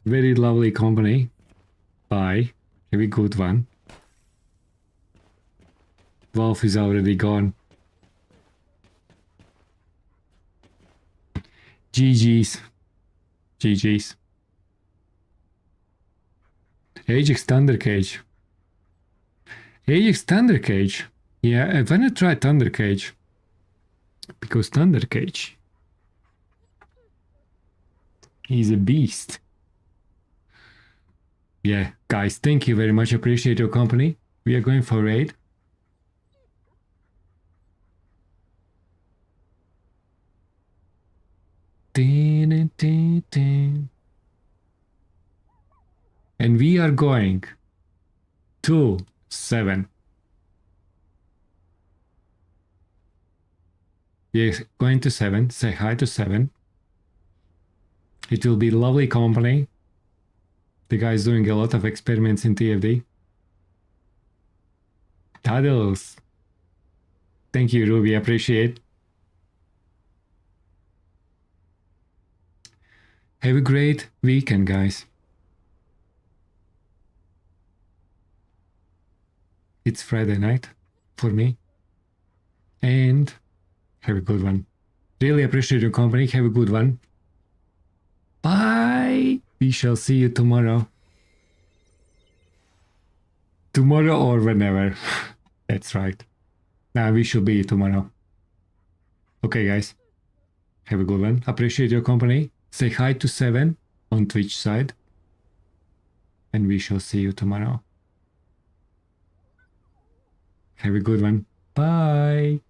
Very lovely company. Bye. Have a good one. Wolf is already gone. GG's. GG's. Ajax Thunder Cage. Ajax Thunder Cage. Yeah, I wanna try Thunder Cage. Because Thunder Cage is a beast. Yeah, guys, thank you very much. Appreciate your company. We are going for raid. And we are going to 7. Yes, going to 7. Say hi to 7. It will be lovely company. The guy is doing a lot of experiments in TFD. Taddles. Thank you, Ruby. Appreciate. Have a great weekend, guys. It's Friday night for me. And have a good one. Really appreciate your company. Have a good one. Bye. We shall see you tomorrow. Tomorrow or whenever. That's right. Nah, we should be tomorrow. Okay, guys. Have a good one. Appreciate your company. Say hi to 7 on Twitch side. And we shall see you tomorrow. Have a good one. Bye.